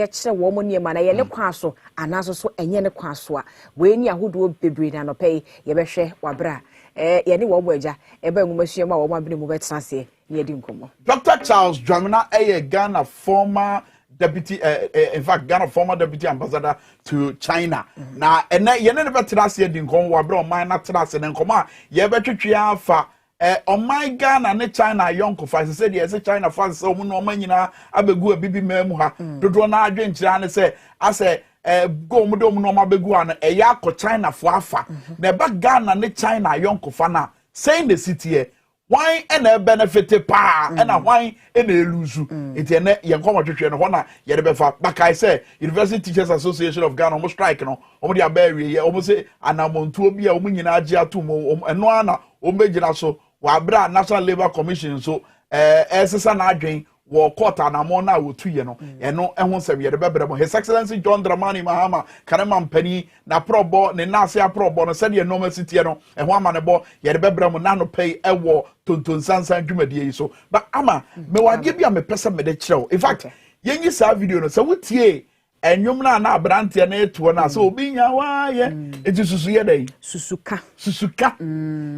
kyerɛ wo mo niema na ye ne kwa so anaso so enye ne kwa so a we ni ahodo bebre na no pay ye behwe wabra ye ne wo mo agya e ba ngumasua ma wo mo abene mu betena se ye di nkomo. Dr. Charles Dramina Ghana former deputy in fact Ghana former deputy ambassador to China. Na ye ne betena se di nkomo wabra o man na tena se ne nkomo a ye betwetwe afa my Ghana ne China yonko fa said yes China fa so mu no manyina abegu abibi mamu ha dodo na adwenkyira ne se ase go mu do mu no mabegu an ya akọ China fo afa na ba Ghana ne China yonko fa na saying the city here why and benefit pa and why and lose it ye come twetwe no na ye de befa but I say University Teachers Association of Ghana almost strike no omo de abere ye omo say anamontuo bia omo nyina age atom eno ana ombegina so wabra National Labour Commission so esesa na adwen wo court anamo na wotu ye no eno ehun se ye de bebre mo His Excellency John Dramani Mahama kanema mpani na probo ne nase aprobo no se de normal city no ehun ama ne bo ye de bebre mo na no pay ewo Tonton Sansan dwumadie yi so but ama me wage bia me pese me de kirew in fact yenyi sa video no se wotie enwom na abrante na eto na so obi nya wa ye enti susu ye dai susuka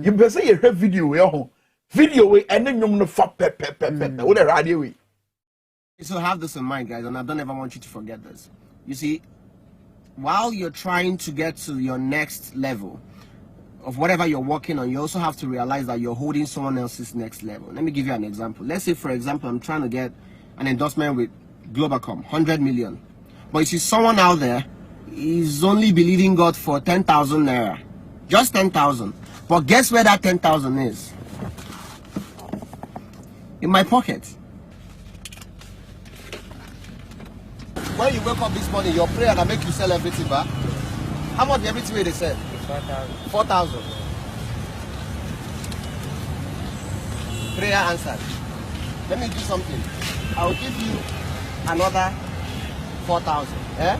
you be say ye hwe video ye ho video we ene nwom no fa pe wo the radio we. So have this in mind, guys, and I don't ever want you to forget this. You see, while you're trying to get to your next level of whatever you're working on, you also have to realize that you're holding someone else's next level. Let me give you an example. Let's say, for example, I'm trying to get an endorsement with Globacom, 100 million. But you see, someone out there is only believing God for 10,000 naira. Just 10,000. But guess where that 10,000 is? In my pocket. When you wake up this morning, your prayer that make you sell everything back. How much everything they sell? 4,000. 4,000. Prayer answered. Let me do something. I'll give you another 4,000. Eh?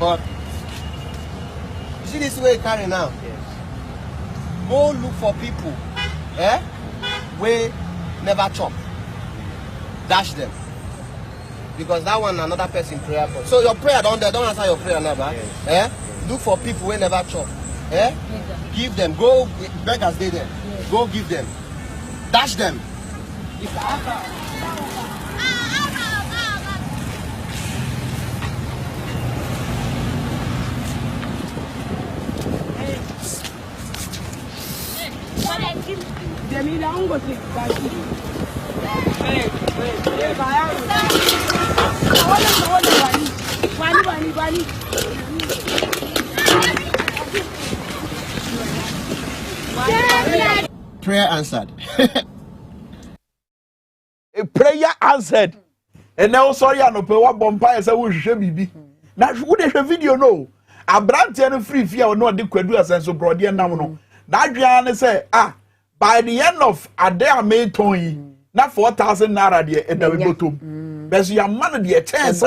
But you see this way you carry now? Yes. Go look for people. Eh? We never chop. Dash them. Because that one another person prayer for. So your prayer don't answer your prayer never. Yes. Eh? Look for people who never chop. Eh? Give them. Go beg as they there. Yes. Go give them. Dash them. Prayer answered. A prayer answered. And now sorry I no pe wa bompa say wo hwehwe bibi. Na wo de hwe video no. Abrante no free fear no de kwadu asenso brode nam no. Na adwan ne say by the end of a day I made Tony na 4,000 naira de e da we botom. Beso ya man de chance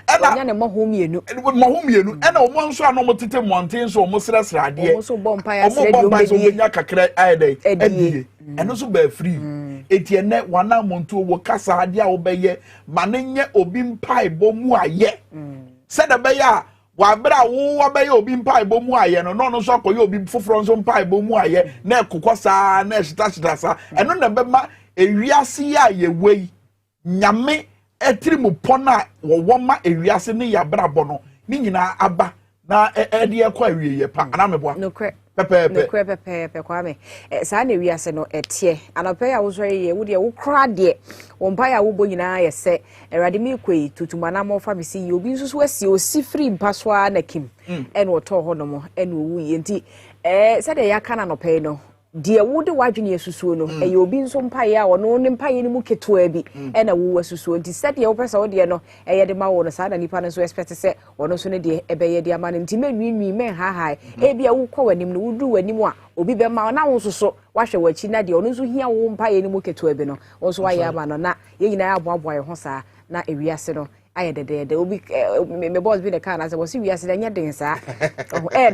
ena ne mahomienu ena omo nso anomo tete monten so omo srasra de omo so bompa ya sre de nya kakra ayede adie eno so ba free etie ne wana montu wo kasa ade a wo beye manenye obi mpai bomu aye se da be ya wa bra wo beye obi mpai bomu aye no no so akoye obi foforo nso mpai bomu aye na ekokosa na ehita sa eno na be ma ewiase ya ye wei nyame etirimu pona wo ma ewiase ne ya brabo no ni nyina aba na ede ekwa awie ye pa ana meboa pepe kwa me saa na ewiase no etie anope ya wo so ye wo de wo kra de wo mpa ya wo bo nyina ye se erade mi kwei tutumana mo fa bisi ye obi nsusu asi osi free mpaso a na kim ene wo to ho no mo ene owu ye nti se de ya kana no pe no die wo de wadwene asusuo no eye obi nso mpaye a wono ne mpaye ne mu ketoa bi ena wo asusuo nti se de wo pesa wo de no eye de ma wo no saa na nipa no so expect se wono so ne de ebeye de ama ne nti menwi men ha e bia wo kɔ wanim no wudu wanim a obi be ma na wo so wahwe wachi na de ono so hia wo mpaye ne mu ketoa bi no wo so waye ama no na ye nyina aboaboa ye ho saa na ewiase no aye de obi me boss bi the car na say was wiase de nya den saa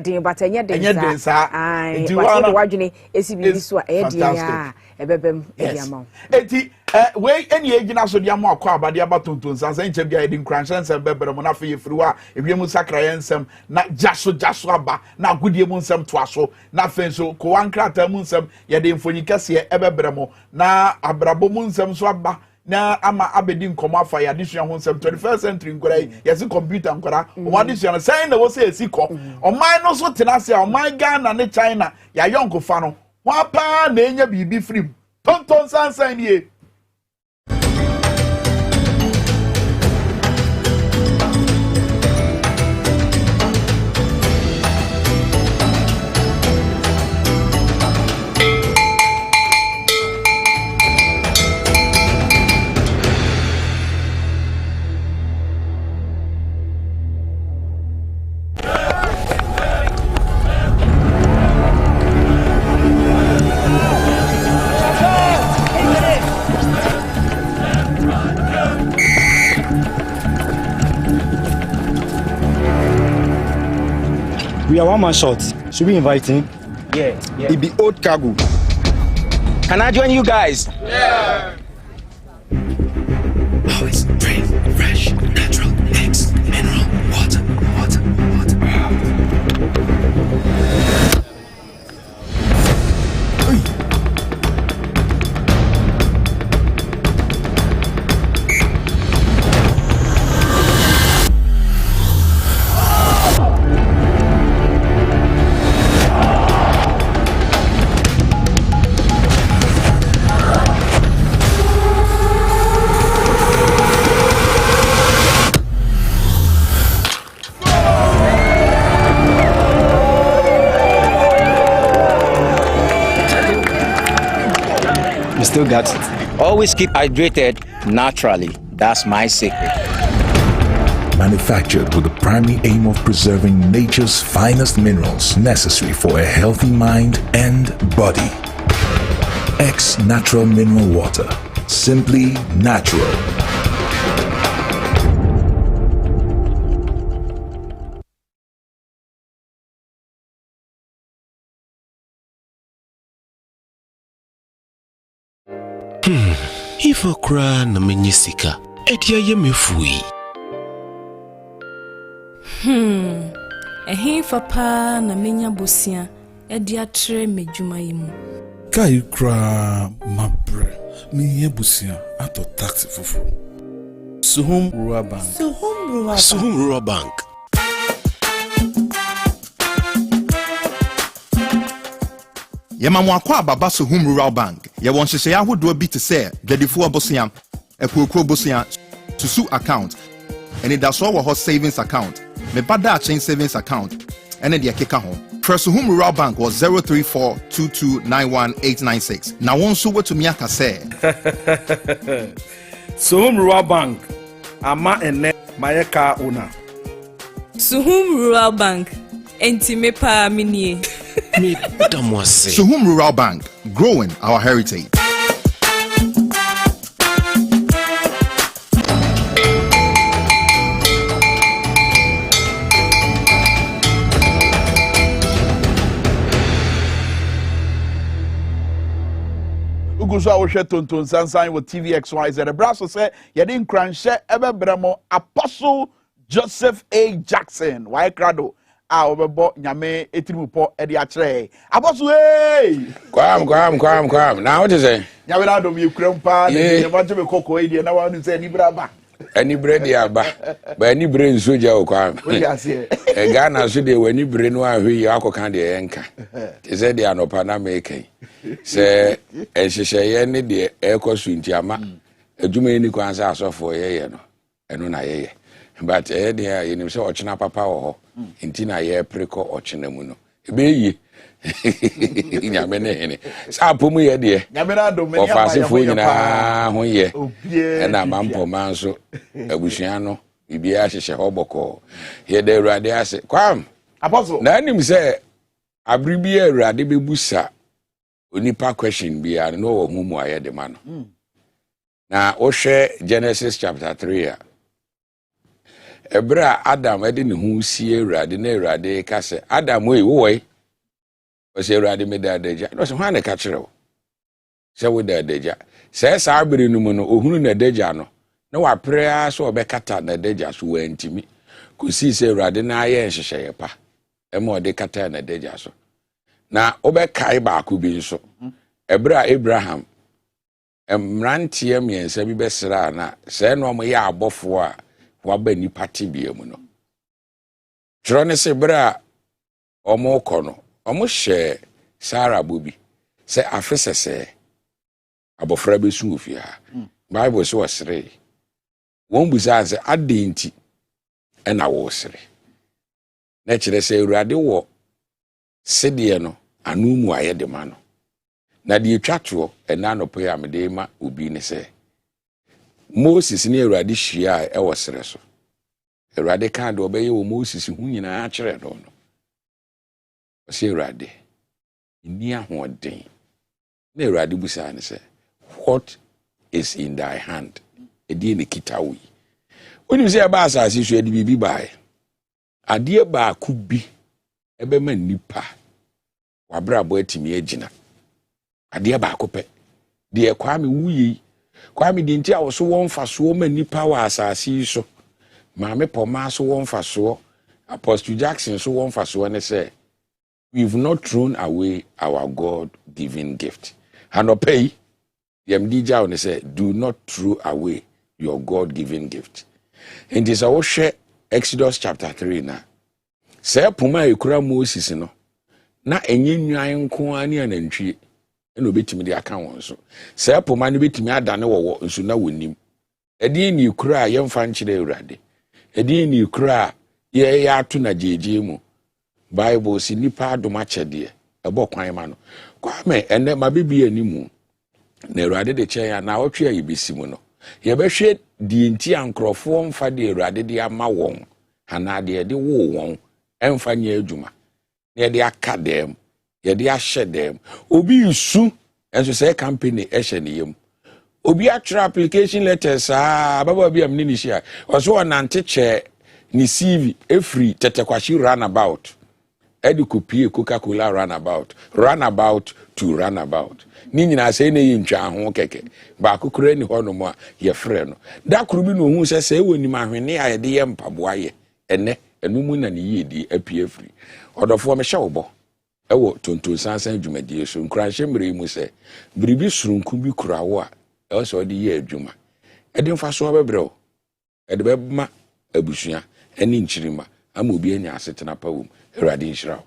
den but nya den saa ai but wadwene esi bi so e den ya ebebem e ama eti we any agina so dia mo akwa abade aba Tonton Sansan nche bia edin kransensem bebere mo na fe yefriwa ewiem sakra yensem na jaso aba na agodie mu nsem toaso na fe so ko wankrata mu nsem ye de mfonyi kase ebebere mo na abrabo mu nsem so aba na ama abedi nkomo afa ya disua ho nsem 21st century nkora yesi computer nkora o disua na say na wo say esiko oman no so tenase oman Ghana ne China ya yonko fa no wa pa na enya bibi free Tonton Sansan ye. We are one man short. Should we invite him? Yeah. It be old cargo. Can I join you guys? Yeah. Always brave, fresh, natural, eggs, mineral, water. Still got it. Always keep hydrated naturally. That's my secret. Manufactured with the primary aim of preserving nature's finest minerals necessary for a healthy mind and body. X Natural Mineral Water. Simply natural. If I cry na menyisika, etia ye mefui. Ehin fa na menya bosia, edia tre medwuma yimu. Kai kra mabre, me busia ato taxi fufu. Suhum Rural Bank. Suhum Rural Bank. Yema kwa baba Suhum Rural Bank. Ye won hye ya hodo bi te se dwedifo obosia, ekokro bosia, susu account. Eni da so wo ho savings account. Me bada chain savings account. Ene de keka ho. Suhum Rural Bank was 03422919896. Na won so wetumi aka se. Suhum Rural Bank. Ama ene mayeka una. Suhum Rural Bank. Enti me pa minie. Suhum Rural Bank, growing our heritage. Ugusa wo hwe Tonton Sansan with TVXYZ. The brasso say ye din kranhye ebebremo Apostle Joseph A. Jackson. Why krado? Obebo nyame etirimupo e de akere Apostle hey kwam na what is it nyame na dom yekurempa na ye maje be kokko e de na wa nu say ni braba ani bredi aba ba ani bre nsoja o kwam e Ghana so de wani bre no ahwe yi akoka de enka te say de anopa na make say ehyehyeye ne de ekosu ntiama adwuma ni kwansa asofo ye no eno na ye but de ye ni say ochina papa wo ho intina ye preko ochina mu no ebeyi nyame ne hene sa pomu ye de nyame na do me ya ofasefo nyina ho ye na mampo manso abusua no bibia hyehye hoboko ye de Awurade ase kwam Apostle na anim say abribi Awurade bebusa onipa question bia no wo hu mu aye de ma no na wo hwe Genesis chapter 3 Ebra Adam edi ne hu sie Awurade na Awurade ka se Adam we wo we o se Awurade me da da ja no se hwan ne ka kire wo sɛ wo da adagya sɛ saa bere no mu no ohunu na adagya no na waprea so obekata na adagya so wantimi kosi sɛ Awurade na ayɛ nhyehyɛyɛ pa ɛma ɔde kata na adagya so na obɛkae baako bi nso ebra Abraham mrantie miensa bi bɛsra na sɛ no ɔmo yɛ abɔfo a waba nipa tibia mu no twerɛ ne sɛ bra ɔmo kɔ no ɔmo hyɛ Sara bobi sɛ afesɛsɛ abɔfra bɛsu ofia Bible so wɔsere wɔn busa sɛ adenti ɛna wɔsere na kyerɛ sɛ Awurade wɔ sedeɛ no anu mu ayɛ de ma no na de twatoɔ ɛna no pɛ amede ma obi ne sɛ Moses ne Awurade hyia ɛwɔ sere so Awurade kan de ɔbɛyɛ wɔ Moses hu nyinaa kyerɛ no no ɔsɛ Awurade ni ahoɔden na Awurade busa ne sɛ what is in thy hand edi ne kitawi onim sɛ ba asase so edi bibi bae adeɛ baako bi ɛbɛma nipa wabrabo atimi agina adeɛ baako pɛ deɛ Kwame wuyi Kwame di nti a wo so wɔn fa so ma nipa wɔ asase so maame pɔma so wɔn fa so Apostle Jackson so wɔn fa so ne sɛ we've not thrown away our God-given gift. Hanopei, yamdija on say, do not throw away your God-given gift. And this our share Exodus chapter 3 na. Say puma ekura Moses no. Na enye nwan nko ani anantwie. Eno betimi de aka won so. Say puma no betimi adane wo nso na wonim. Edi ni ekura yemfa nkyere Awurade. Edi ni ekura ye ya ato na jeje mu. Bible si nipa adoma kyede ebo kwan ma no Kwame ene mabibi animu na Awurade de kye ya na otwe ayibisi mu no ye behwe di nti ankrofo mfa de Awurade de ama won ana de de wo won emfa nya adwuma na de aka dem ye de ahye dem obi isu enso say company ehye ne yem obi atwa application letters baba bi am ni hia oso onante che ni CV every tetekwashi runabout edi kopie Coca-Cola runabout to runabout ni nyina sey na yintwa ho keke ba kokora ni hono mo a ye frɛ no da kuru bi no hu sɛ woni mahwene a ye de ye mpaboa ye ene enumu na ne yedi apie free odofo me hye wobo ewo Tonton Sansan dwumadie so nkranhye mmere mu sɛ biribi surunku bi kurawo a ɛwɔ sɛ ɔde ye adwuma ɛde mfa so bebrɛw ɛde bɛma abusua ɛne nkyirima ama obi anya asetena pawum Awurade nhyira.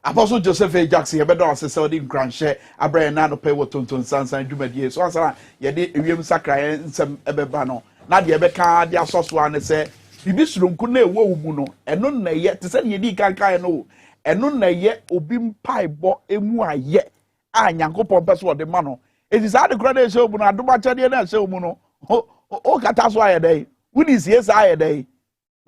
Apostle Joseph A. Jackson yebedo asese odi nkranhye abrɛ na no pɛ wo Tonton Sansan dwumadie so ansara yɛde ewiem sakrae nsɛm ɛbɛba no na de ɛbɛka de asɔso ane sɛ bibi surunku na ewo wo mu no ɛno na yɛ te sɛ ne yedi kankan no ɛno na yɛ obi mpaebɔ emu ayɛ a Nyankopɔn pɛ so ɔde ma no eti saa de kora na ɛhyɛ mu no adoma kyɛde na ɛhyɛ mu no o kata so ayɛ dɛ wudi sie saa ayɛ dɛ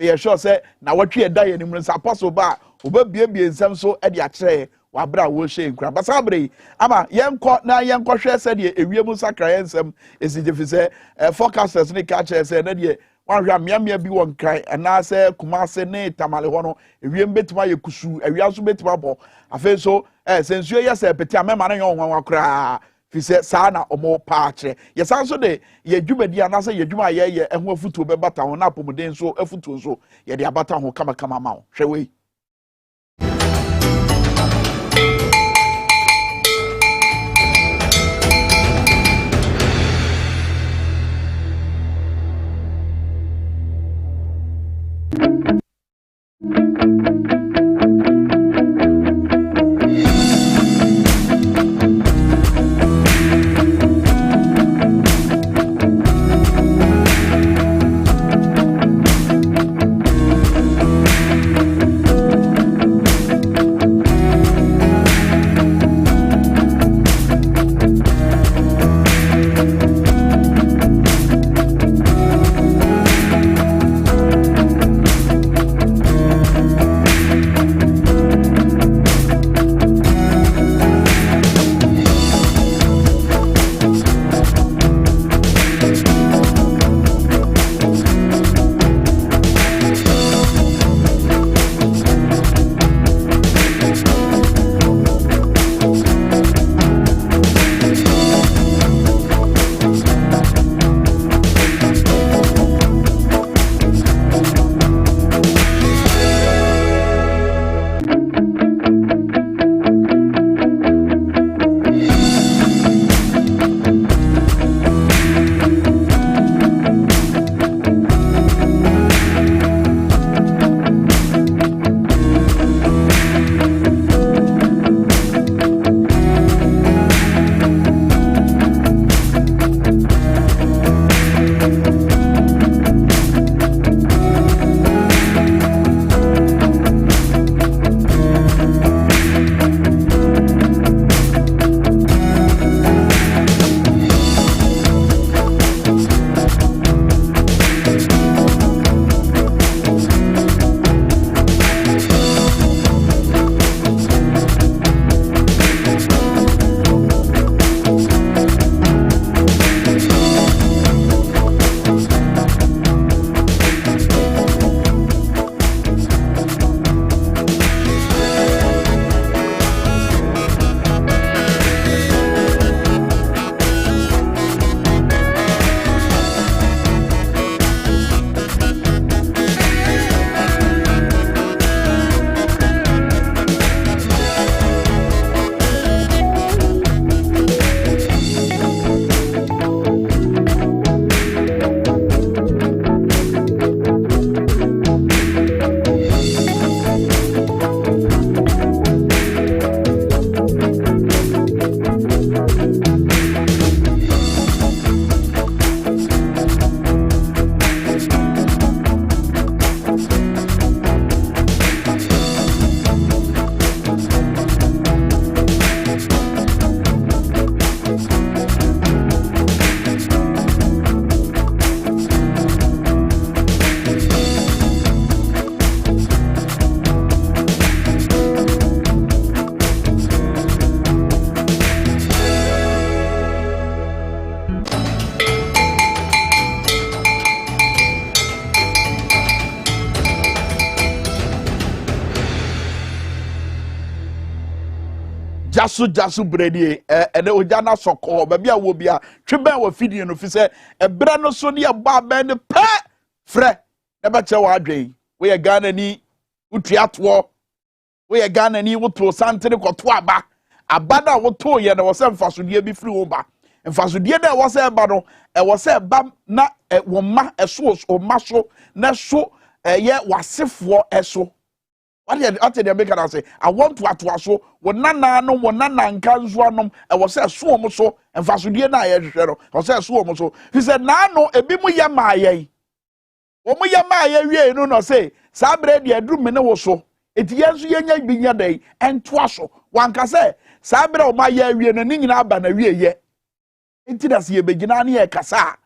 yɛ sure sɛ na watwe ɛda yɛ nimu nsa apostle ba obabiebie nsɛm so ɛde akyerɛ wabra wo hye nkura basa bre ama yɛnkɔ na yɛnkɔhwɛ sɛ de ewiem sakra yɛnsɛm esigyefi sɛ forecasters ne ka kyerɛ sɛ na de wanhwɛ amiamia bi wɔ nkran ana sɛ Kumase ne Tamale hɔ no ewiem betuma yɛ kusu ewia so betuma bɔ afei so sensuo yɛ sɛ pete amema na yɛ ɔnwan akra fi sɛ saa na ɔmo pa akyerɛ yɛsan so de yɛ dwumadi ana sɛ yɛ dwuma yɛ ɛho afutuo bɛbata ho na apɔmuden so afutuo so yɛ de abata ho kama ma ho hwɛ wei. jasu bredi ene oja na soko ba bia wo bia tweben wa fidie no fi se ebre no so ne ba ba ne pe fre na ba che wa adwen we ye Ghana ni utuato we ye Ghana ni woto santere koto aba abada woto ye na wo se mfasodie bi firi wo ba mfasodie da wo se ba no wo se ba na wo ma eso o ma so na so ye wasefo eso. What the American say? I want to so when nana no one nana and canzuanum and was a swom so and Fasudiana Yero, or say swom so. He said, Nano, a bimu yamaye. Omo yamaye, no say, Sabre, the Drumina was so. It yes, ye be your day, and twasso. One can say, Sabre, my year, and in Abana ye. It does ye beginani a cassa.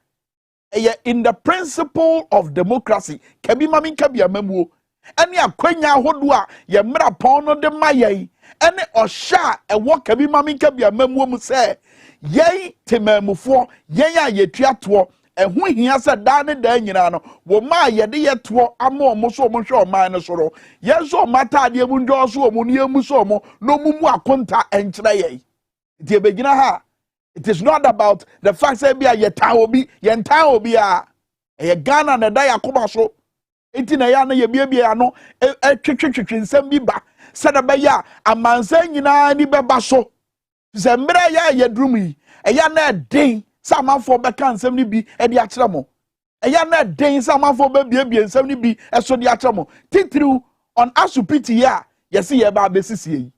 In the principle of democracy, Kabimami Kabia Memu. Any akwenya hodo a ye mra pon no de maye ene ohya ewo kabi mami kabia mamuo mu se ye temamufo ye ya ye tuato eho hia se da ne da nyina no wo ma ye de ye to ama omo so omo hwe oman no soro ye so matade mu ndo so omo ne mu so omo no mumu akonta enkyere ye tie begina ha. It is not about the fact say bia ye tan obi ye ntan obi a ye Ghana na da yakoba so. Enti na ya na ye biebie ano twetwetwe nsem bi ba sada ba ya amansa nyina ni beba so se mra ya ye drumi eya na den sa manfo be kan nsem ni bi e di akere mo eya na den sa manfo be biebie nsem ni bi eso di akere mo titiriu on asupiti ya ye se ye ba besisi yi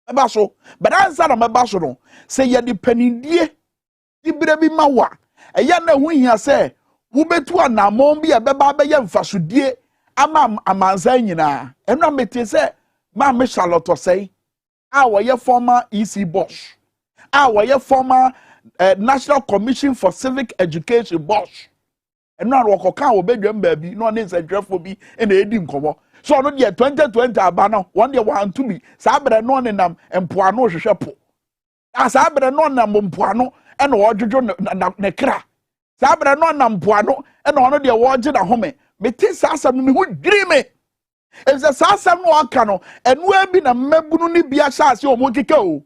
eba so but answer na meba so no se ye di panindie di bire bi mawa eya na hu hia se wubetu anamon bi ebeba be ye mfasodie ama amanza nyina eno meti se ma me Charlotte say a wo ye former EC boss a wo ye former National Commission for Civic Education boss eno aro koka wo bedwam ba bi no ne nsentwefo bi na edi nkomo so no de 2020 aba no won de wan to bi sa bre no ne nam empoano hwehwe po sa bre no nam empoano eno wo dwodwo ne kra Sabre no na mpoano e na ono de wo gye na home meti sasam me hu diri me e se sasam no aka no enu abi na mabunu ni bia hyase o mo keka o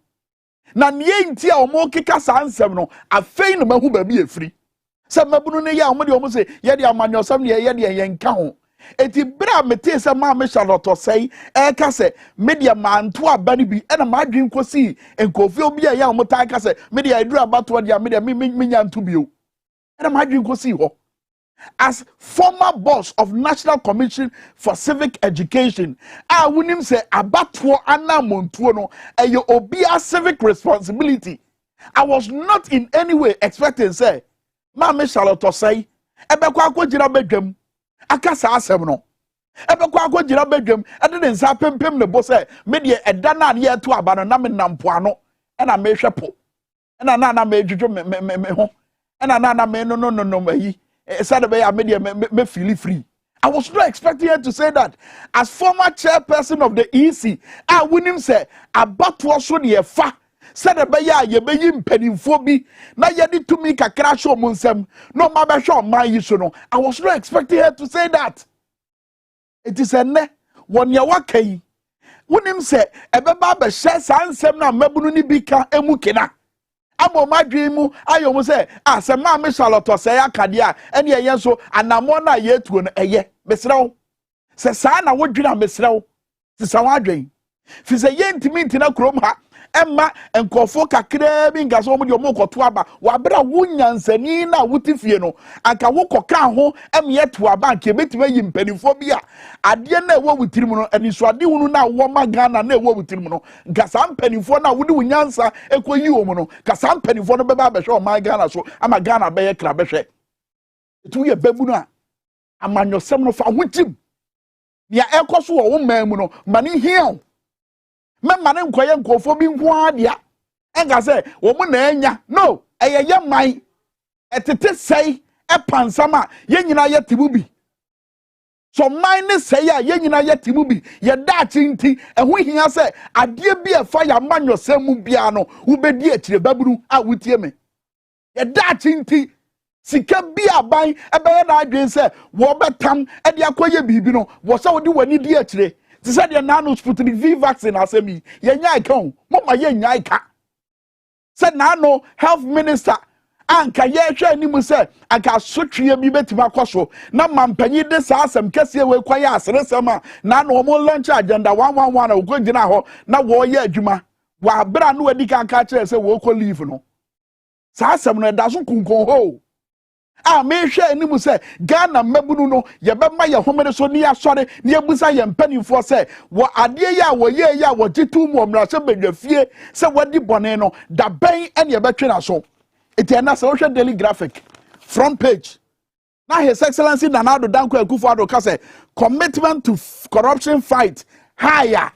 na ne nti a o mo keka sansam no afei no mahu ba bi efiri se mabunu ne ya o mo de o mo se ye de amanyosam ne ye de ye nka ho eti bra meti se ma me Charlotte sei e ka se media manto aba ni bi e na madwin kosi enkofi obi ya o mo tai ka se media eduru abato de media me nyanto bio. As former boss of National Commission for Civic Education, I wouldn't say abatwo anamontuo no eyo obia civic responsibility. I was not in any way expecting say, Mama Charlotte say, ebekwa akojira bedwam, akasa asem no. Ebekwa akojira bedwam, ade den sa pempem ne bo say, me de eda na ne yeto aba no na me nampoano, e na me hwepo. E na me dwodwo me ho. And anana me no me Saturday me feel free. I was not expecting her to say that. As former chairperson of the EC, I wouldn't say about what so the fa Saturday ye be mpanyimfo bi na ye di to me kakra show munsem no ma be show man yi so no. I was not expecting her to say that. It is a ne won ya wakai. Wouldn't say ebeba be share sansem na mabunu ni bi ka emu kena. Amo madwimu ayo mo se se ma me Charlotte say akade a ene ye so anamo na ye tuo no eye mesrew se sa na wodwina mesrew se sa wadwen fi se ye ntimi ntina krom ha emma enkofo kakra bi ngaso mo de mo koto aba wa bra wunyansani na wutifie no anka wokoka ho em ye to aba anka betima yi mpanifo bi a ade na ewo wutirim no anisoade hunu na wo magana na ewo wutirim no nka sa mpanifo na wudi wunyansa ekoyi wo mo no ka sa mpanifo no beba behwe o magana so ama Ghana be ye kra behwe etu ye babu no a amanyosem no fa hotim ya ekoso wo man mu no mani hiao memma ne nkoye nkofo bi nko adia enga se wo mu na enya no eyeye man etete sei epansama ye nyina ye tibu bi so man ne sei a ye nyina ye tibu bi ye da chinti eho hia se ade bi efa ya manyosem mu bia no wo bedi akire baburu a wutie me ye da chinti sika bi aban ebe na adwen se wo betam e de akoye bibi no wo se wo de wani di akire They said your nano Sputnik V vaccine asemi. Yenya ikon. Mama yenya ika. Said nano health minister. Anka ye ni mu se anka sotwe bi betima kwaso na mampanyi de sa asem kese we kwaya asresema na no mo launch agenda 111 na ogogina ho na wo ye adwuma wa bra no adi kan ka kire se wo ko leave no sa asem no da so kunkon ho a me hwe ni mu se Ghana mabunu no ye be ma ye homere so ni asore ni ebusa ye mpanimfo se wo ade ya wo ye ya wo gitu mu omra se badwafie se wadi bone no da ben ene ye betwe na so. It is not social daily graphic front page. Now His Excellency Nana Addo Dankwa Akufo-Addo kase commitment to corruption fight higher.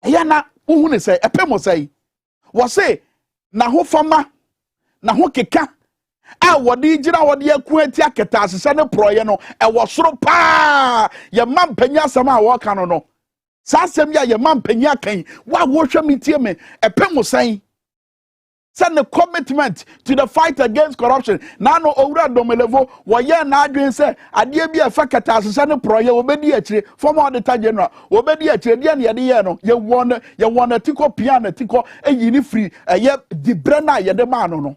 Yana uhune say epemo say was say na ho fama na ho keka a wodi gira wodi aku ati aketa asese ne proye no e wo soro pa ye mampanya sama a wo ka no sa asem ya ye mampanya kan wa wo hwe mitie me epemo say send the commitment to the fight against corruption. Nano owura domelevo woye na adwen se ade bia fa kata asese ne proye obedi akire former auditor general obedi akire de ne yede ye no ye won tiko piano tiko eyi ni free ye dibre na ye de ma no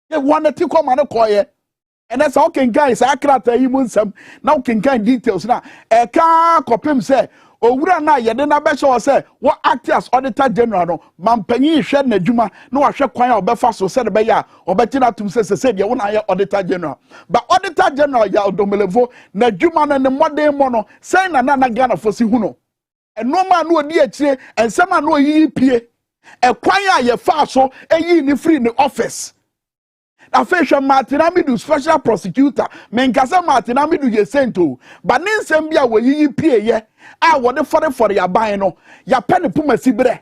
ye won tiko ma ne koye and that's okay guys akrata yi mu nsam na okay details na e ka kopem se owura na yede na be show say what act as auditor general no mampanyi hwe na dwuma na wa hwe kwan a obefa so se de be ya obetina tum se de wona ye auditor general but auditor general ya odomelevo na dwuma na ne modern mo no say na Ghana fo si hu no eno ma na odi akire ensema na oyi pie e kwan a ye fa so eyi ni free ni office. Afesha Martin Amidu special prosecutor menkasa Martin Amidu ye sento ba ne nsem bia wo yi pie ye a wo de for ya ban no ya pene puma sibre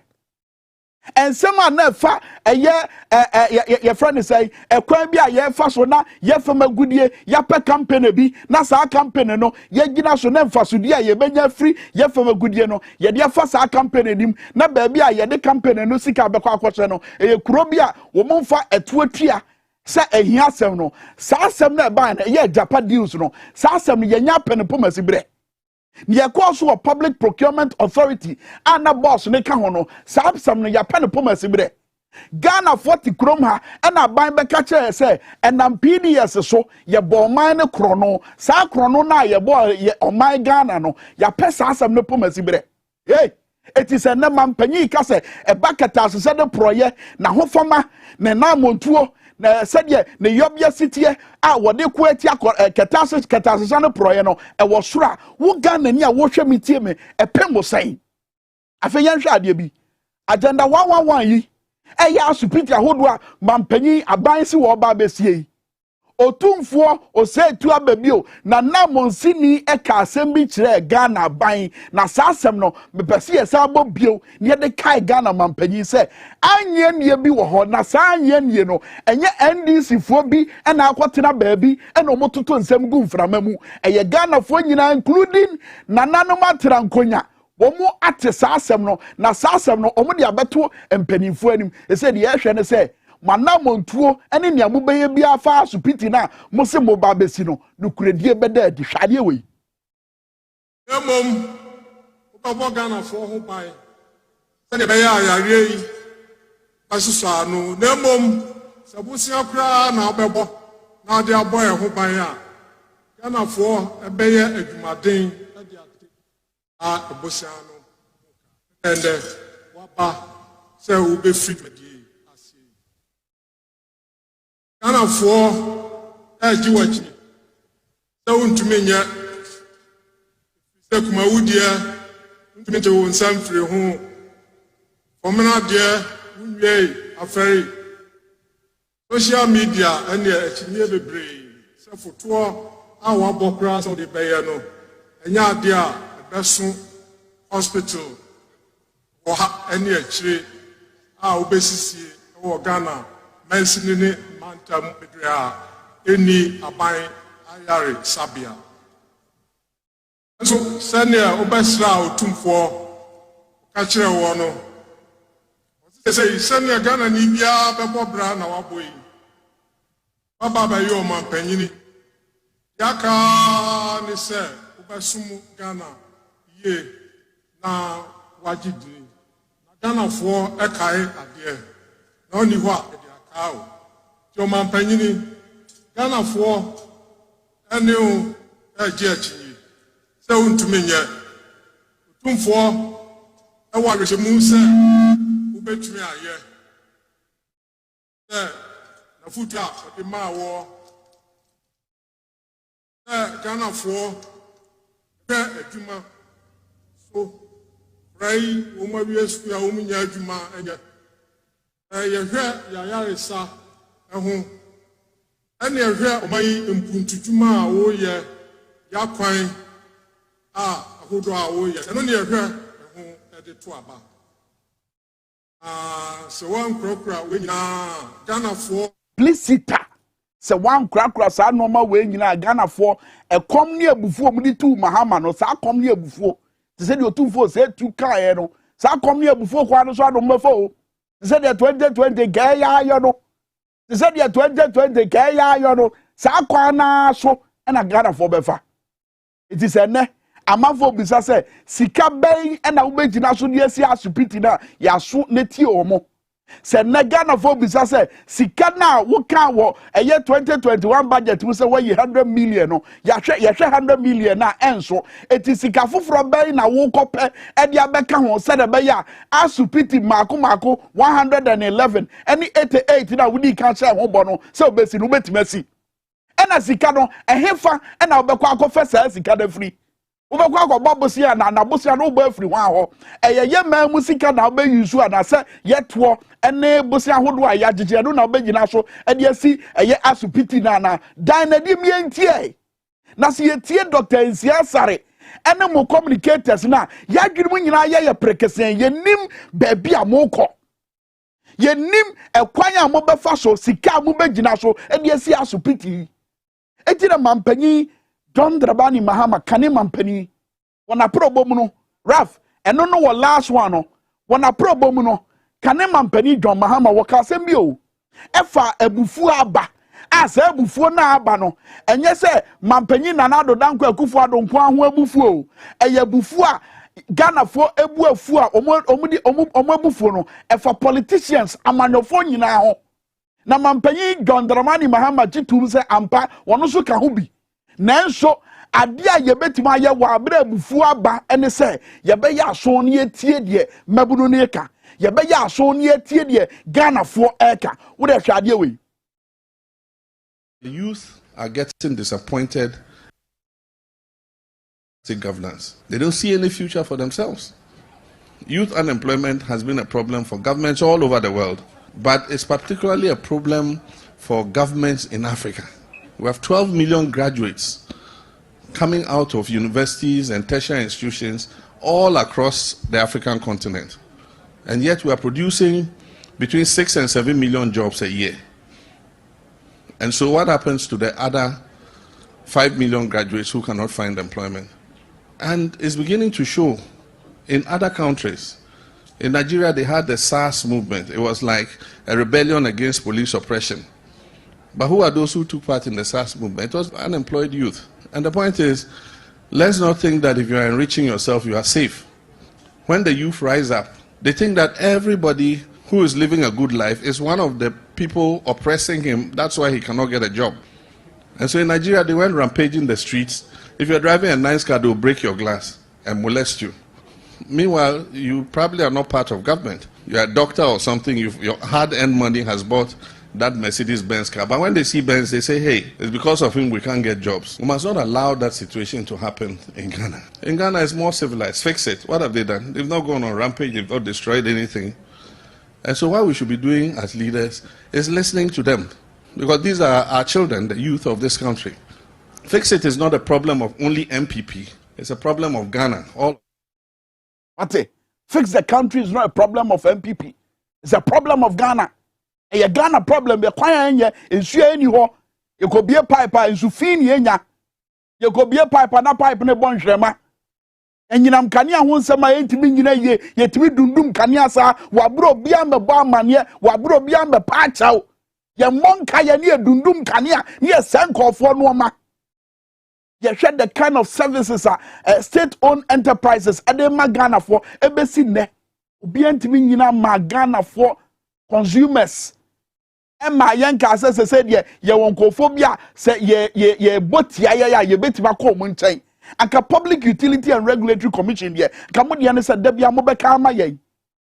ensem a na fa ye friend say ekwan bia ye fa so na ye fa magudie ya pe campaign bi na sa campaign no ye gina so na mfa so dia ye benya free ye fa magudie no ye de fa sa campaign nim na ba bia ye de campaign no sika be kwa akwoche no ye kuro bia wo mfa etuatua sa ehia asem no sa asem na ba na ye Japan deals no sa asem no ye nya pen poma sibre ye cause of public procurement authority ana boss ne ka ho no sa asem no ya pen poma sibre Ghana 40 krom ha ana ban be ka kire se enam PDS so ye bo man ne krono sa krono na ye bo ye oman Ghana no ya pe sa asem no poma sibre hey it is a man panyi ka se e bakata asese de proye na ho fama na montuo na said ne yobia sitie a wode ko ati ketase no proye no e wo soro a wo Ghana ni a wo hwe mitie me e pemo sai afa yan hwe ade bi agenda 111 yi e ya asupiti ahodo a mampanyi aban si wo ba besie otumfo osetu ababio na namonsini eka asem bi kire Ghana ban na sasem no mepese yesa abobio ne de kai Ghana mampanyi se anye nie bi wo ho na sa anye nie no enye NDC fo bi na akotena baabi na omototo nsem gu mframa mu eye Ghana fo nyina including nananom atera nkonya womu ate sasem no na sasem no omo de abeto empanimfo anim ese de ye hwe ne se manamontuo ene ne amubeye bia fa supiti na mose moba besi no nukuredie beda di hwade we emom ukabo Ghana fo ho bai se de be ya yare yi asusu anu nemom sabusia kra na obebo na de aboy ho bai a Ghana fo ebeye adwumaden ade ate a ebusia no ende waba se ube free Ghana for jiwachi so untumi nya se kuma wudia untumi te won samfre ho omena de unwe aferi social media ene achinie bebre se foto a wa bokra so de beye no enya ade a beso hospital wo ha ene achire a obesisi wo Ghana mansini mantam bedrea eni aban ayare sabia so senia obesra otumfo ka kire wo no say senia Ghana ni bia bebo bra na waboyi baba ba yo man panyini yaka ni se obesumu Ghana ye na wagidi na Ghana for ekai ade na oni ho a de aka o ti o man panyini Ghana for ene o eje achi se untumi nye tumfo e wa hwehwe mu se ubetumi aye na futa de ma wo Ghana for adwuma so rai uma wiesku ya umunya adwuma enye yehwe ya yaresa eho ene yehwe omayi mpuntudwuma a wo ye yakwan ahodo a wo ye eno ne yehwe eho ede to aba so one krokra we na Ghana for plisita se wan krakra sa normal we nyina Ghana for ekom ne abufuo mu di tu mahama no sa kom ne abufuo te se de otumfo se tu kae no sa kom ne abufuo kwa no so adom mafo te se de 2020 ga ya ayo no te se de 2020 ga ya ayo no sa kwa na so na Ghana for befa it is ene amafo bisa se sika ben na wo begina so de asi asupiti na ya so ne tie omo se na Ghana for bisa se sika na wo kan wo eye 2021 budget wo se wo 100 million no ya hwe 100 million na enso eti sika foforo ben na wo kope e dia beka ho se de be ya asupiti mako 111 any 88 na wo di kan share ho bo no se obesi no betimasi ena sika no ehefa ena obekọ akọfa sa sika da free ubekọ akọba bosia na bosia no bo afiri ho aho eyeye man mu sika na obe yusu ana se yeto ene bosia hodo a ya gege no na obe gina so e de asi eye asupiti na dan na di mientie na se yetie Dr. Nsia Sare ene mo communicators na ya dwene mu nyina ye prekesen yenim baabi a mokọ yenim ekwan a mo befa so sika mo begina so e de asi asupiti etira mampanyi John Dramani Mahama kane mampani wana probo mu no Raf eno no wo last one no wana probo mu no kane mampani John Mahama wo ka sem bi o efa abufu aba asa abufu na aba no enye se mampanyi Nanado Danko Akufo Adonko ho abufu o eye abufu a Ghana for ebu afu a omo abufu no efa politicians amanyofo nyina ho na mampanyi John Dramani Mahama chitum se ampa wono so ka ho bi nanso ade a yebetima ye wa abra abufu aba ene se yebe ya so ne etie de mabunu ne ka yebe ya so ne etie de Ghana for eka wo de hwade we. The youth are getting disappointed in governance. They don't see any future for themselves. Youth unemployment has been a problem for governments all over the world, but it's particularly a problem for governments in Africa. We have 12 million graduates coming out of universities and tertiary institutions all across the African continent. And yet we are producing between 6 and 7 million jobs a year. And so what happens to the other 5 million graduates who cannot find employment? And it's beginning to show in other countries. In Nigeria, they had the SARS movement. It was like a rebellion against police oppression. But who are those who took part in the SARS movement? It was unemployed youth. And the point is, let's not think that if you are enriching yourself, you are safe. When the youth rise up, they think that everybody who is living a good life is one of the people oppressing him. That's why he cannot get a job. And so in Nigeria, they went rampaging the streets. If you're driving a nice car, they'll break your glass and molest you. Meanwhile, you probably are not part of government. You're a doctor or something. Your hard-earned money has bought that Mercedes-Benz car. But when they see Benz, they say, hey, it's because of him we can't get jobs. We must not allow that situation to happen in Ghana. In Ghana, it's more civilized. Fix it. What have they done? They've not gone on rampage. They've not destroyed anything. And so what we should be doing as leaders is listening to them. Because these are our children, the youth of this country. Fix it is not a problem of only MPP. It's a problem of Ghana. Fix the country is not a problem of MPP. It's a problem of Ghana. A Ghana problem, the choir in Sueni ho, you could be a piper in Sufini enya. You could be a piper, na pipe in a bonjrema. And you know, Kanya won't say my intimate yet we dundum Kanyasa, wabro beyond the barman ye, wabro beyond the patch out. Your monka near dundum Kanya, near Sanko for Noma. You share the kind of services state-owned enterprises and they Ghana for ebesi ne. Obi antimi nyina ma Ghana for consumers. Emma yanka say ye won kofobia say ye botia ye betima ko mo nchen. Anka Public Utility and Regulatory Commission ye ka mo de ne say da bia mo beka ama ye.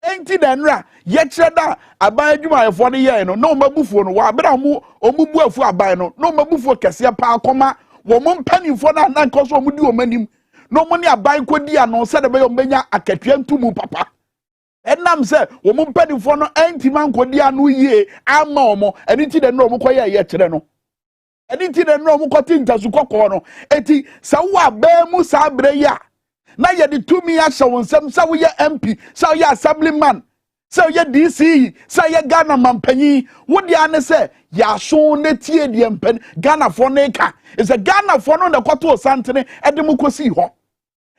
Enti denra ye cheda aban adwuma ye fo ne ye no mabufuo no wa bra mo omubu afu aban no mabufuo kese pa akoma wo mo mpanimfo na na nkoso omudi omanim no mo ne aban kodi ano se de be omenya akatua ntumu papa enam se wo mo mpanimfo no enti man kodi ano yie ama omo eni ti denra omo koye ye kire no eni ti denra omo koti ntasu kokko no eti sa wo aban mu sa bre ya na ye de tumi ya hye wonsem sa wo ye MP sa wo ye assemblyman sa wo ye DC sa ye Ghana mampanyi wo de ane se ya so na tie de mpan Ghana fo na ka is a Ghana fo no na kwato santene e de mu kosi ho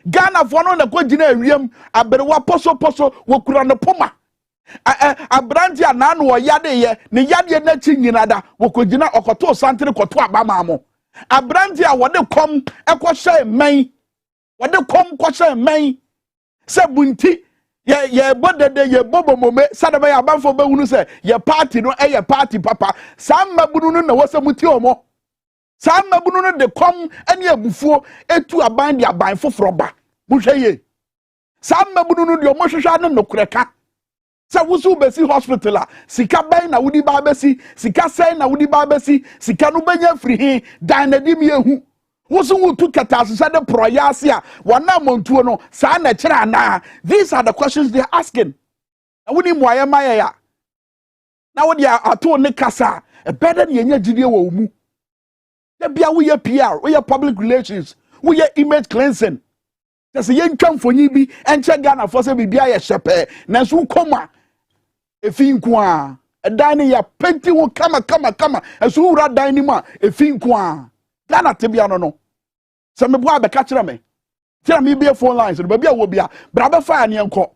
Ghana fo no na kwagina awiem aberewa poso wo kura no poma abranti ana no wo yade ye ne yade na chi nyinada wo kwagina okoto santene koto abama mo abranti a wo de kom ekwohye man wade kom kwose man se bunti ye bodede ye bobomome sadaba ya banfo be hunu se ye party no ye party papa sam mabunu no na wose muti omo sam mabunu no de kom ene abufuo etu aban de aban foforo ba muhweye sam mabunu no de omo hwehwa no nokreka se wusu besi hospital a sika ban na wudi ba besi sika sai na wudi ba besi sika no benya free hin dan na dim yehu Wusu wutu katasisa de proyasia wana montuo no sa na kira na. These are the questions they are asking. Na woni moaye maye ya. Na wodi ato ne kasa e better than yenya gidie wo mu. Da bia wo ye PR, wo ye public relations, wo ye image cleansing. Tese ye ntwa mfonyi bi enche Ghana for se bibia ye hyepe. Na so koma efi nko a dan ne ya penti wo kama eso wura dan ni mu a efi nko a Ghana tebia no se me boa be ka kire me be phone lines no ba wo bia bra be fa ane enko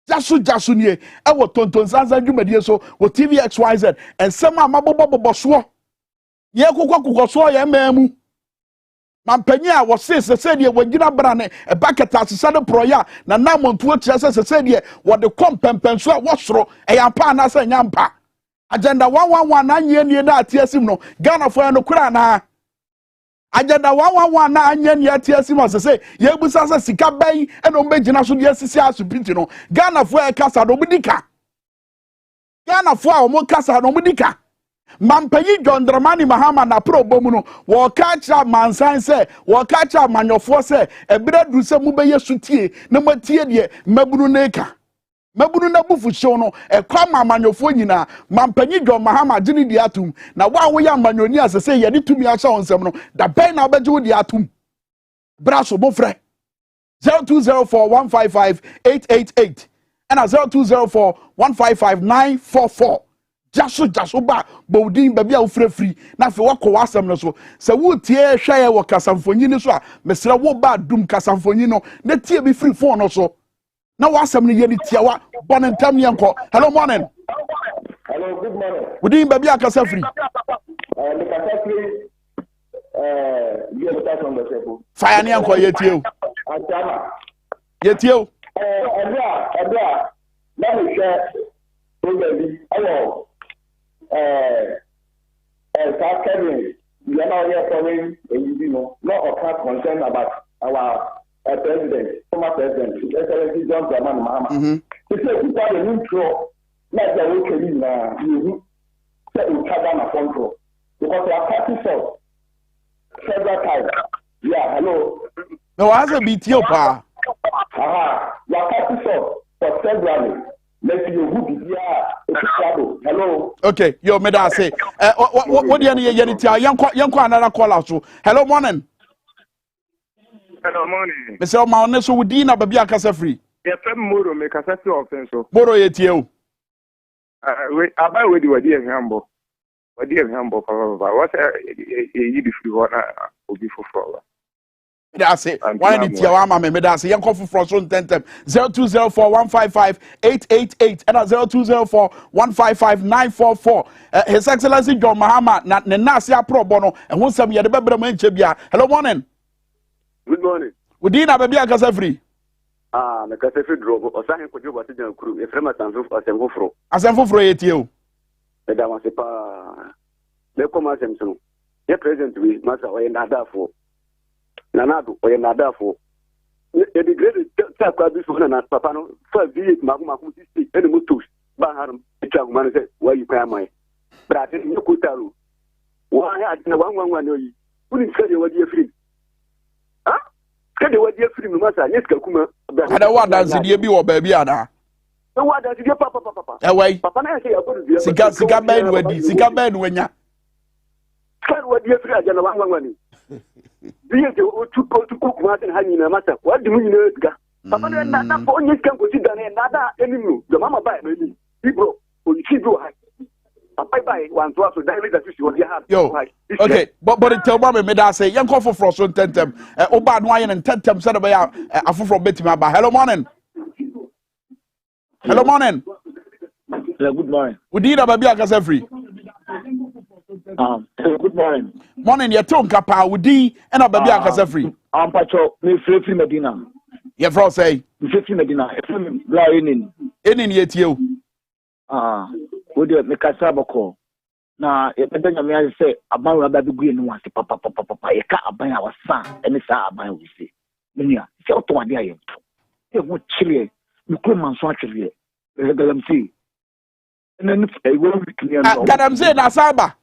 jasu nie e wo tonton Sansan dwumadie so wo TVXYZ ensem a mabobobobo so ye kokoko so ye mamu mampanyi a wo se de wagina bra ne e bucket asesa de proya na namontuo kire se de wo de kompempen so a wo soro e yampa na se nyampa agenda 111 na nye na atiesim no Ghana for no kura na agenda 111 na anya ne atiasim asese ye busa se sika ban e no megina so de asisi asupiti no Ghana for e kasa no mudika Ghana for a mo kasa no mudika mampanyi John Dramani Mahama na pro bomu no wo ka kira mansan se wo ka kira manyofo se ebere du se mu be yesutie na matie de mabunu neka mabunu na bufu show no e kwa mamanyofo nyina mampanyi John Mahama gini di atum na wa wo ya manyoni asese ye de tumi acha onsem no da ben na obeje wo di atum braso bo frɛ 0204155888 and 0204155944 jaso ba bowdin babia wo frɛ na fe wo kɔ wasɛm no so sɛ wo tie hwɛ wo kasamfonyi ni so a mesrɛ wo ba dum kasamfonyi no na tie bi free phone no so na wasɛm no ye ni tie wa bonentam yenko hello morning. Hello, good morning. Wodin babia kasa free The kasa free you are on the table. Fire ni yenko ye tie o Antama ye tie o Ebra na me share program awo Kevin, you are now here following you know, not of heart concern about our president, former president, His Excellency John Dramani Mahama. He said, "People are new control, not the way you say we cover my control because we are practicing of several times." Yeah, hello. No, as a BTO pa. We are practicing for several. Let you who be hello. Okay, yo me da say. What do you need to yanko another call out so. Hello morning. Hello morning. Mr. Maone so wudi na babia kasa free. Yeah, fem moro me kasa free offense so. Moro ye tie o. We abai we di wadi hambo. Wadi hambo papa. What you di free one obi foforo. That's it. Why did you want me? That's it. Yanko for so 0204155888 and 0204155944. His Excellency John Mahama na nasi apro bono and who some ye the bebre menche bia. Hello morning. Good morning. Udi na baby akasa free. Na kasa free drop. Osahin ko jobo ati jan kuru. E frema tanfo asemfo fro. Asemfo fro yetie o. E da wase pa. Le koma asemso. Ye president we masa oye nadafo. Nanado oye nadafo. E di grade ta kwa bi so na papa no fa bi maku sisi ene motos ba harum e twa guma no se wa yi kwa mai. Brate ni ko taru. Wa ya na wanwa no yi. Uni kade wadi e free. Kade wadi e free masa nyeska kuma. Ada wa dance die bi wo ba bi ada. Wa dance die papa. Ewai. Papa na say akodu. Sika ben wadi, sika ben wanya. Kan wadi e free ajana wanwa ni. Biye je o tuko kuma tan hani na masa. Wadi mu nyina diga. Papa na ko nyeska ko ti dane na da enimu. Do mama ba e ni. Ibro, o ti do ha. Papa bye one to so daily that you what you have. Yo. Okay, but tell me that say yan call for so tentem. Oba no ayen tentem said be afu from betima ba. Hello morning. Hello morning. Yeah, good morning. Udi na baby akasa free. Good morning. Morning ye ton kapa udi na baby akasa free. Pacho me free Medina. Ye fro say. Me free Medina. Free bla enin. Enin ye tie o. Wo de me kasa bako na e peda nyame ayi se aban wa ba bi gu enu wase papa e ka aban a wasa ene sa aban wo se menia se oto ade aye e wo chire mi ko man so atwere e galam si ene ni e wo wikini no gadam se na asaba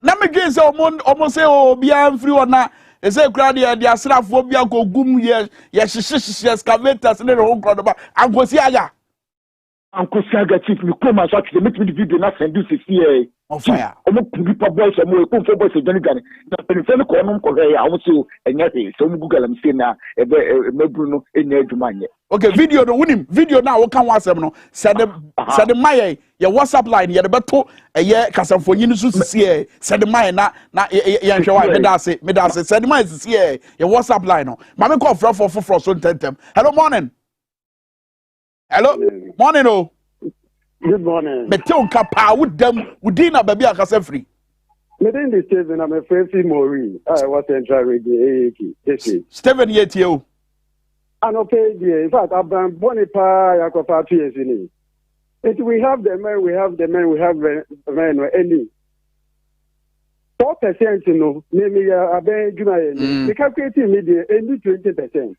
na me gese omo se o bia mfiri ona e se kura de asrafo bia ko gum ye hyehyehye excavators ne ho nkro ba ankosi aga Uncle Saga Chief, you come and watch the video not send you see on fire. Almost people boys and more for boys of Johnny Gunn. The Penny Column Korea also and yet some Google and see now a Bruno in your demand. Okay, video the winning video now. What can was no said the Maya your WhatsApp line ya the battle a year Casam for you to see said the Maya na yan show me that's said the Maya see your WhatsApp line no. Mama call for so tentem. Hello morning. Hello, morning oh. Good morning. Me tell kapa udam udina baby akasa free. Me den the Steven I'm a fancy Mori. I was entering the AAK. Steven yet you. I no pay the in fact I've been born pa yakofa 2 years in it. We have the men, we have the men any 4% no maybe aben juma yen. The calculating me the any 20%.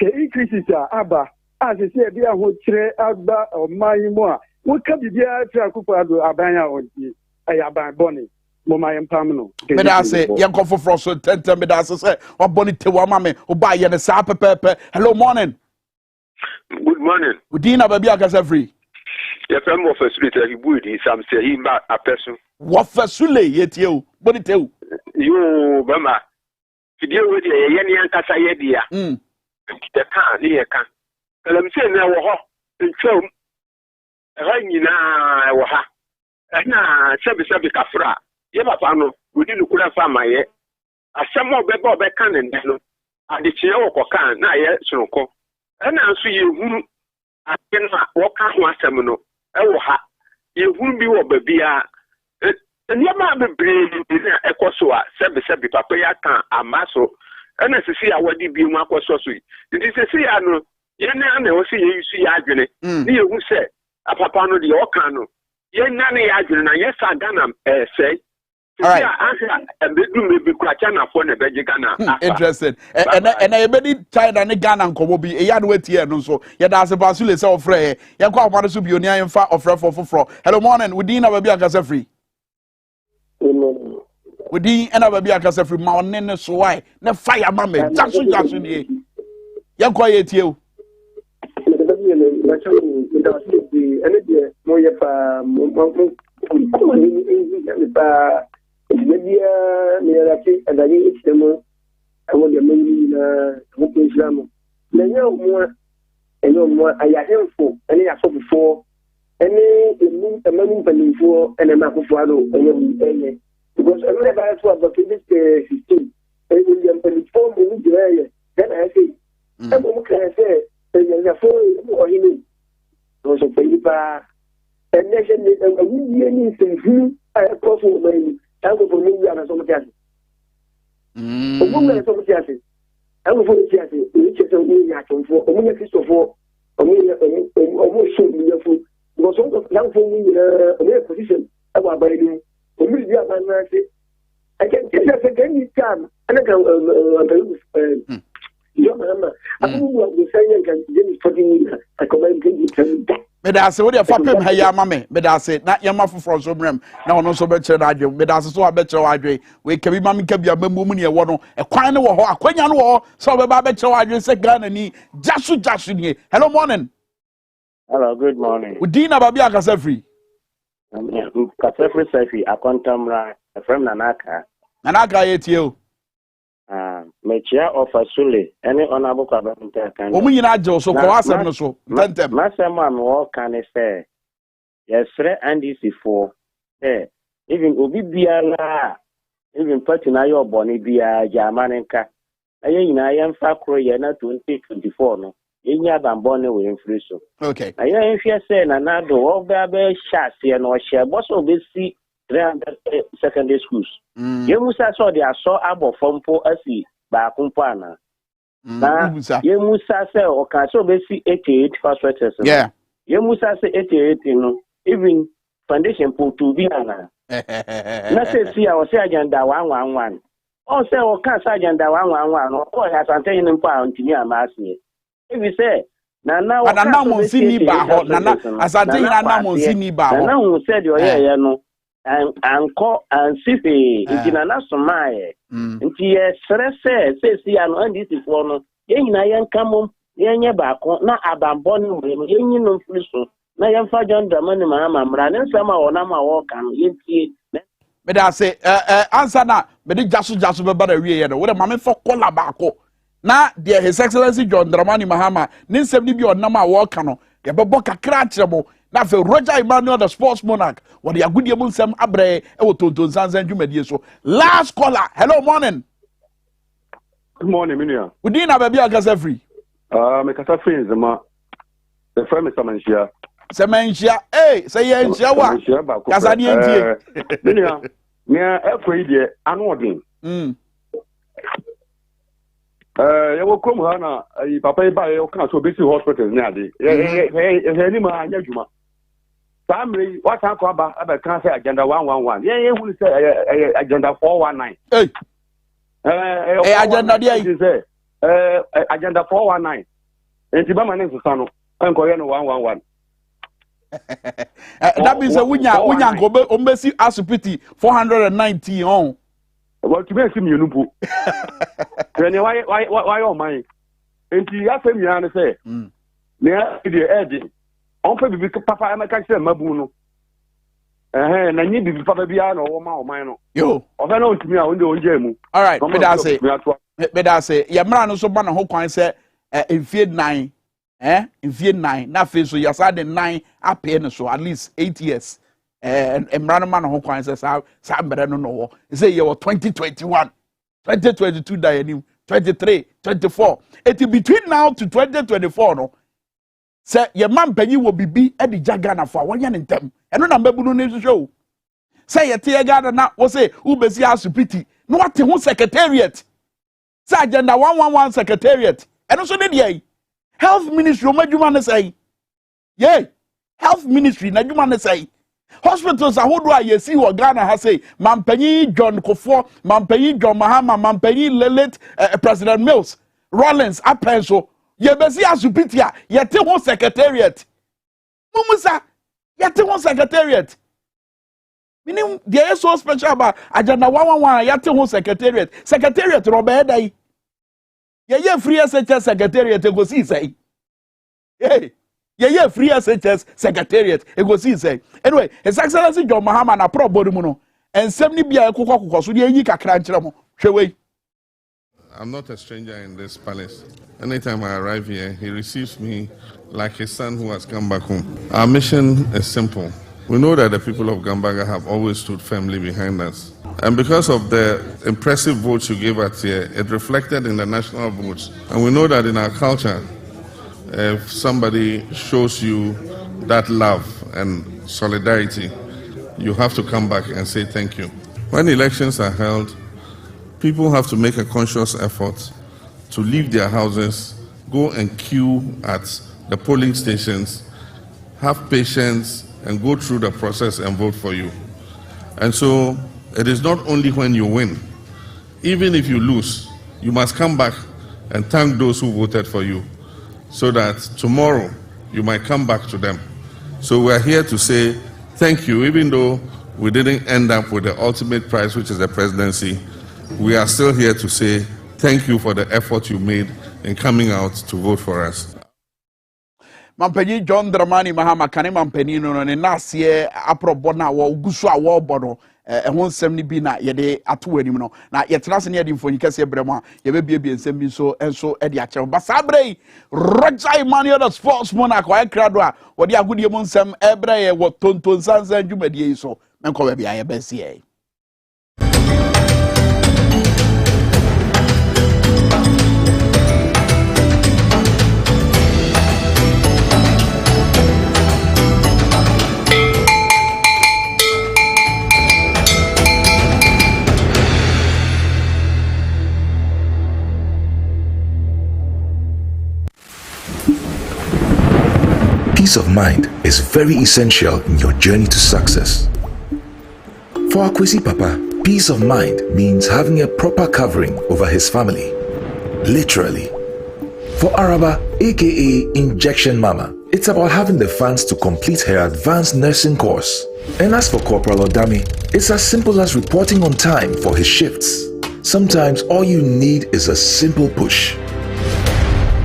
The increases are aba. As you say, be a whole tray agba or my more. What can be there to a abaya or aban bonnie? Mama and Pamino. But I say, young for frost, tell me that I say, or bonnie to one mammy, or buy a sap pepper. Hello, morning. Good morning. Udina baby akasa free. Your friend of a street, he would, some say him back a person. What for Sule yet you? Bonnie tell you, Bama. To deal with a Yenny and Casa Yedia. The car near can. I'm saying now, in film, hanging now, and Sabi Cafra. Yabapano, we didn't look at my yet. A some more bebo becan and then, and the Chino can, now yet, so call. And I'll see you whom I cannot walk out one seminal. Oh, ha, you won't be what baby are. And your mamma brain is a cosoa, Sabi Papaya can, a masso, and as I see, I would be more sweet. It is a see, I know. Yana na o si you see adwene ni ehu se apapa no de o kan no yana na ya adwene na yesa Ghana say all right and bedroom me be kwacha na for na beje Ghana interested and I be China ne Ghana nkomo bi e ya no wetie no so ya da se pasule se ofre ya kwa amado so bi oni anfa ofre for hello morning within na baby akasa free within na baby akasa free ma onne so why na fire ma me jaso ni ya kwa yetie o Omunga so mutiase. Awu fo mutiase. Ni chese omu ya tonfo, omu ya Christopher, omu so miyafo. Ngo so ko lang fo mu omu position awu abayidu. Omu bi abana se. I can tell you again time. And I can your mama. I don't want to say you can give me I command you to Medase wo de fa pem ha ya mame medase na yama foforo so brem na ono so be kire adwe medase so be kire adwe we kabi mame kabi amammu mu ne e wo no e kwan ne wo ho akwanya ne wo so be ba be kire adwe se Ghana ni jasu ni. Hello morning. Hello, good morning. Udina babi akasa free. Kasa free safi akontamra from Nanaka yetie o. Mechia of Asule, any honorable government can. Omunyina agye so ko asem no so. Tentem. Masema am wo kan say. Yes, NDC for. Even obi biala, even party na your boni bia Jamanenka. Aye nyina yemfa kro ye na 2024 no. Yenya bambone we mfiri so. Okay. Aye nhwe say na nado wo ba be shase no hye boso be si 300 secondary schools. Yemusa saw the aso abo fompo asi ba kumpana. Na Yemusa say o kan so be si 88 hospitals. Yeah. Yemusa say 88 no even foundation po to be na. Na say si a o say agenda 111. O say o kan say agenda 111 no o ya santen ni mpo a ntimi amase. If you say na o kan mo si ni ba ho na asante na na mo si ni ba ho. Na who said o ye no anko ansife ntina na somaye nti ye stress se ano ndisi fo no ye nyina ye nkamo ye nye baako na abambo no mrem ye nyi no mfiriso na ye mfa John Dramani Mahama mra ne nsama wona ma wo kan ye tie me da say answer na me de jaso be ba da wie ye no wo de mame fo kola baako na de His Excellency John Dramani Mahama ne nsem ni bi onam a wo kan no ye bebo kakra kirebo na fe Roger Emmanuel the sports monarch what ya goodie mu nsem abre e wo Tonton Sansan dwumadie so. Last caller. Hello morning. Good morning minia. Udina baby akasa free. Me kasa free nzema. The friend Mr. Manshia. Semanshia say ye nshia wa. Kasa die ntie. Minia. Me ekwe die anu odin. Yawo krom ha na papa ba ye o kan so besi hospital ni ade. Ni ma anya dwuma. Family, what I call about agenda 111. Yeah, who say agenda 419. Agenda there. Agenda 419. And Tibama name Susano, and Korean 111. That means Winya go Ombesi Asupiti 490 on. Well, to make him you know. Why oh my? And you have to say, near the edge. On peut vivre papa ama ka se mabu no na nyi bibi papa bia na o ma o man no yo o fa na ontimi a onde onje mu. All right, me da say ya mra no so ba na ho kwan se enfie 9 enfie 9 na fe so ya sa de 9 apɛ no so at least 8 years mra no ma na ho kwan se sa mbere no no say ye 2021 2022 da yanim 23 24 it between now to 2024 no. Say your man penny will be at the Jagana for 1 year in them. And no number no show. Say your tear garden now was say Ubesi has pity. No what the secretariat. Say agenda 111 secretariat. And also the health ministry, what you want to say? Yay, health ministry, na you want to say. Hospitals are who do I see what Ghana has say, Mampenny John Kofor, Mampenny John Mahama, Mampenny Lelet, President Mills, Rollins, Apenso. Ye besi asupitia yete ho secretariat mumusa yete ho secretariat meaning there is so special about agenda 111 yete ho secretariat robe dai ye free SHS secretariat go see say ye free SHS secretariat go see say anyway His Excellency John Mahama na pro bodu mu no ensem ni bia kokoko so de yi kakra nkire mo hwewei. I'm not a stranger in this palace. Anytime I arrive here, he receives me like his son who has come back home. Our mission is simple. We know that the people of Gambaga have always stood firmly behind us. And because of the impressive votes you gave us here, it reflected in the national votes. And we know that in our culture, if somebody shows you that love and solidarity, you have to come back and say thank you. When elections are held, people have to make a conscious effort to leave their houses, go and queue at the polling stations, have patience, and go through the process and vote for you. And so it is not only when you win. Even if you lose, you must come back and thank those who voted for you so that tomorrow you might come back to them. So we're here to say thank you, even though we didn't end up with the ultimate prize, which is the presidency. We are still here to say thank you for the effort you made in coming out to vote for us. Mampeni John Dramani Mahama kane mampeni no ne nasie aprobo na wo gusu a wo bodo ehon nsem ni bi na ye de ato anim no na ye trase ne ye de mfoni kase brem a ye be bie nsem bi so enso e de akere ba sabrei Roger Emmanuel the sports monarch wa krado a wo de agodie mu nsem ebre ye wo Tonton Sansan dwumadie so menko ba bia ye be sie. Peace of mind is very essential in your journey to success. For Akwesi Papa, peace of mind means having a proper covering over his family. Literally. For Araba, aka Injection Mama, it's about having the funds to complete her advanced nursing course. And as for Corporal Odami, it's as simple as reporting on time for his shifts. Sometimes all you need is a simple push.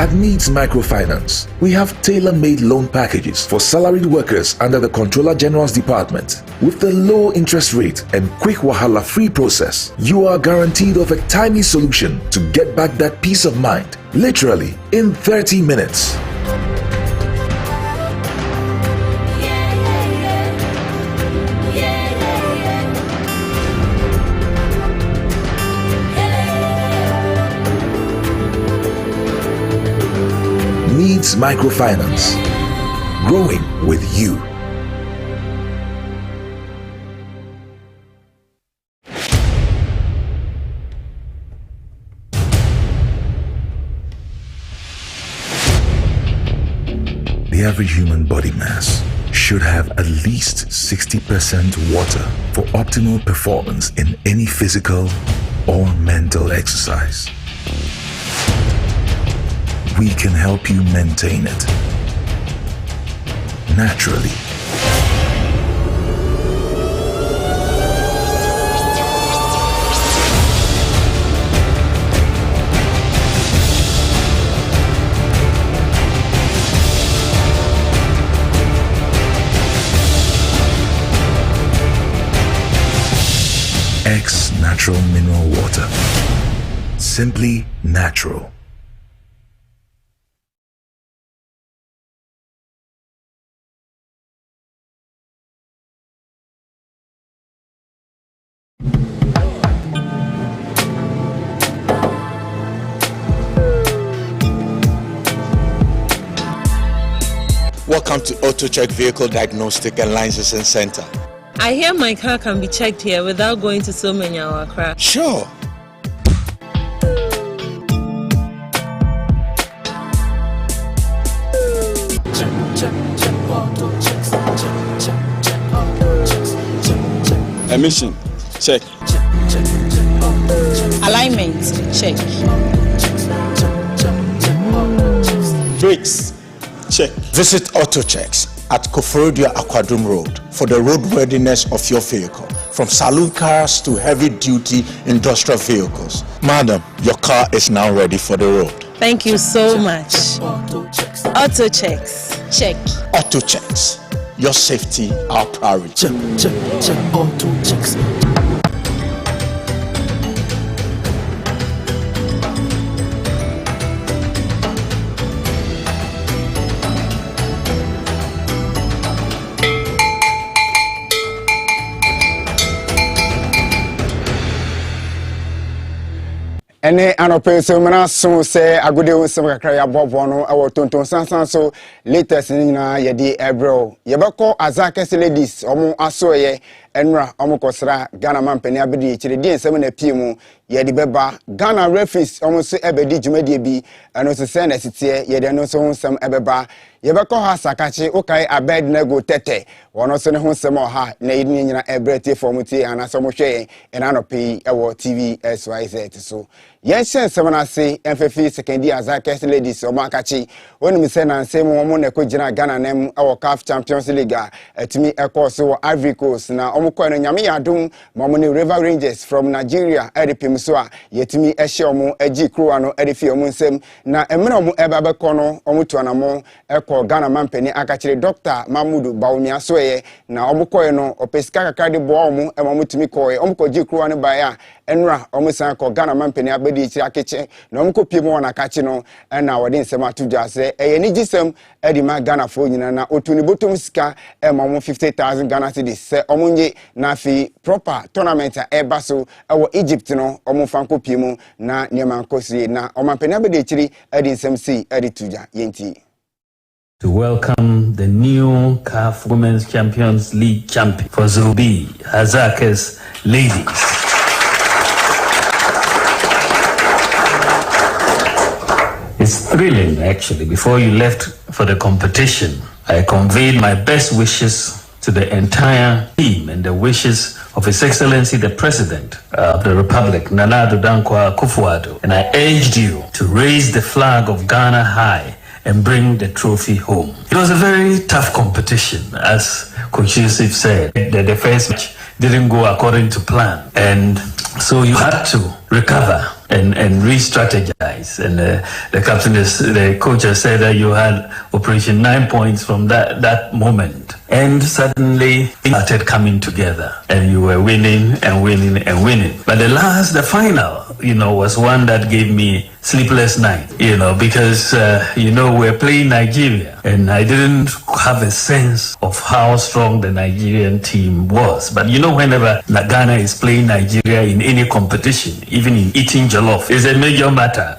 At Needs Microfinance, we have tailor-made loan packages for salaried workers under the Controller General's Department. With the low interest rate and quick wahala-free process, you are guaranteed of a timely solution to get back that peace of mind, literally in 30 minutes. Needs Microfinance. Growing with you. The average human body mass should have at least 60% water for optimal performance in any physical or mental exercise. We can help you maintain it naturally. X Natural Mineral Water. Simply natural. Welcome to Auto Check Vehicle Diagnostic and Licensing Center. I hear my car can be checked here without going to so many hour crack. Sure. Emission, check. Alignment, check. Brakes, check. Visit Auto Checks at Koforodia Aquadum Road for the roadworthiness of your vehicle, from saloon cars to heavy-duty industrial vehicles. Madam, your car is now ready for the road. Thank you so much. Auto Checks, check. Auto Checks, your safety, our priority. Check, Auto Checks. Ene anope so mena so se agode wonsem kakra ya bobo no e wo Tonton Sansan so latest ni na ye di ebro ye beko azakese ladies omo aso ye enra omukosra Ghana mampani abedi chire di ensem na pie mu ye de beba Ghana referees omuso ebedi dwumadie bi eno so se na sitie ye de no so nsem ebeba ye beko ha sakachi ukai abed na go tete wono so ne ho nsem oha na yi nyina ebrete formutie anaso mo hwe enanopi ewo TV SYZ so yen nsem na se emfefi sekendi azakes ladies omakachi wonu se na nsem wo na ko gina Ghana nem ewo CAF Champions League atimi ekoso wo Ivory Coast na omukọ no nyame yadum momo ne River Rangers from Nigeria edipim so a yetimi ehye omo agi kruwa no edifi omo nsem na emre omo eba beko no omo tuanamo eko Ghana mampani akachire Dr. Mamudu Baumia so ye na omukọ no opesika kakra de bo omo emomo timi koye omukọ gi kruwa no ba ya enra omo san ko Ghana mampani abedi chi akeche na omukọ pie mo na kache no na wode nsem atudwa se eye ni gisem edi ma Ghana fo nyina na otuni botom sika emomo 50,000 Ghana cedis se omunye na fi proper tournament eba so ewo Egypt no omo fanko pie mu na niema nkosie na omampani abedi chiri edi nsem si edi tuja yenti to welcome the new CAF Women's Champions League champion for Zobi Hazakes ladies. It's thrilling, actually. Before you left for the competition, I conveyed my best wishes to the entire team and the wishes of His Excellency the President of the Republic, Nana Addo Dankwa Akufo-Addo, and I urged you to raise the flag of Ghana high and bring the trophy home. It was a very tough competition, as Coach Yusuf said. The first match didn't go according to plan, and so you had to recover and re-strategize. And the captain, the coach has said that you had Operation 9 points from that moment. And suddenly things started coming together and you were winning and winning and winning. But the final, was one that gave me sleepless night, because, we're playing Nigeria and I didn't have a sense of how strong the Nigerian team was. But whenever Ghana is playing Nigeria in any competition, even in eating jollof, it's a major matter,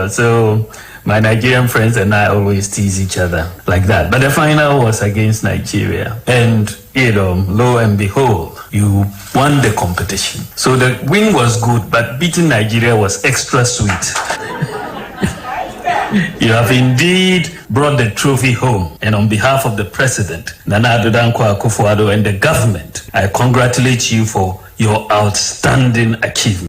so my Nigerian friends and I always tease each other like that. But the final was against Nigeria. And, lo and behold, you won the competition. So the win was good, but beating Nigeria was extra sweet. You have indeed brought the trophy home. And on behalf of the President, Nana Addo Dankwa Akufo-Addo, and the government, I congratulate you for your outstanding achievement.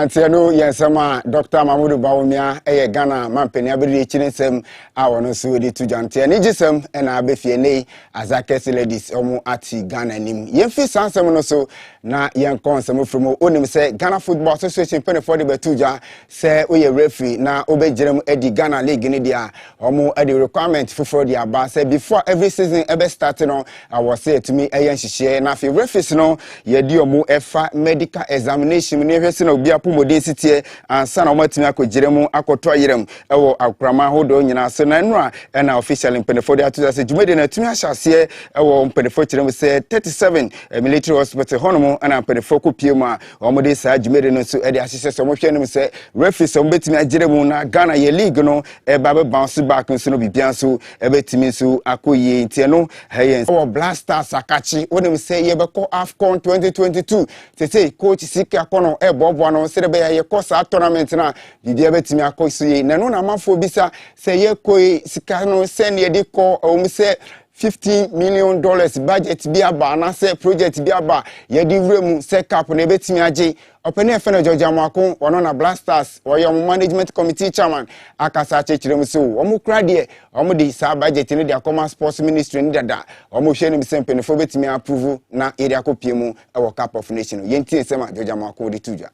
Tiano yensema Dr. Mamudu Baumia Ghana mampani abedi chinesem awono so di tujante ni gisem na abefie nei Azakes ladies omo ati Ghana nim yemfi sansem no so na yenkon sem from onim se Ghana Football Association pen for the betuja se oye referee na obejirem edi Ghana league ni dia omo edi requirement for the aba se before every season ebe start no awo say to me eyen hihye na fi referees no ye di omo efa medical examination ni hwese na bia pomodin sitie ansa na omatimi akogiremu akoto yerem ewo akrama hodo nyina so na nura na official mpenefo de atuza se jumede na tumi ahyase ewo mpenefo kirem se 37 military hospital honomo na mpenefo kopiem a omode sa jumede no so e de ahyese so mo hwenem se referee so betimi agiremu na Ghana ye league no e ba be bounce back nso no bibia so e betimi so akoye ntie no heyen ewo Blasters akachi wonem se ye beko AFCON 2022 tete coach Sika kono e bobo no se be ye kosa tournament na bibia betimi akosie na no na mafo bisa se ye koi sika no send ye de ko se $50 million budget bi aba na se project bi aba ye di wremu se cap na betimi age opene efene George Amako ono na Blasters wo management committee chairman akasa chechirem so omo kra de omo di sa budget ni de Commerce Sports Ministry ni dada omo hwe ni msempe fo betimi approve na area kopiemu e wo Cup of Nation yenti nsema George Amako de tuja.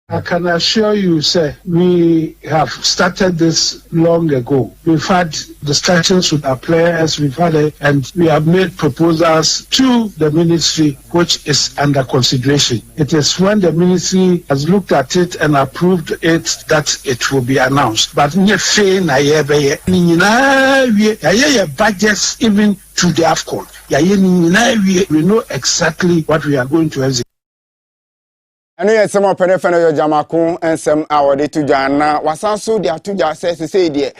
I can assure you, sir, we have started this long ago. We've had discussions with our players, and we have made proposals to the ministry, which is under consideration. It is when the ministry has looked at it and approved it that it will be announced. But budgets even to the AFCON. We know exactly what we are going to execute. Anu ye sema penefene yo jamako ensem awode tuja na wasanso de atuja se de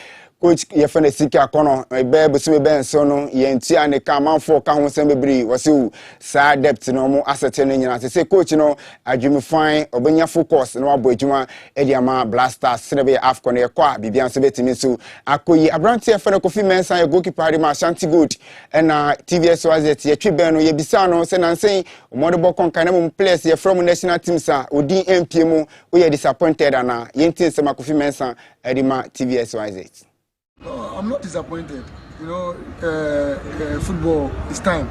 coach yefene sika kono ebe busumi ben so no yentia ne ka manfo ka ho sem bebri wose sa depth no mo asset no nyina se coach no adwumi fine obenya focus no abo adwuma ediama blasters sebe afcon e kwa bibia so betimi so akoyi abrante yefene Kofi Mensah ye goalkeeper ma Ashanti Gold na TVS Wazet ye twiben no ye bisa no se nansen omodebo konka na mo players ye from national teams a odi MP mu we ye disappointed na yentin se Kofi Mensah edima TVS Wazet. No, I'm not disappointed. You know, football is time.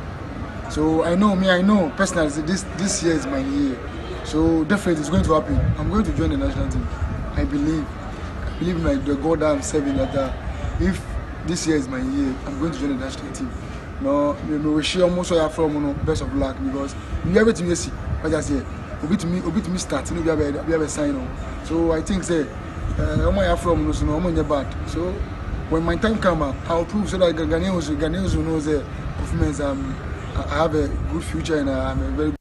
So I know personally this year is my year. So definitely it's going to happen. I'm going to join the national team. I believe in the God that I'm serving that if this year is my year, I'm going to join the national team. No, we share most of from best of luck because we have everything you see. Like I say, obi to me start. We have a sign on. So I think say, my from no bad. So when my time comes, I'll prove so that Ghanaians will know the performance. I have a good future and I'm a very.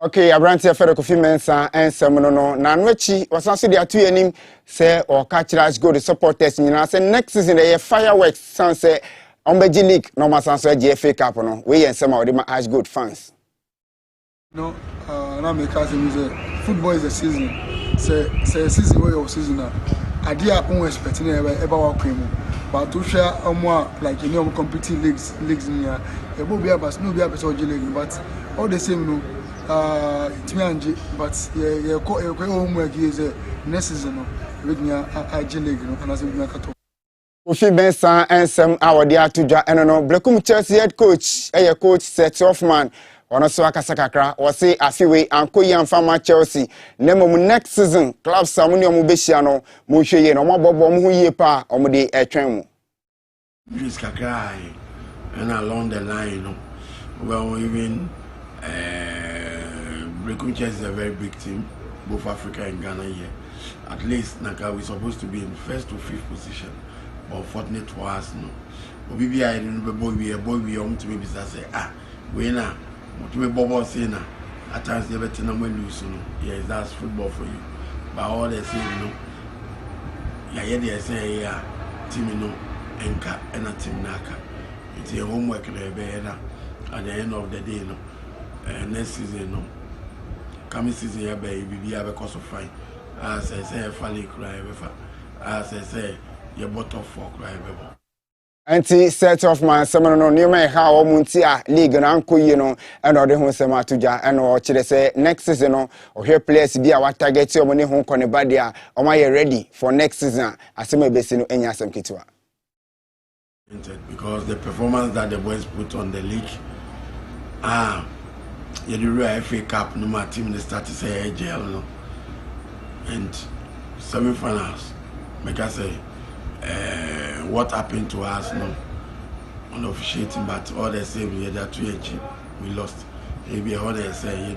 Okay, Abrante Fere Kofi Mensah and Semono na nwechi wasanso dia tu anim say or catch us go the supporters nyina say next season the fireworks san say Ombeji League no masanso GFA Cup no we yen sema odi ma Ash Gold fans. No, na me ka say football is a season. Say season way of season na adia on expecting eba wa kwemu. But to share like you know competing leagues in here. E bo bia bas no bia person league but all the same no it's me and but yeah homework is next season no with me IG league no and as we make it. Kofi Mensah and some our dear to ja no Blekum Chelsea head coach coach set off man ono so akasa kakra o say afiwe ankoyi amfama Chelsea nemo next season club samuni omo behia no mo hweye no mo bobo mo yie pa omo de etwen mu Chris kakra and along the line you know well even Blekum Chelsea is a very big team both Africa and Ghana here at least naka we supposed to be in first to fifth position but fortunate for us no obibi I remember boy we to be say we na what we bobo say na at times they better na lose no yes that's football for you but all they say you know yeah they say yeah team you know enka and a team naka it's your homework na at the end of the day no next season no coming season here baby be because of fine as I say finally cry as I say your bottom for cry baby. Anti set of man semono no nyoma ha o munti a league na ankoyi no and ode ho sema atoja and o kire say next season no o hwe players bi a wa target o mo ne ho kone ba dia o ma ye ready for next season asema besi no enya asem kitwa because the performance that the boys put on the league you do FA Cup no my team they start to say AGL no and semi-finals make I say what happened to us no on officiating but all they say we had that we lost maybe all they say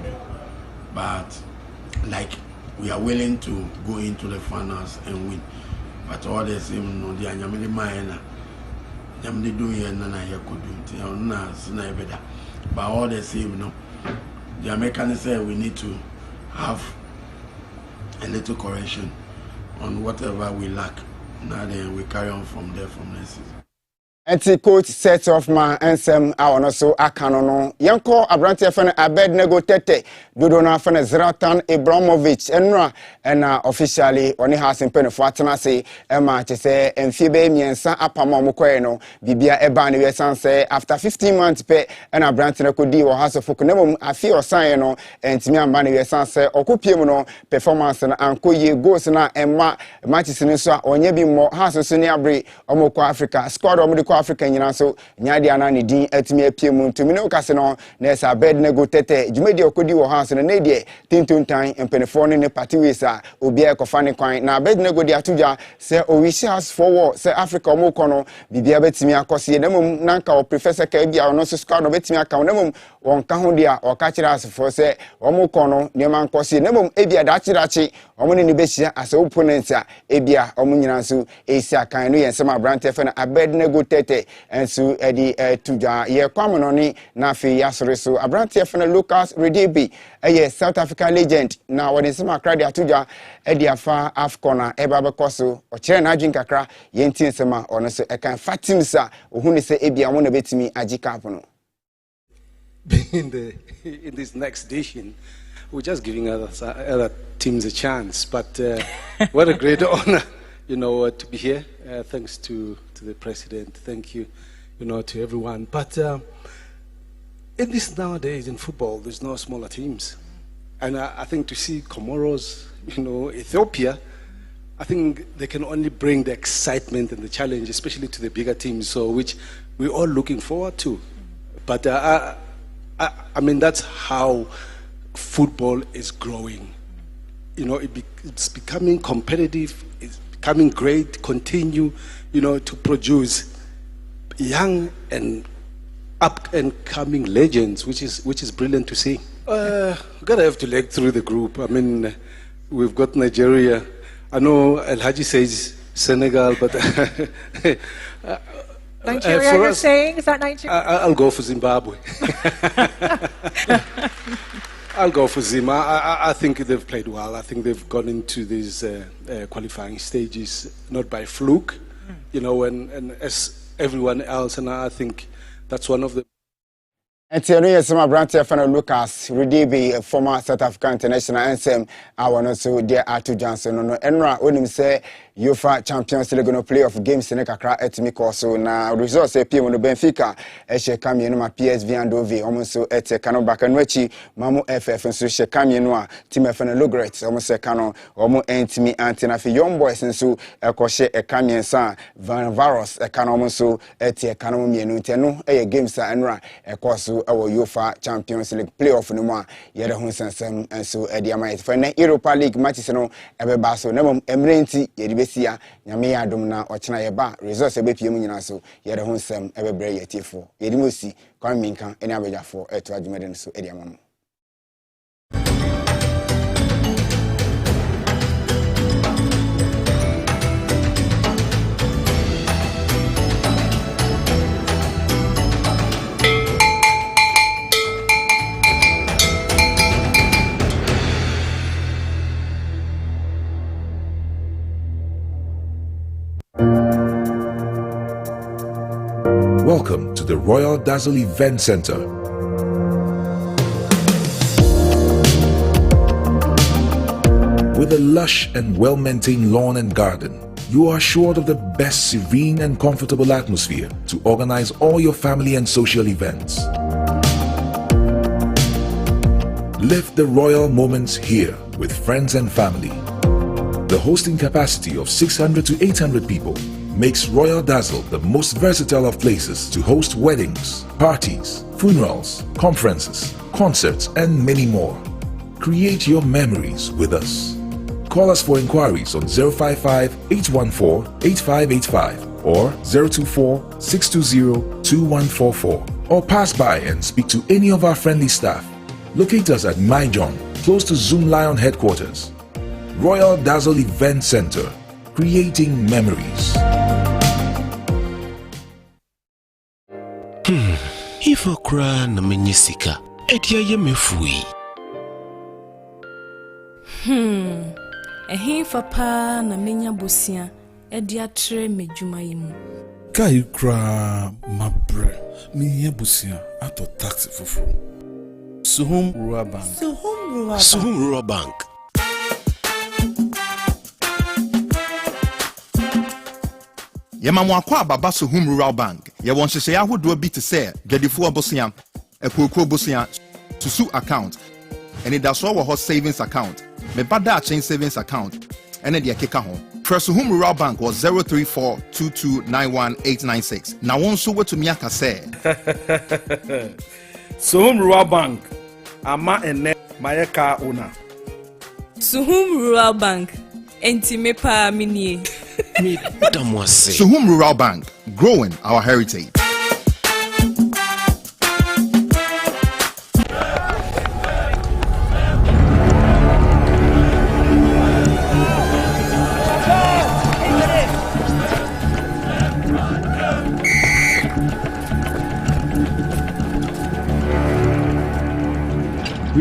but like we are willing to go into the finals and win but all they say no they are nyamili maena nyamili do here na ya kudu na sina better but all they say no the Americans say we need to have a little correction on whatever we lack. Now then we carry on from there from next season. Anti coach set off man ensem a ono so akano no yenko Abrante fene Abednego Tete dodo na fene Zlatan Ibrahimovic enra na officially oni has mpene fo atena se ema che se emfie be miensa apama omokoe no bibia eba ne wesan se after 15 months pe na Abrante na kodi wo house of kunemo afi osan no entimi amba ne wesan se okopiem no performance na ankoye goals na emma matches ni so onye bi mo house so ni abre omoko Africa squad omoko Africa nyina so nyaade ana ne din atimi apie mu ntumi ne okase no na esa Abednego Tete jumedi okodi wo house no na die tintuntan empenefo ne party wisa obi e kofa ne kwan na Abednego di atuja se o wish us forward se Africa omoko no bibia betimi akose na mum nanka o professor ka bia no so squad no betimi aka na mum won ka ho dia o ka kire asefo se omo kɔ no nneɛma nkɔsi na mom ebia dakyirachi omo ne ne behia as opponent a ebia omo nyina nso esi akan no yensem abrante fe na Abednego Tete enso edi tudwa ye kwam no ni na afi yasore so abrante fe na Lucas Redebi South African legend na wode nsem akra de atudwa edi afa Afcon eba bekoso o kire na adwin kakra yenti nsem a ono so ekan Fatims a ohunu se ebia mo na betimi agika no in this next edition. We're just giving other teams a chance, but what a great honor, to be here. Thanks to the president. Thank you, to everyone. But in this nowadays in football, there's no smaller teams, and I think to see Comoros, Ethiopia, I think they can only bring the excitement and the challenge, especially to the bigger teams. So which we're all looking forward to. But I mean, that's how football is growing. It's becoming competitive, it's becoming great, continue, to produce young and up and coming legends, which is brilliant to see. We're gonna have to leg through the group. I mean, we've got Nigeria. I know El Hadji says Senegal, but Nigeria, you're saying? Is that Nigeria? I'll go for Zimbabwe. I'll go for Zim. I think they've played well. I think they've gone into these qualifying stages not by fluke, and as everyone else. And I think that's one of the. Etienne Yesema Branty Fana Lucas Redebi former South African international anthem awon so there Arthur Johnson no enra onim say UEFA Champions League no playoff games ne kakra etimi course na results epiem no Benfica ehye kamie no ma PSV Eindhoven omonso ete kano baka no achi mamu FF nso hye kamie no a team Fana Logret omonso kano omo entimi antina fi Young Boys nso ekohye kamie san Van Varos kano omonso ete kano mienu nteno games a enra course our UEFA Champions League playoff no ma yere ho sansam enso edi amait for na Europa League matches no ebeba so na mom emrenti yedi besia nyame ya adom na ochena ye ba results ebepiem nyina so yere ho sam ebebre yetifo yedi mosi kwa minka eni abejafo eto adwumede no so edi amam. Welcome to the Royal Dazzle Event Center. With a lush and well-maintained lawn and garden, you are assured of the best serene and comfortable atmosphere to organize all your family and social events. Live the royal moments here with friends and family. The hosting capacity of 600 to 800 people makes Royal Dazzle the most versatile of places to host weddings, parties, funerals, conferences, concerts, and many more. Create your memories with us. Call us for inquiries on 055-814-8585 or 024-620-2144 or pass by and speak to any of our friendly staff. Locate us at Myjohn, close to Zoom Lion headquarters. Royal Dazzle Event Center, creating memories. If I cry na menyisika, etia ye mefui. Ehin fa na menya bosia, edia tre medwuma yimu. Kai kra mabre, menya bosia ato taxi fofo. Suhum Rural Bank. Suhum Rural Bank. Yema kwa baba Suhum Rural Bank. Ye won hye ahodo bi te se dwadefo obosia, ekoko obosia, susu account. Eni da so wo ho savings account. Me bada chain savings account. Ene de keka ho. Suhum Rural Bank was 03422919896. Na won so wetumi aka se. Suhum Rural Bank. Ama ene mayeka ona. Suhum Rural Bank. Enti mepa minie. Suhum Rural Bank, growing our heritage.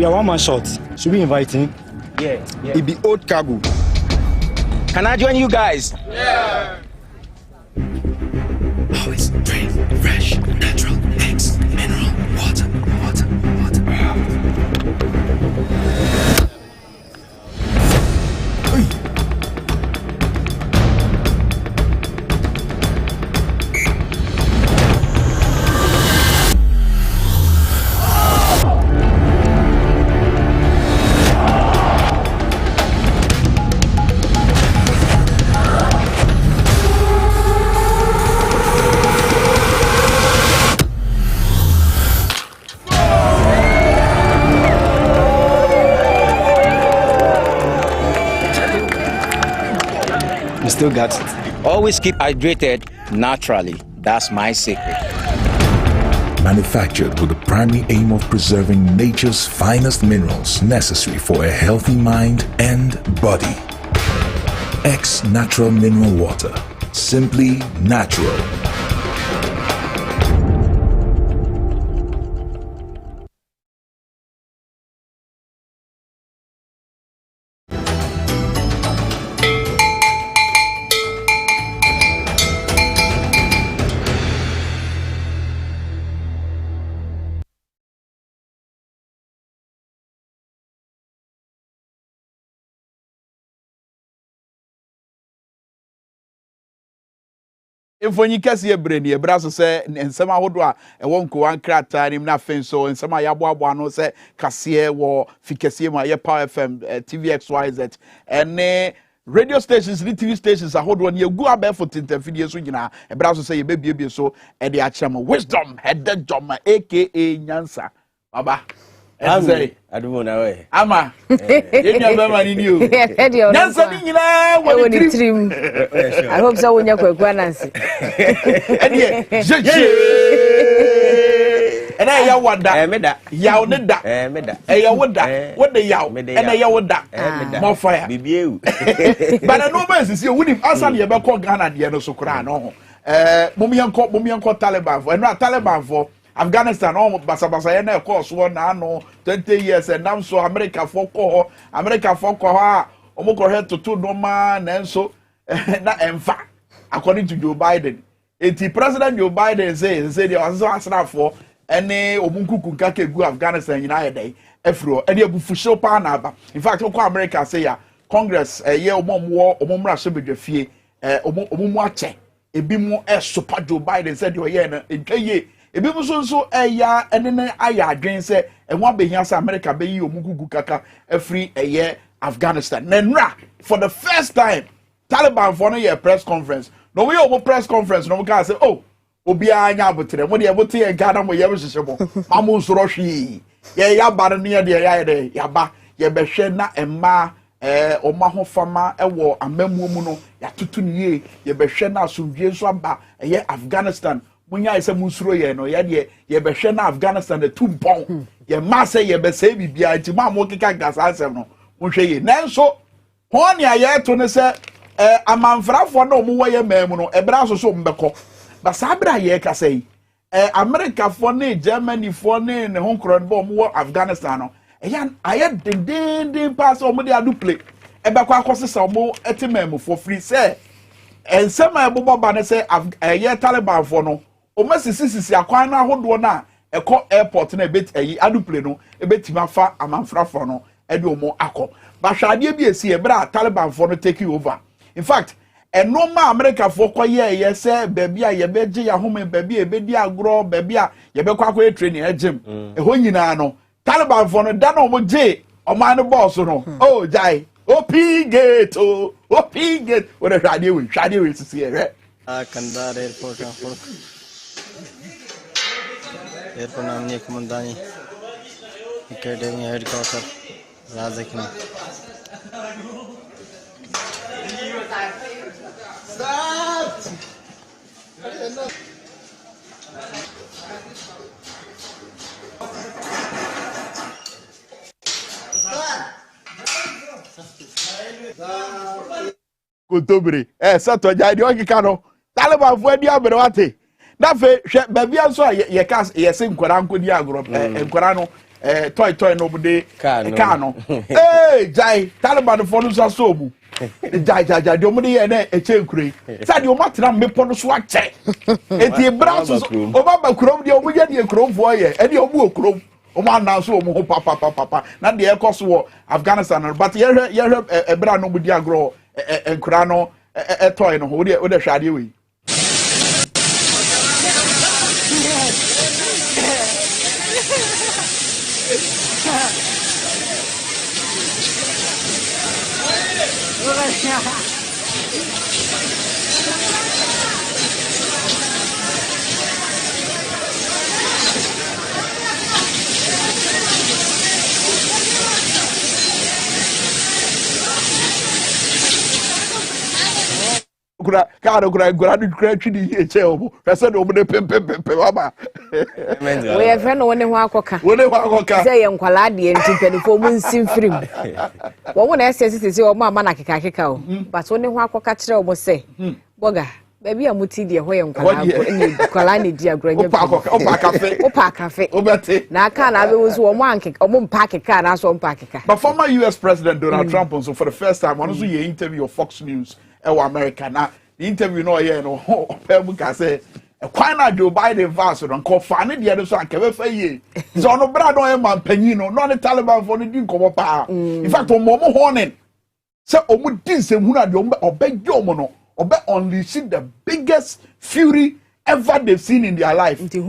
We are one man short. Should we invite him? Yeah. It be old cargo. Can I join you guys? Yeah. Always drink fresh, natural, X, mineral, water. You still got it. Always keep hydrated naturally. That's my secret. Manufactured with the primary aim of preserving nature's finest minerals necessary for a healthy mind and body. X Natural Mineral Water. Simply natural. Mfonyi kese ye breni e bra so se ensem ahodo a e won ko wan krata nim na fen so ensem a yabo no se kase wo fikese mu ye Power FM TVXYZ ene radio stations ni TV stations ahodo ne egu abefo tintamfidie so nyina e bra so se ye bebie so e de akyem wisdom headed jom aka nyansa baba Adumo na we. Ama. Yenya be mani ni o. Nyansa ni nyina woni trim. I hope so wonya kwakwa nansi. Ede jeje. Ena ya wada. Meda. Yaw ne da. Meda. Ya wada. Wada yaw. Ena ya wada. Mo fire. Bibieu. But no man sisi woni asan ye be ko Ghana de no so kura no ho. Momiyanko Taliban for. Eno Taliban for Afghanistan almost basa na course one no 20 years and now so America for ko omo head to two normal nenso na emfa according to Joe Biden. President Joe Biden say there was asra for any omunkuku nkake gu Afghanistan nyina yedai efro e dey bufuhye pa na aba. In fact ko America say ya Congress ye omomra so bedwafie omomu ache ebi mu super Joe Biden said you ye na entwaye ebi so eya enene aya adwen se enwa behia se America be yi omugugu kaka afri eye Afghanistan nenra for the first time Taliban for no year press conference no we omo press conference no ka say oh obi anya abotre mo de ebote ye Ghana mo ye hwehwebo mamu nsoro hwi ye ya ba ne ye de ya ba ye behwe na emma oma ho fama ewo amamu mu no ya tutu ne ye behwe na asomdwe so aba eye Afghanistan munya ise musuro ye no ye de ye behwe na Afghanistan the two bon ye ma say ye be say bibia nti ma mo keka gasa asem no mo hwe ye nanso hon ya ye to ne se amanfrafo na omo ye mamu no ebra so mbekọ ba sabra ye ka say America for ne Germany for ne ho kron bo mo Afghanistan no eyan aye den pass omo de adu play ebekọ akosesa omo etimem for free say ensema ebobo ba ne say ye Taliban for no o masisi akwan na ahodo na eko airport na ebet aduple no ebetima afa amanfrafo no ede omo akọ ba hwade bi esi ebra Taliban for no take over. In fact enoma America for koye say bebia ye beje ya home bebia ebedi agro bebia ye bekọ akọ training agem eho nyina no Taliban for no da na omo je oman no boss no oh jai OP gate what a radio we sisi here Kandar airport airport namni komandani academy headquarter Razakini Kotobre sato jadi okika no Taliban fu adi abere wate na fe hwe bebia so ye kas ye se nkora nkodi agro nkora no toy nobody car no hey jai Taliban for no so mu jai de omudi ye na echenkure say de omatena mepo no so ache enti bra so obaba krom de omuye de kromfo ye e de omu okrom omo announce omo ho papa na de ekoso wo Afghanistan but ye bra no budi agro enkura no toy no wo de hwade we Kura twidi ye cheobo pese do de pempempem baba we e fe no woni ho akoka say ye nkwala de ntipedifo mu nsimfirim wo na ese o ma na keka o but woni ho akoka kire o say boga baby amuti de ho ye nkwala ni di agranya opa cafe obete na aka na be wo so o mo anke o mo mpa keka na so mpa keka. But former US President Donald Trump also for the first time one so ye interview of Fox News America na the interview no here no people can say kwan na Joe Biden verse no ko fa ne de so anka be fa ye so no bra don e man panyin no the Taliban for no din ko pa in fact o mo honing say o mo din se hu na de obegyo mo no obe unleash the biggest fury ever they've seen in their life enti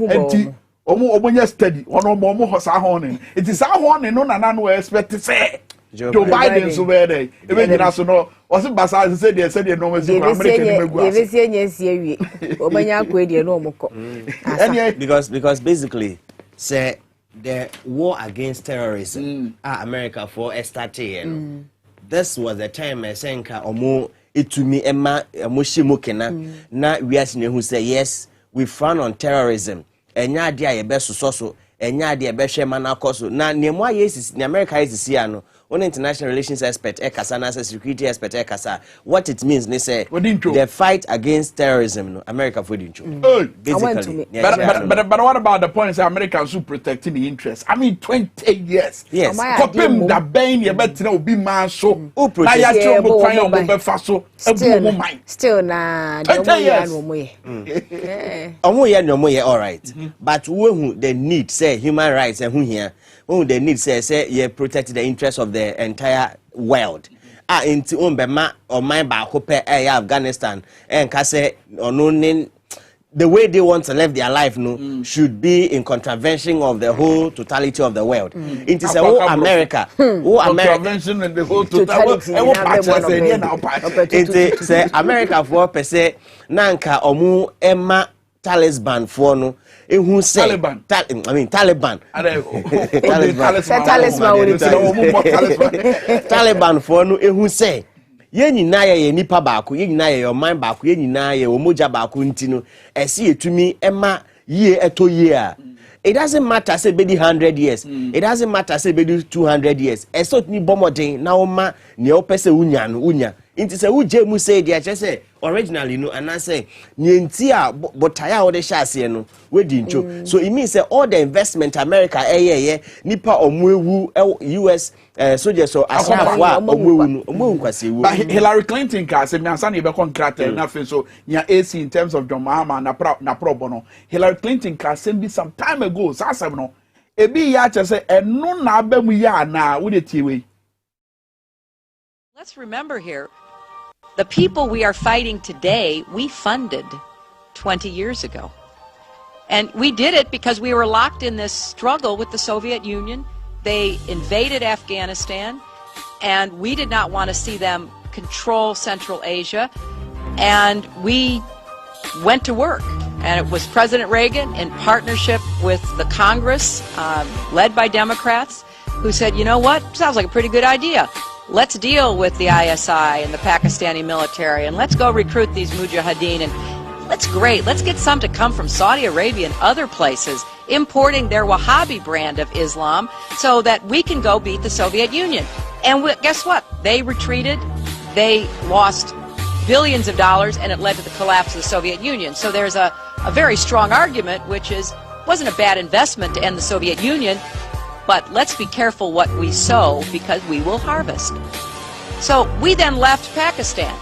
omo nya steady ono mo ho sa honing it is sa honing no na no expect say Joe Biden so where they even you so no was basa say they no was America ni megu ase ye nya sie wie obanya akwa die no omko because basically say the war against terrorism America for started this was the time senka omo etumi ema amoshimo kena na wiase ne hu say yes we frown on terrorism enya ade aye be so enya ade be hwe mana koso na nemo aye ni America is ano on international relations expert ekasa na security expert ekasa what it means they say the fight against terrorism no America for the basically but what about the point is America should protect the interests I mean 20 years yes kopem da ben ye betina obi man so na ya chombo kwan o be fa so ebu mo mind still na de mo ya no mo ye omo ye no mo ye all right but we the need say human rights and who here when they need say you protect the interests of the entire world into umbema or my ba hope Afghanistan and ka say ononin the way they want to live their life no should be in contravention of the whole totality of the world it is a whole America contravention in the whole totality it say America for per se nanka omu emma talisman for no who say Taliban for no who say ye nyina ye nipa baako ye nyina ye your mind baako ye nyina ye omoja baako ntino esi etumi ema ye eto ye a it doesn't matter say be 100 years it doesn't matter say be 200 years eso ni bomodin na oma ne opese unya no unya inti say uje mu say dia che originally no and I say nienti a botaya wo de hyase no we di ncho so it means say all the investment America nipa omuewu US soldiers so asrafo a omuewu kwase wu but Hillary Clinton ka say me ansa na be contract na fe so nya AC in terms of John Mahama na probo no Hillary Clinton ka say be some time ago sasem no ebi ya che say eno na abamu ya na wo de tiewe. Let's remember here, the people we are fighting today, we funded 20 years ago. And we did it because we were locked in this struggle with the Soviet Union. They invaded Afghanistan, and we did not want to see them control Central Asia. And we went to work. And it was President Reagan in partnership with the Congress, led by Democrats, who said, you know what, sounds like a pretty good idea. Let's deal with the ISI and the Pakistani military, and let's go recruit these mujahideen, and that's great. Let's get some to come from Saudi Arabia and other places, importing their Wahhabi brand of Islam so that we can go beat the Soviet Union. And guess what? They retreated. They lost billions of dollars, and it led to the collapse of the Soviet Union. So there's a very strong argument, which is, it wasn't a bad investment to end the Soviet Union. but let's be careful what we sow because we will harvest. So we then left Pakistan.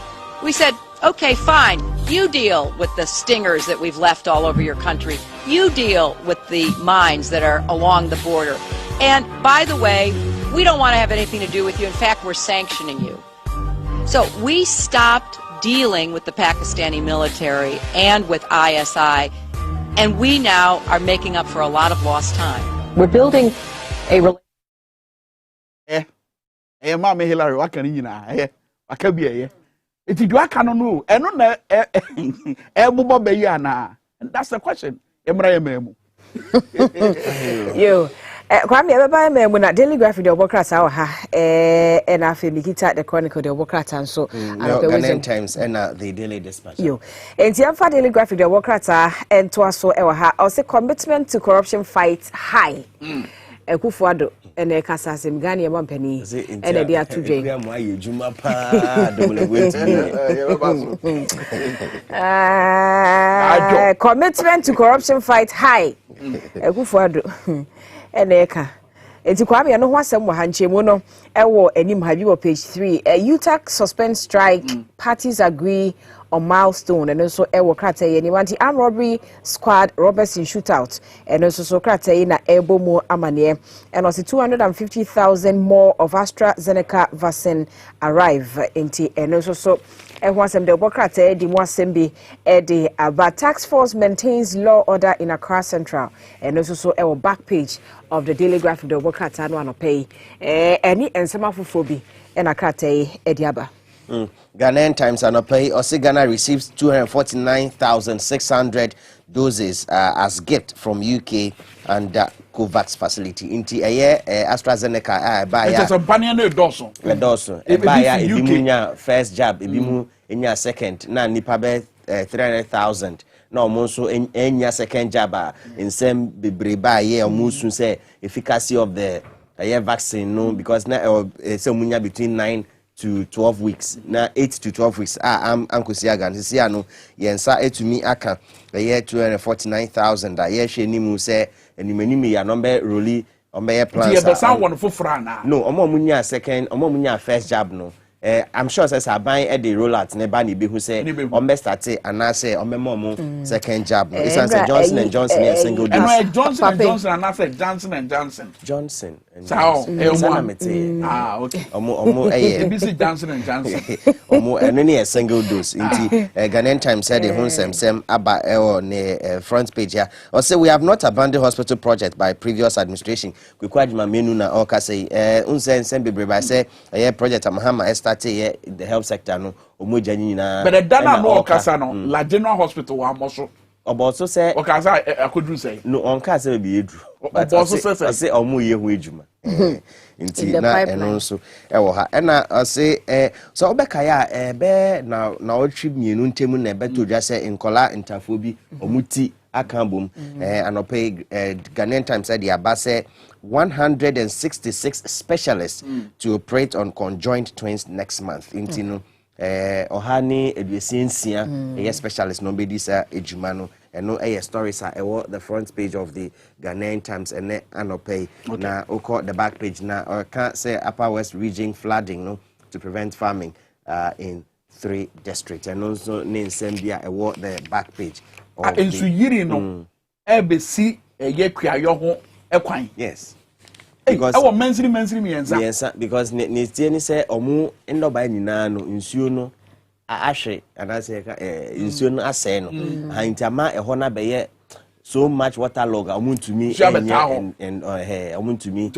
We said, okay, fine, you deal with the stingers that we've left all over your country. You deal with the mines that are along the border. And by the way, we don't want to have anything to do with you. In fact, we're sanctioning you. So we stopped dealing with the Pakistani military and with ISI, and we now are making up for a lot of lost time. We're building a Mama Hillary, what can you know? I can be a if you do, I cannot know. And on the and that's the question. Yo. Kwame ebe me mu na Daily Graphic de obokrata ho ha and afi Mikita the Chronicle de obokrata so Ghanaian Times and the Daily Dispatch. Yo enti amfa Daily Graphic de obokrata ento aso e wa ha o say commitment to corruption fight high. Ekufuado ene kasa asem Ghana mampani ene dia tudwe commitment to corruption fight high. Ekufuado Eneka. Enti Kwame no ho asem wa hanchemu no ewo anim ha bi wo page 3. UTAC suspend strike, parties agree on milestone and also ewo krata ye ni wanti armed robbery squad robbers in shootout and also so krata ye na ebo mo amane and also 250,000 more of AstraZeneca vaccine arrive enti and also so ehwasem de bokrata di mo asem bi de aba tax force maintains law order in Accra Central and also so ewo back page of the Daily Graphic de bokrata no anopay any ensema fofobi and akrata ye di aba. Ghanaian Times and Play Ghana receives 249,600 doses as gift from UK and COVAX facility. Inti AstraZeneca buy it's a companion endorsement. Ebimunya first jab, ebimu enya second. Na nipa be 300,000. Na omonso enya second jab in same bebre buy omonso say efficacy of the vaccine no because na say munya between 9 to 12 weeks na 8 to 12 weeks I'm Kusiaga sisi ano yensa etumi aka 249,000 ye hwe nimu se enimeni ya number roli ombe plans the sound one for frana no omomunya second omomunya first jab no I'm sure says aban e dey roll out ne ba ne be hu say ombe start and I say ombe momo second jab no it's answer Johnson and Johnson a single dose and Johnson and Johnson and I said Johnson and Johnson okay omo ABC Johnson and Johnson omo any a single dose inti Ghanaian Times said the sem aba ne front page here or say we have not abandoned hospital project by previous administration kwekwadima menu na oka say unsen bebre by say project amahama the health sector no omoja nyina but the dana no okasa no la general hospital wa moso oboso say okasa akodru say no onka say be edru but oboso say omo ye ho edwuma inti na eno so ewo ha na say so obeka ya be na otri mienu ntemu na be to dwa say nkola ntafo bi omuti akambom anope Ghanaian Times said the abase 166 specialists to operate on conjoined twins next month. Intino ohani edusiensia specialist no be this ejumano and no stories are the front page of the Ghanaian Times and anope na oko the back page na or can't say Upper West region flooding no to prevent farming in 3 districts and also name Sambia the back page. Ensu yiri no ebesi yekua yo ho ekwan yes because our mensiri mienza yes because ne tie ni say omu ndoba nyina no nsuo no ahwe anase nsuo no asɛ no hantama ɛhɔ na bɛyɛ so much water log omuntumi and omuntumi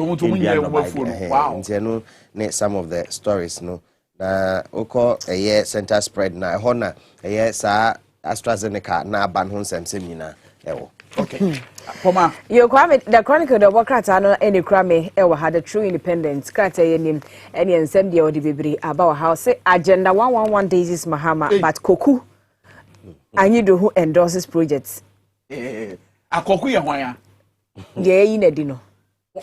wow no ne some of the stories no na oko center spread na ɛhɔ na sa AstraZeneca na ban ho nsɛmsɛm nyina ɛwɔ okay Poma yo Kwame the Chronicle the Bokrata no any Kwame ɛwɔ ha the True Independent krata yenim ɛne nsɛm de ɔde bebre aba wɔ house agenda 111 days Mahama but Koku anyi do who endorses projects akoku ye hwan ya de yi na di no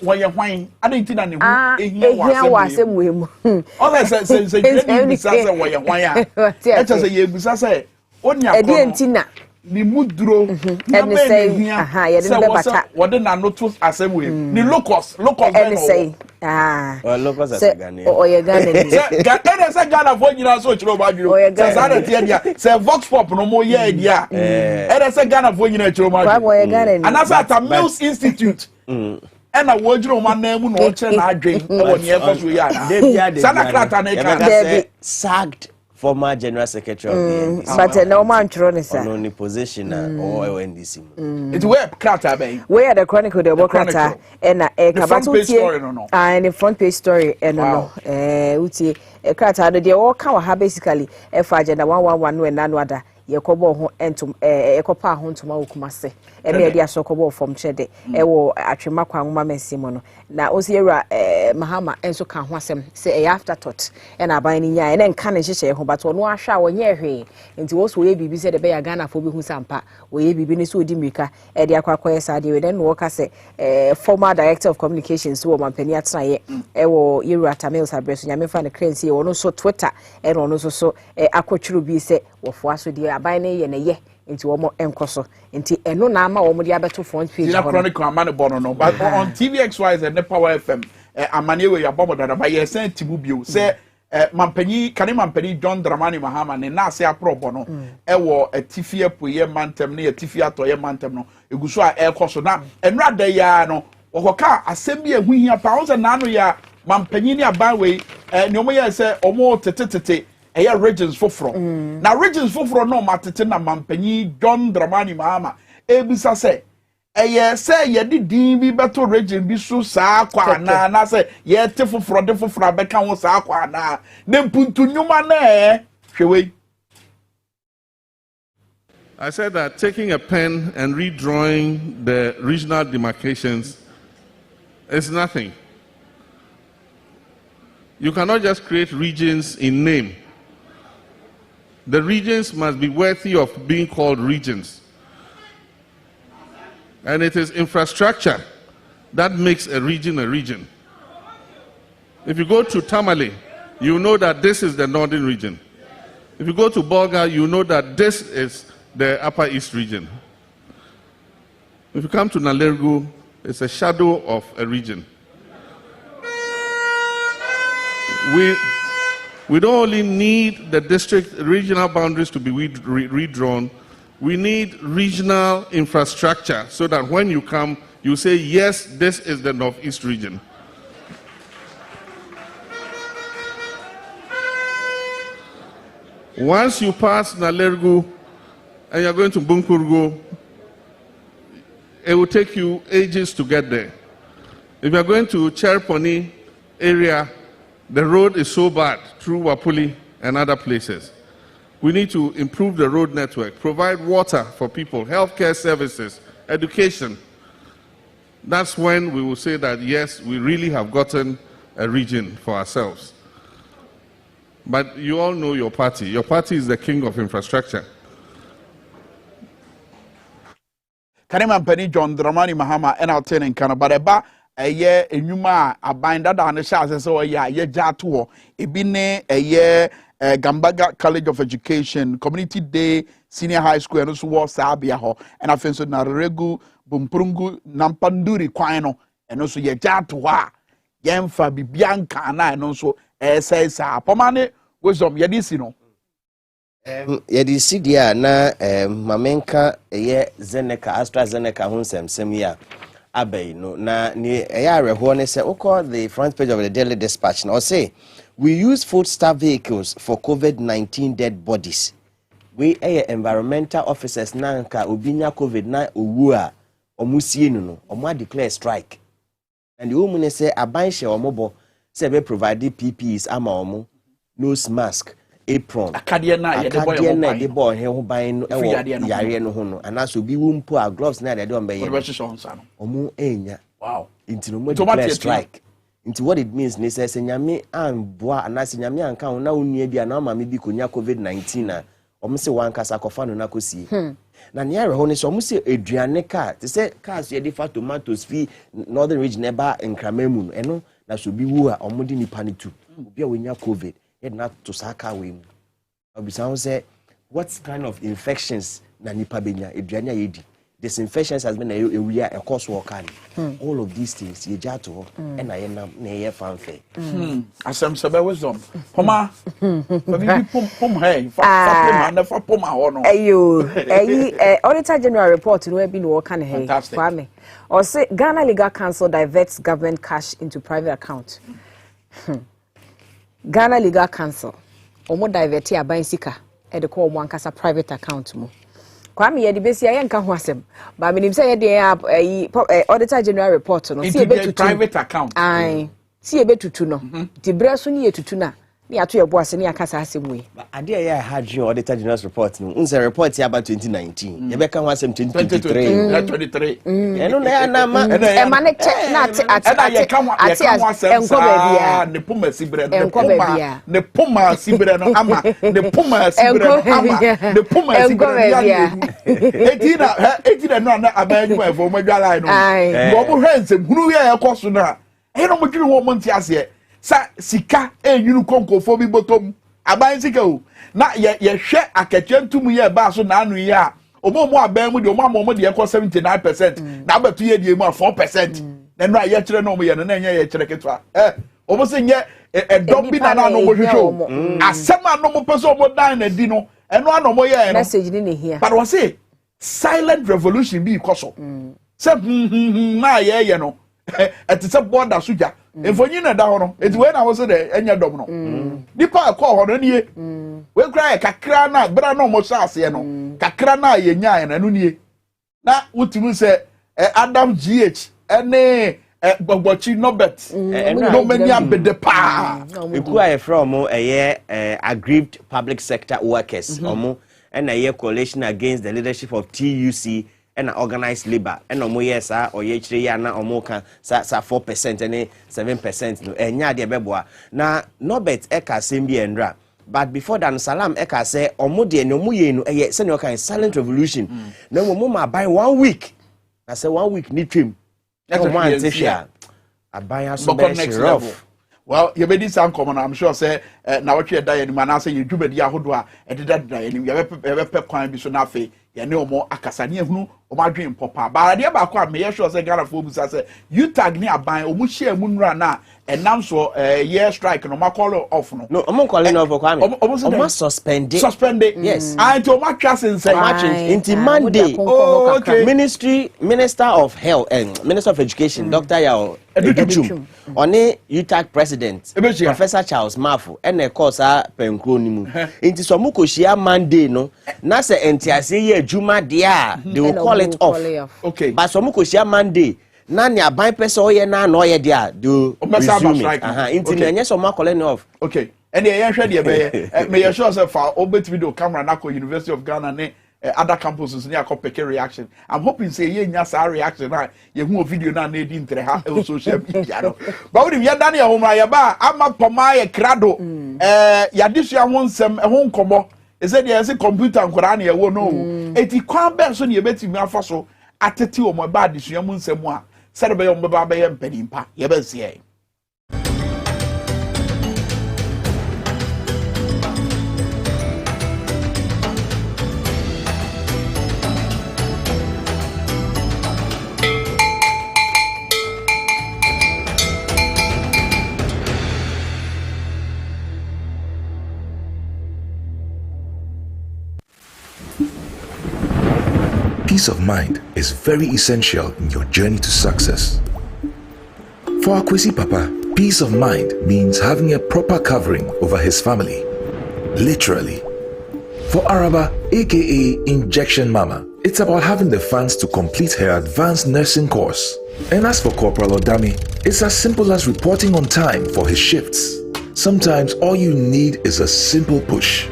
wo ye hwan adanti na ne hu ehia wasem we mu all say you say wo ye hwan ya e che say ye busa say onia kono ni mudro na me say what na notus asem we ni locus and say locus as Ghana say Ghana for nyina so chiro ba dwuro say sa na tie dia say vox pop no mo ye dia say Ghana for nyina chiro ma dwuro and as at Mills Institute and a wardrobe man name no chere na adwen won ye ko so ya na sana krata na ka sacked former general secretary of the but no man throne sir on position or NDC it web krata be where the chronicle the krata and kabatu and the front page story and no utie krata do dey all kan ha basically for agenda 111 no na no ada yekobo ho entum ekopa ho ntuma okumase e me dia sokobo from chede e wo atwema kwanwoma masimo no na osi ewra mahama enso ka ho asem say e afterthought e na aban ni nya e na nka ne hyehyɛ ho but ono ahwa wonye hwe nti wo so ye bibi se de be ya Ghana fo bi hu sampa wo ye bibi ne so odi mirika e de akwakoye sa de we den wo ka se former director of communications wo mampani atena ye e wo yewra Tamils abreso nyame fa ne crency wo no so Twitter e no so akotwuru bi se wo fo aso de aban ne ye ne ye nti wo mo enkoso nti eno na ama wo mo de abeto front page ho chronicle amane bono no but on TVXY and the Power FM amane we ya bomo dada ba ye sen tibu bio se mampanyi John Dramani Mahama ne na ase aprobo no e wo atifie poye mantem ne atifie atoye mantem no eguso a ekoso na enra da ya no okoka asem bi ehuhia pa won se na no ya mampanyi ne aban we ne omo ye se omo tetetete eya regions foforo na regions foforo no matete na mampanyi John Dramani Mahama ebisa se eye se ye di din bi beto region bi so saa kwa na se ye te foforo de foforo abeka ho saa kwa na mpuntu nyuma na hwewe. I said that taking a pen and redrawing the regional demarcations is nothing. You cannot just create regions in name. The regions must be worthy of being called regions. And it is infrastructure that makes a region a region. If you go to Tamale, you know that this is the northern region. If you go to Bolga, you know that this is the Upper East region. If you come to Nalergu, it's a shadow of a region. We don't only need the district regional boundaries to be redrawn, we need regional infrastructure so that when you come, you say, yes, this is the Northeast region. Once you pass Nalergu and you're going to Bunkurgu, it will take you ages to get there. If you're going to Cherponi area, the road is so bad through Wapuli and other places. We need to improve the road network, provide water for people, healthcare services, education. That's when we will say that, yes, we really have gotten a region for ourselves. But you all know your party. Your party is the king of infrastructure. Kanema Penny John Dramani Mahama and I'll tell in Canada. Eye enyuma abanda da ne sha so ye jato ebine eye Gambaga College of Education Community Day Senior High School and so was Sabia ho and afenso na regu bumprungu nampanduri kwano and also ye jato wa yemfa bibianka na and also say sa pomane wisdom ye disi no ye disi dia na mamenka eye Zeneca AstraZeneca hunsem ya Abey no na ni eyare ho ne say call the front page of the Daily Dispatch now say we use food staff vehicles for COVID-19 dead bodies. We environmental officers nanka obinya COVID na owu a omusie no omo declare strike. And the woman say abanhye omobo say be provide PPEs ama omo nose mask apron akade na ye boy he ho ban no yare no ho no anaso bi wo mpo a gloves na de on be ye omo enya wow into no declare strike into what it means ne say nyame anboa anase nyame anka ho na onua bi na ma me bi konya COVID-19 na omo se wankasa kofa no na kosie na ne yare ho ne so omo se eduane ka te say cars ye dey fa tomatoes fi northern region eba nkramemu no eno na so bi wu a omo di nipa ne tu obi a wonya COVID not to Saka wing. Say, what kind of infections na nipa benya eduane ayedi disinfections has been a course work all of these things ye jato and I am na ye fanfare asem sebe wisdom poma baby pom hey for poma ho no ayo auditor general report no be no work kan hey kwame or say Ghana Legal Council diverts government cash into private account. Ghana Legal Council omo divert aban sika e de call one kasa private account mo. Kwame ye de besi aye nka ho asem. Ba menim say ye de auditor general report no see e betutu private account. Ai see e betutu no. Di breso ni ye tutu na. Ni ato ye bo ase ni akasa asem we. Ade ya had your auditor general report no. Unse report ya about 2019. Ye be kan ho asem 2023. 23. Eno na na ma e ma ne check na ati enko bia ne poma sibre ne poma sibre no ama ne poma sibre no ama ne poma sibre etina no na abanyu efo madwala no wo mo hwensem hunu ye ekoso na e no modwiri wo mo ntiase sa sika enyunu konkofo bi botom aban sika o na ye hwe akatwantum ye ba so na anu ye a omo aban mu de omo de ekọ 79% na abatu ye de mu 4% na no aye kire no omo ye no na enye ye kire ketwa omo se nye edombi na no mo hwehwe asema no mo pese omo dan na di no eno ano mo ye no message ni ne here but we say silent revolution bi ikoso se na ye no etise border soja enfonyi na da ho no eti we na wo se de enya dom no nipa ko ho no nie we kra kakra na bra na mo sase no kakra na ye nya na no nie na wutumi se Adam GH ene gbogbochi nobet no many abede pa eku aye from aggrieved public sector workers omo and a coalition against the leadership of TUC and organized labor and omo yesa or ye chire ya na omo kan sa 4% and 7% no enya de beboa na nobet eka sembi endra but before that salam eka say omo de no mu ye no se no kan silent revolution na omo ma buy 1 week I say 1 week ni twem one tisha abaya so be rough. Well, you made this uncommon. I'm sure say now what you die and man say you do be dia hodwa e did die and you have kwan bi so na fe ye ne omo akasani ehunu omo adwen popa ba dia ba kwa me sure say Ghana for busa say you tag ni aban omo hia mu nura na enam so year strike no ma call off no omo call off kwa me omo suspend yes and to ma twase say into Monday okay Minister of Health and Minister of Education Dr. Yao Educhum oni UTAG president Professor Charles Mafu ene course penkro ni mu into so mu ko hia Monday no na say entiase ye adwuma dia they will call it off okay but so mu ko hia Monday na ne aban pese oye na no ye dia do resume into na nye so ma call it off okay and ye hwe de be me ye sure say for obet video camera na ko University of Ghana ne other campuses near copy reaction. I'm hoping say ye nya reaction na ye hu video na na di ntere ha social media no. But we ya Daniel Homra ya ba ama poma ye krado ya disu ya wonsem ho nkomo. E say dey say computer nkora na ye wo no. Eti kwan be so na ye betimi afa so atete o mo ba disu ya wonsem a se de be yo mbeba be ye mpanimpa ye be se Peace of mind is very essential in your journey to success. For Akwesi Papa, peace of mind means having a proper covering over his family. Literally. For Araba, aka Injection Mama, it's about having the funds to complete her advanced nursing course. And as for Corporal Odami, it's as simple as reporting on time for his shifts. Sometimes all you need is a simple push.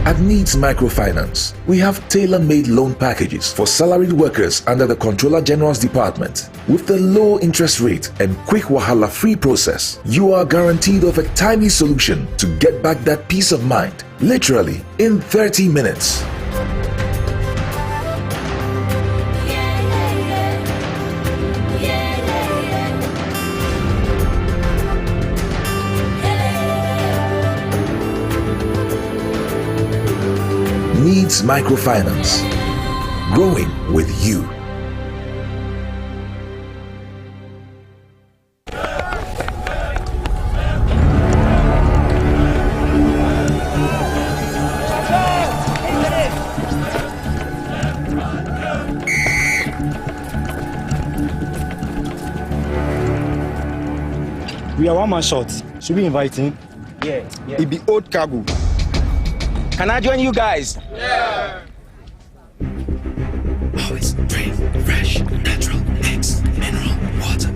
At Needs Microfinance, we have tailor-made loan packages for salaried workers under the Controller General's Department. With the low interest rate and quick wahala-free process, you are guaranteed of a timely solution to get back that peace of mind, literally in 30 minutes. Needs Microfinance. Growing with you. We are one man short. Should we invite him? Yeah. It be old cargo. Can I join you guys? Yeah. Always drink fresh, natural eggs, mineral water.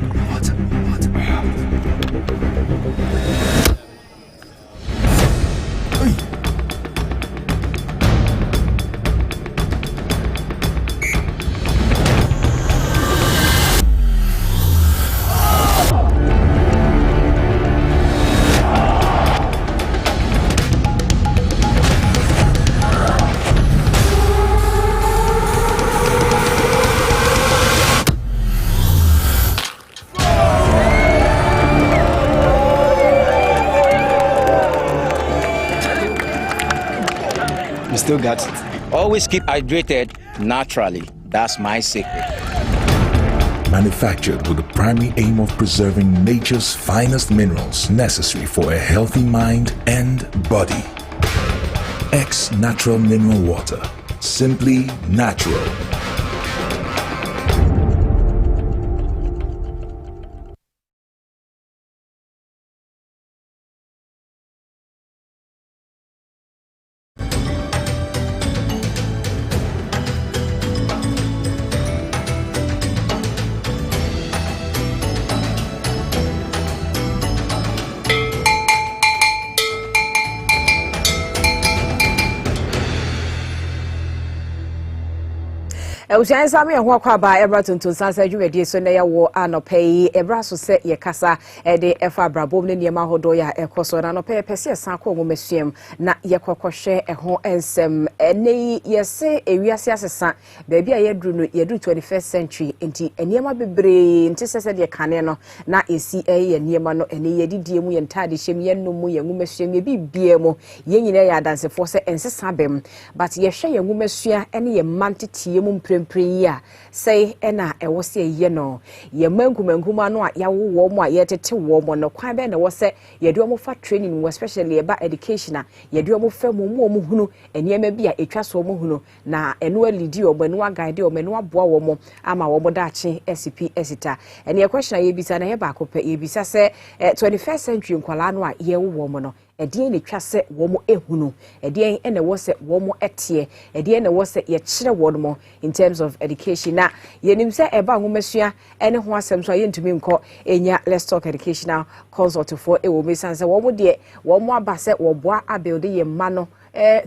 Still got it. Always keep hydrated naturally. That's my secret. Manufactured with the primary aim of preserving nature's finest minerals necessary for a healthy mind and body. X Natural Mineral Water. Simply natural. Usian sami ho akwa ba ebra Tonton Sansan dwumedi so na yawo anopai ebra so se ye kasa de efa brabom ne niema hodo ya ekoso na anopai pese san ko ngomasuam na ye kokohwe eho ensem ene yese ewiase asesa ba bia yedru no yedu 21st century enti niema bebre enti sese de kane no na esi ye niema no ene yedidie mu ye ntade hyem ye nnomu ye ngomasuam ye bibie mu ye nyina ya dansefo se ensesa bem but ye hwe ye ngomasua ene ye mantetie mu ya say ena ewo se ye no ye mankumankuma no a yawo wo mo a ye tete wo mo no kwan be na wo se ye de omo fa training wo especially eba education a ye de omo fa mo mo hunu eniema bi a etwa so mo hunu na eno alidi omo eno guide omo eno aboa wo mo ama wo mo dache SCP esita ene ye question ye bisa na ye ba ko pe ye bisa se 21st century nkwala no a ye wo mo no edien ne twa se wo mo ehunu edien ene wo se wo mo etie edien ne wo se ye kire wo mo in terms of education na yenim se eba ngomasua ene ho asem so ye ntumi nko enya let's talk educational consult for e wo mesan se wo mo de wo mo aba se wo boa abuild ye ma no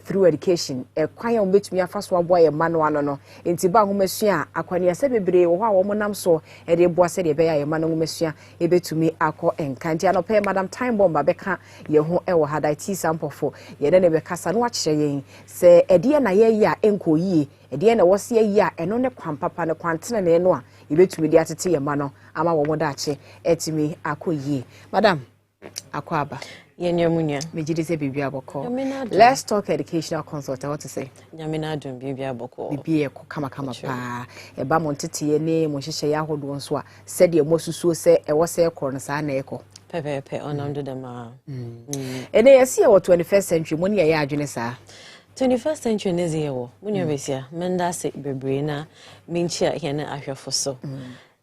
through education kwan ya mbetumi afaso aboa ye ma no ano no enti ba ngomasua akwani ase bebre wo ha wo mo nam so e de boa se de be ya ye ma no ngomasua e betumi akọ enkanti ano pe madam time bomb beka ye ho wo hada ti sample for ye ne be kasa no akire yen se edie na ye ya enko yie edie na wo se ye ya eno ne kwan papa ne kwantene ne no a ye betumi de atete ye ma no ama wo mo da ache etimi akoyie madam akwaba Yenyamunya. Mejidise bibi aboko. Let's talk educational consult. What to say? Nyamina dum bibi aboko. Bibi e kama pa. E ba montete ye ne mo hihye ya hodo nso a said ye mosusuo se e wo se ekor no sa na ekọ. Pepe onamdo dem a. Ene yesi e wo 21st century mo ne ye adwene sa. 21st century nezi ye wo. Munya besia menda se bebre na minchia here na ahwefo so.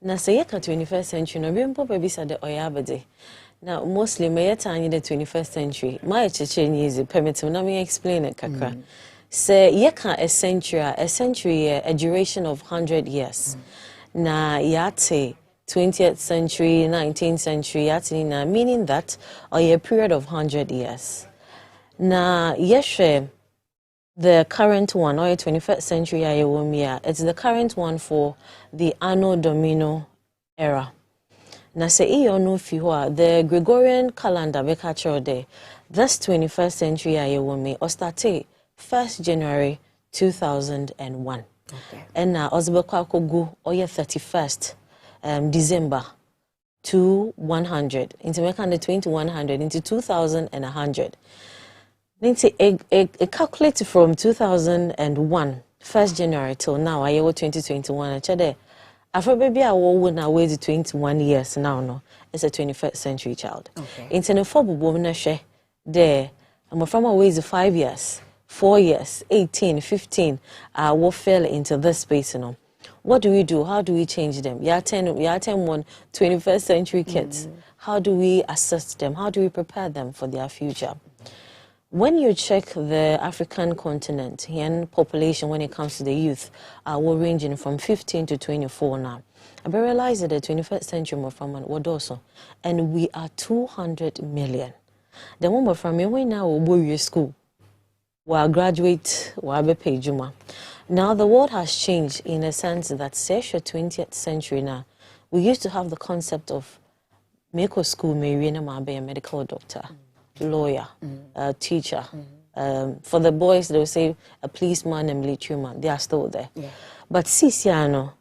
Na se ye ka 21st century no bi mpo bebi sa de oyabede. Now, mostly, my time in the 21st century, my church is permitted. Let me explain it, Kakra. Say, yeka a century, a duration of 100 years. Na yate 20th century, 19th century, yate na meaning that, or a period of 100 years. Na yeshe, the current one, or 21st century, it's the current one for the Anno Domino era. Na se iyo no fi ho a the Gregorian calendar be catch day. This 21st century ayewome o starte 1st January 2001. Okay. And na ozbekwa kogu oye 31st December 2100. Into make the 2100 into 2100. It calculated from 2001, 1st January till now, I 2021. I said, after baby, I will now wait 21 years now. No, it's a 21st century child. Okay. In the four women share there. I'm from always 5 years, 4 years, 18, 15. I will fell into this space. You know, what do we do? How do we change them? We are 10 21st century kids. How do we assist them? How do we prepare them for their future? When you check the African continent, here population when it comes to the youth, we're ranging from 15 to 24 now. I realize that the 21st century more from Wadoso, and we are 200 million. The one from me, we now will school, while graduate, while be paid Juma. Now the world has changed in a sense that, say, 20th century now, we used to have the concept of make a school, maybe a medical doctor. Lawyer, teacher. For the boys, they will say a policeman and military man. They are still there. Yeah. But Sisiano,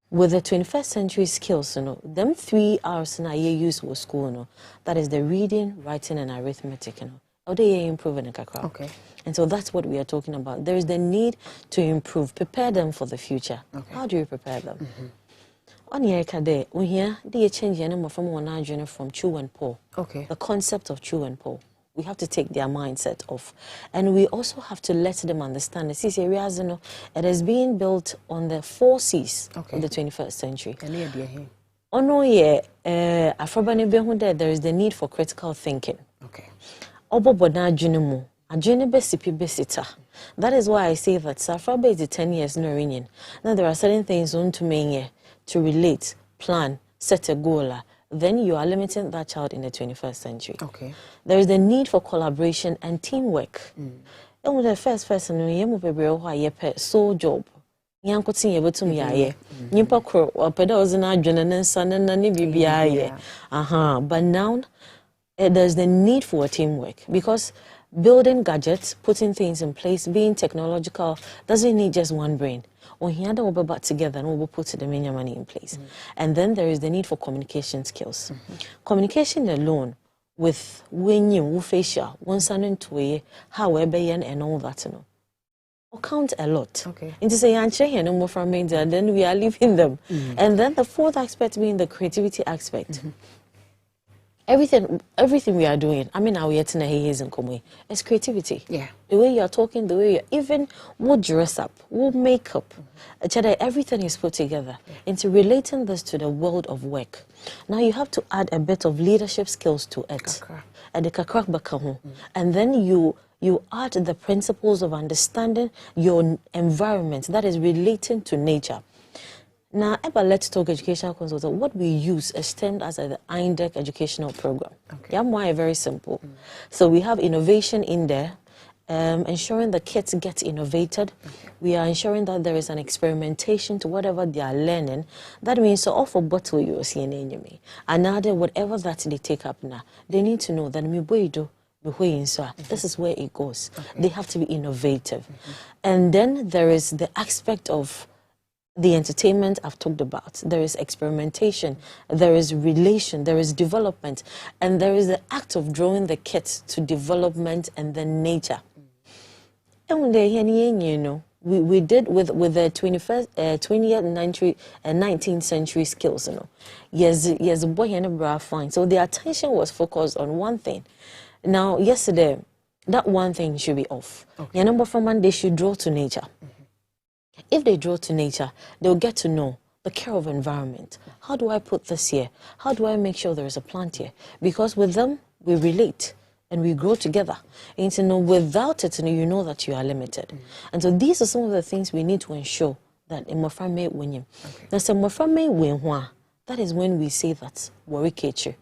with the 21st century skills, you know, them 3 hours in a year use with school, you know, that is the reading, writing, and arithmetic, you know. How do you improve in a kakra? Okay. And so that's what we are talking about. There is the need to improve, prepare them for the future. Okay. How do you prepare them? On here, we hear they change from one journey from chew and pull. Okay. The concept of chew and pull. We have to take their mindset off. And we also have to let them understand the CC areas, you know, it is being built on the 4 C's of the 21st century. Oh no, yeah, there is the need for critical thinking. Okay. That is why I say that Safra is 10 years no reunion. Now there are certain things on to me to relate, plan, set a goal, then you are limiting that child in the 21st century. Okay. There is the need for collaboration and teamwork. And the first person you move a sole job. Yankotin able to me aye. Nimpa kro or pedos in our and son and nani BBI. But now there's the need for teamwork because building gadgets, putting things in place, being technological doesn't need just one brain. When he and I will back together and we'll put the main money in place. And then there is the need for communication skills. Communication alone with when you facial, one son into a however and all that, you know, count a lot. Okay. And to say and no more from me, then we are leaving them. And then the fourth aspect being the creativity aspect. Everything we are doing, I mean, our yet is in common. It's creativity. Yeah. The way you are talking, the way you even will dress up, will make up. Everything is put together into relating this to the world of work. Now you have to add a bit of leadership skills to it. And then you add the principles of understanding your environment that is relating to nature. Now, let's talk educational consultant. What we use is termed as the INDEC educational program. Okay. Yeah, why very simple. So we have innovation in there, ensuring the kids get innovated. We are ensuring that there is an experimentation to whatever they are learning. That means so offer bottle you see in enemy. Another whatever that they take up now, they need to know that this is where it goes. Okay. They have to be innovative. And then there is the aspect of the entertainment I've talked about. There is experimentation, there is relation, there is development, and there is the act of drawing the kids to development and then nature. And you know, we did with the 20th and 19th century skills, you know. Yes, boy and a bra fine. So the attention was focused on one thing. Now, yesterday, that one thing should be off. Your number from one, they should draw to nature. If they draw to nature, they'll get to know the care of environment. How do I put this here? How do I make sure there is a plant here? Because with them, we relate and we grow together. And to know without it, you know that you are limited. And so these are some of the things we need to ensure that in Moframe win. Now, so Moframe win, that is when we say that worry catcher.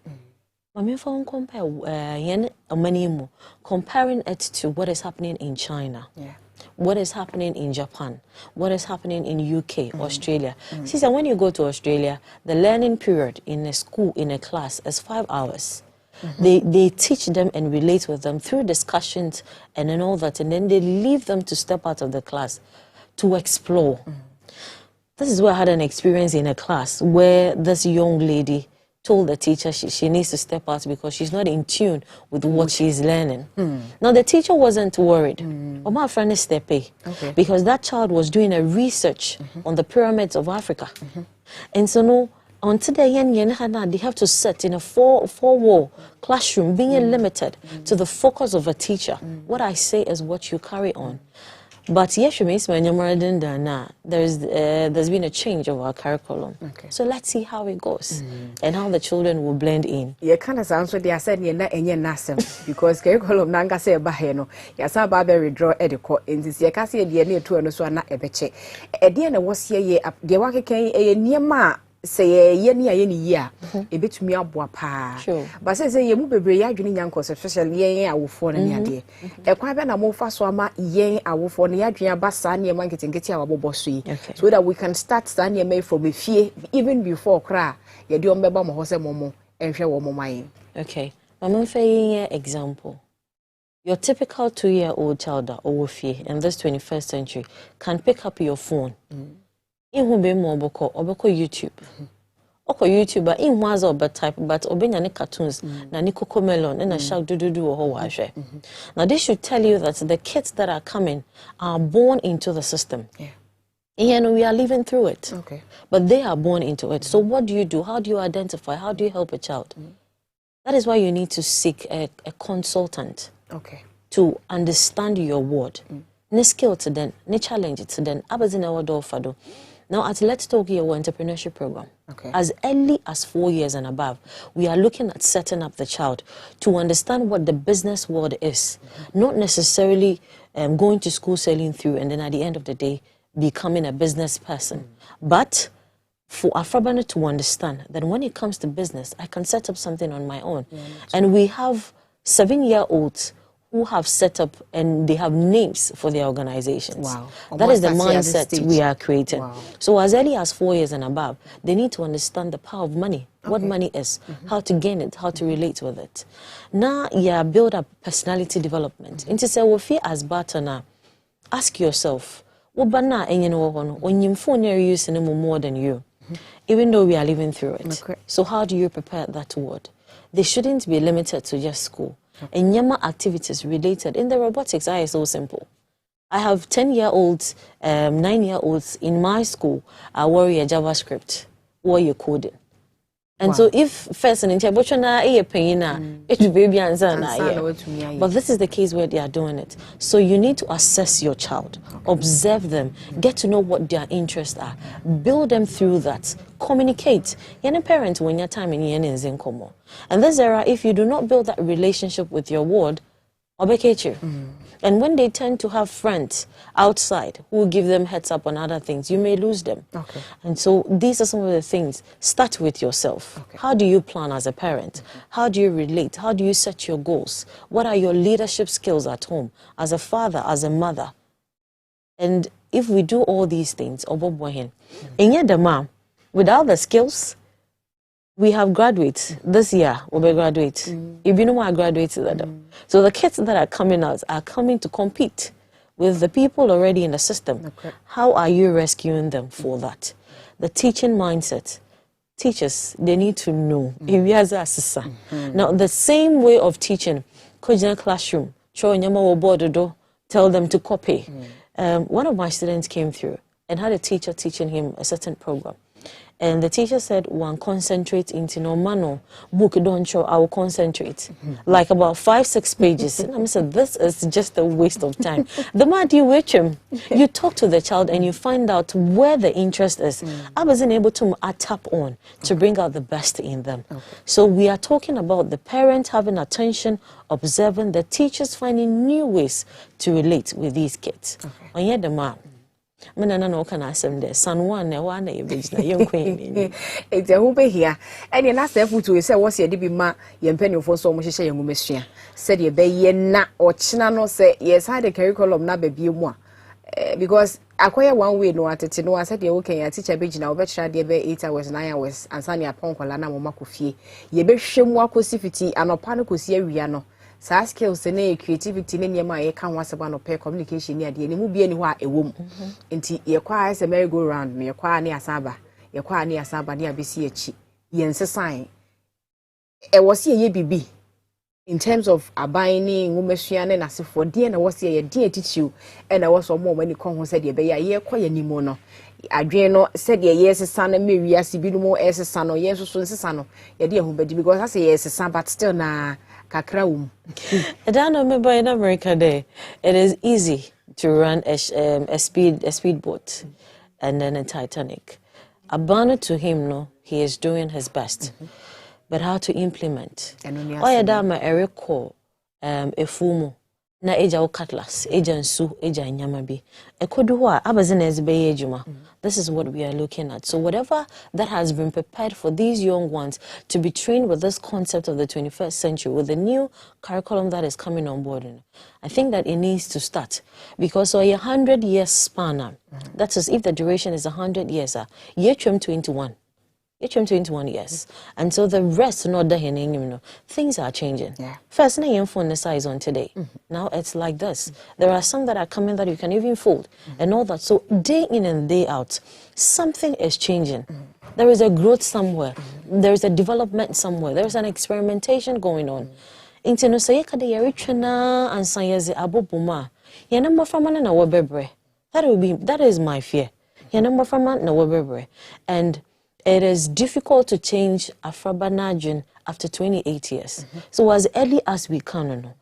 Comparing it to what is happening in China. Yeah. What is happening in Japan, what is happening in UK, Australia. See, so when you go to Australia, the learning period in a school, in a class, is 5 hours. They teach them and relate with them through discussions and then all that, and then they leave them to step out of the class to explore. This is where I had an experience in a class where this young lady told the teacher she needs to step out because she's not in tune with what she's learning. Now, the teacher wasn't worried. My friend is stepping because that child was doing a research on the pyramids of Africa. And so, no, until they have to sit in a four-wall classroom, being limited to the focus of a teacher. What I say is what you carry on. But yes, there's been a change of our curriculum. So let's see how it goes and how the children will blend in. You kind of sounds what they are saying because curriculum nanga say baheno. Yasa babe withdraw ediko in this year. Kasi the near two and so na ebeche. Ediana was ye the waka a near ma. Say ye year a bit to me up pa. But say you move be ya juni yankos, especially ye I will phone and ya a quite a more fast swama ye I will phone ya dream bassan ye market and get our bossy. So that we can start standing made from a fear even before cry. You do remember my horse momo and share one mine. Okay. I'm saying example. Your typical 2-year-old child or fear in this 21st century can pick up your phone. In who be more boko YouTube. Oko YouTuber in was or but type but obenya ni cartoons na ni cocomelon and a shark do or wahwe. Now this should tell you that the kids that are coming are born into the system. And we are living through it. But they are born into it. So what do you do? How do you identify? How do you help a child? That is why you need to seek a consultant. To understand your word. Ne skill to them, ne challenge to them. Abazina wado fado. Now, at Let's Talk Here, our entrepreneurship program, as early as 4 years and above, we are looking at setting up the child to understand what the business world is, not necessarily going to school, sailing through, and then at the end of the day, becoming a business person. But for Afrobana to understand that when it comes to business, I can set up something on my own. And we have 7-year-olds who have set up and they have names for their organizations. That is the mindset we are creating. So as early as 4 years and above, they need to understand the power of money, what money is, how to gain it, how to relate with it. Now, build up personality development. Into say, well, fear as batana, ask yourself, when your phone you're using more than you, even though we are living through it. So how do you prepare that word? They shouldn't be limited to just school. And Yama activities related in the robotics are so simple. I have 10-year-olds, 9-year-olds in my school are warrior JavaScript, warrior coding. And so if first and it will be answer. But this is the case where they are doing it. So you need to assess your child, observe them, get to know what their interests are, build them through that, communicate. You're a parent when your time in Yen. And this era, if you do not build that relationship with your ward, and when they tend to have friends outside who give them heads up on other things, you may lose them. And so these are some of the things. Start with yourself. How do you plan as a parent? How do you relate? How do you set your goals? What are your leadership skills at home, as a father, as a mother? And if we do all these things, without the skills, we have graduates this year. We'll be graduates. If you know what graduates are, so the kids that are coming out are coming to compete with the people already in the system. How are you rescuing them for that? The teaching mindset. Teachers, they need to know. Now, the same way of teaching, classroom, tell them to copy. One of my students came through and had a teacher teaching him a certain program. And the teacher said, one concentrate into no mano book don't show, I will concentrate. Like about 5-6 pages. And I said, this is just a waste of time. The more you watch him, you talk to the child and you find out where the interest is. I wasn't able to tap on to bring out the best in them. So we are talking about the parents having attention, observing, the teachers finding new ways to relate with these kids. And yet the man. No can ask them there. San one, a business, young queen. It's a who be here. And you ask them to say, what's your DB ma, young penny for so much young monsieur. Said ye bay ye na or chinano say, yes, I had a curriculum na baby moi. Because acquire one way no at it. No, I said, you're okay. I teach a bitch now, bet you be 8 hours, 9 hours, and Sanya Poncolana Momacofi. Ye be shame wakosifity and opanokus ye riano. Sa skills and creativity in my can once about pair communication near the enemy be anywhere a woman. Inti ye quires a merry go round, me acquire near Saba, ye quire near Saba near BCH, yen sign. was ye bibi in terms of abiding women and as for dear and was ye dear teach you and I was more when you come said ye be ye quite any mono. Adriano said yes son and maybe as be no more as a son or yes so son ye dear home because I say yes a son but still na kakraum. I don't remember in America there it is easy to run a speedboat and then a Titanic. Abandon to him no he is doing his best. But how to implement? Oh yeah, that my area call efumu na eja cutlass, eja nsu, eja nyamabi. Ekoduwa abazinez be ejuma. This is what we are looking at. So whatever that has been prepared for these young ones to be trained with this concept of the 21st century, with the new curriculum that is coming on board, I think that it needs to start. Because so a 100-year span, that is if the duration is 100 years, year 21. Each 21 years. And so the rest, not the things are changing. First, na phone size on today. Now it's like this. There are some that are coming that you can even fold and all that. So day in and day out, something is changing. There is a growth somewhere. There is a development somewhere. There is an experimentation going on. Into no say kada yarichana and sanyeze abobuma. Yanamba famana na wabebre. That is my fear. Yanamba famana na wabebre. And it is difficult to change Afrabanajin after 28 years. So as early as we can,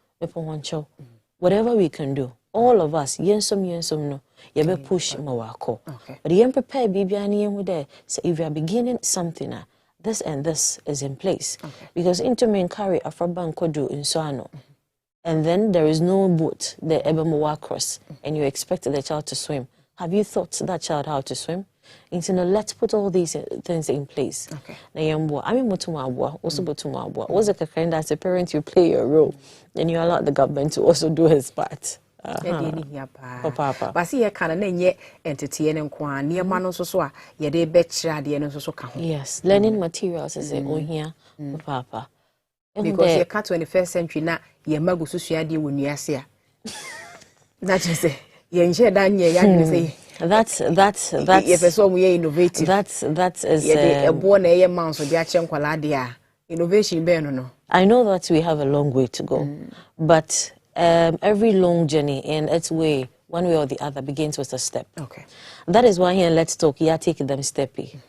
whatever we can do, all of us, yensom no, yebe push mawako. But yen prepare bibiani yen there. So if you are beginning something, this and this is in place. Because into men carry Afraban kodu in Soano. And then there is no boat, the Ebemowa cross, and you expect the child to swim. Have you taught that child how to swim? Let's put all these things in place. I mean, also was a kind as a parent, you play your role, and you allow the government to also do his part. But see, I can't entertain and quan near Manos so ye de betcha the end so come. Yes, learning materials is it on here, Papa. Because you can't 21st century now, ye magususia di when you are that is it. Ye share down ye say. That's if it's all we innovative. That is a born a man so innovation no. I know that we have a long way to go, but every long journey in its way, one way or the other, begins with a step. That is why here Let's Talk, take them steppy.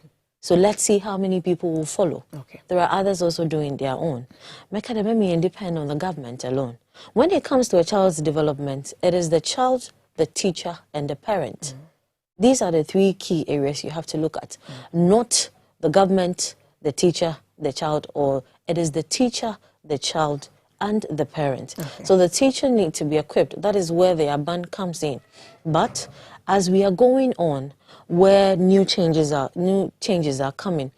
So let's see how many people will follow. There are others also doing their own. Make it depend on the government alone. When it comes to a child's development, it is the child, the teacher, and the parent. These are the three key areas you have to look at. Not the government, the teacher, the child, or it is the teacher, the child, and the parent. So the teacher needs to be equipped. That is where the ABAN comes in. But as we are going on, where new changes are coming,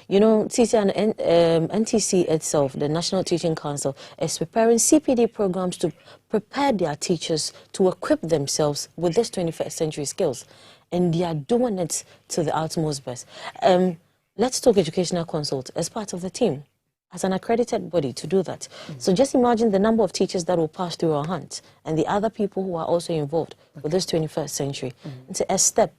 TC and NTC itself, the National Teaching Council, is preparing CPD programs to prepare their teachers to equip themselves with this 21st century skills. And they are doing it to the utmost best. Let's Talk Educational Consult as part of the team, as an accredited body to do that. So just imagine the number of teachers that will pass through our hands and the other people who are also involved with this 21st century. It's a step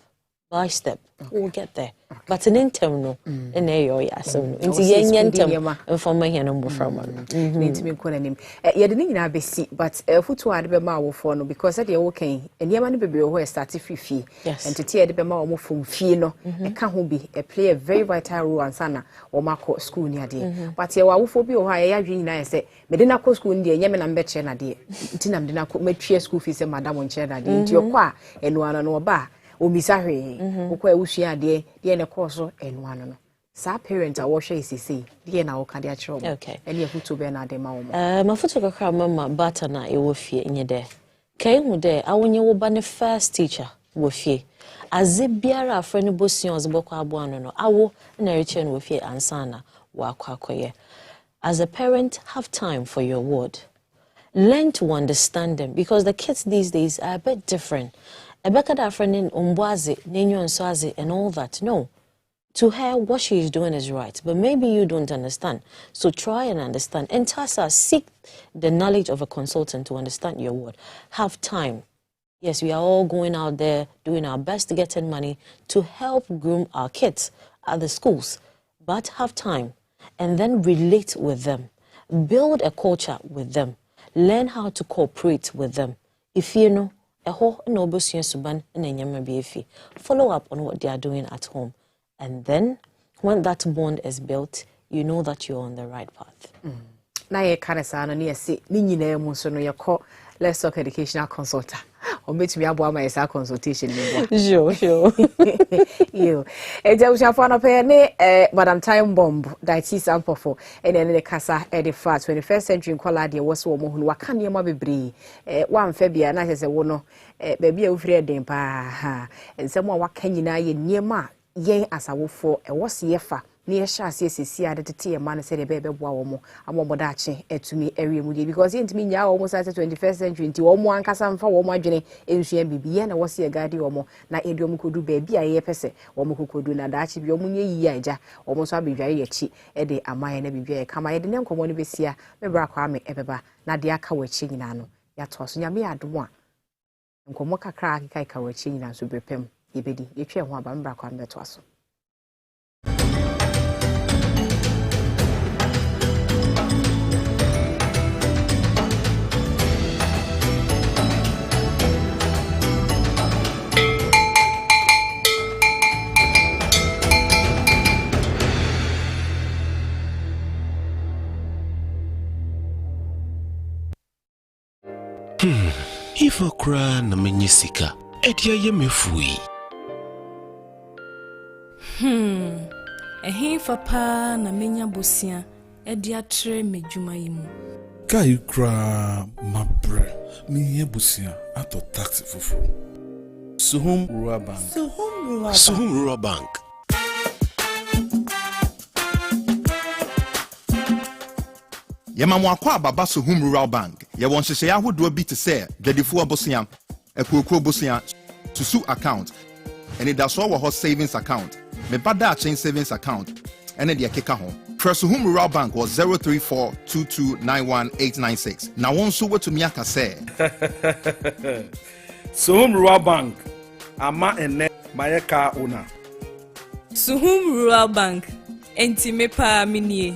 by step. We'll get there. But an interim, in area, so into yen and for my hand from one. You didn't have a seat, but foot to add the mouth for no because at the okay, and Yaman baby who started free. Yes, and to tear the mouth from Fino, it can't be a play a very vital role and sana or Marco school near dear. But you are for you, I dream. I say, Medina school in the Yemen and Betchen, a dear. Tinam did not make school fees and Madame on Cheddar into your qua and one and no bar. Obisari, ukwe ushia de ne koso enwano no. Sa parents a washe isisi, de na oka de achiro. Okay. Eni efutu be na de ma wo. Mafutu kakra mama bata na e wo fie nye de. Kai hu de awonye wo ba ne first teacher wo fie. Aze biara afre ne bosion ozebokwa abo ano no. Awo na reche no wo fie ansana wa akwakoye. As a parent, have time for your word. Learn to understand them because the kids these days are a bit different. Ebeka da friend in Umbwazi, Nenyo and Swazi and all that. No. To her, what she is doing is right. But maybe you don't understand. So try and understand. And Tasa, seek the knowledge of a consultant to understand your word. Have time. Yes, we are all going out there doing our best to get in money to help groom our kids at the schools. But have time. and then relate with them, build a culture with them, learn how to cooperate with them. If you know, follow up on what they are doing at home. And then, when that bond is built, you know that you're on the right path. Na ye kane sa no ne se ni nyina mu so no ye ko let's talk educational consultant o metumi abo ma yesa consultation ni bo sure you eja usafo no pe ne madam time bomb diabetes ampofo ene ne kasa e de fa 21st century kwala de wo so wo hunu waka ne ma bebre wa mfa bia na sese wo no ba bia ufiri eden pa ha ensem a waka nyina ye niema yen asawofo e wo se ye fa ni ye sha se sesi ade tete ye man se de be boa wo mo amomoda ache etumi ewie mu de because yentimi nya wo mo sa 21st century nti wo mo ankasa mfa wo mo adwene ensua bibiye na wo se gade wo mo na edi wo kodu ba bia ye pese wo mo kodu na da ache bi wo mo nye yi aja wo mo so abedwaye ye chi e de amaye na bibia ye kama ye de ne nkomo ne besia me bra kwa me ebeba na de aka wa chi nyina no ya to so nyame adom a nkomo kakra akika ka wa chi nyina so brepem ye bedi ye twa ho aba me bra kwa me to aso. If I cry na menyisika, edia ye mefui. Ehinfa pa na menya bosia, edia tre medwuma yimu. Kai kra mabre, mi busia ato taxi fufu. Suhum Rural Bank. Suhum Rural Bank. Yemamu akwa baba Suhum Rural Bank. Ye won hye ahodo bi te se dwadifo abosia, ekuokro bosia, susu account. And it does all savings account. Me bada chain savings account. And then the keka ho. Suhum Rural Bank was 03422918696. Now one so what to me aka say. Suhum Rural Bank. Ama ene mayeka owner. Suhum Rural Bank. Enti me pa minie.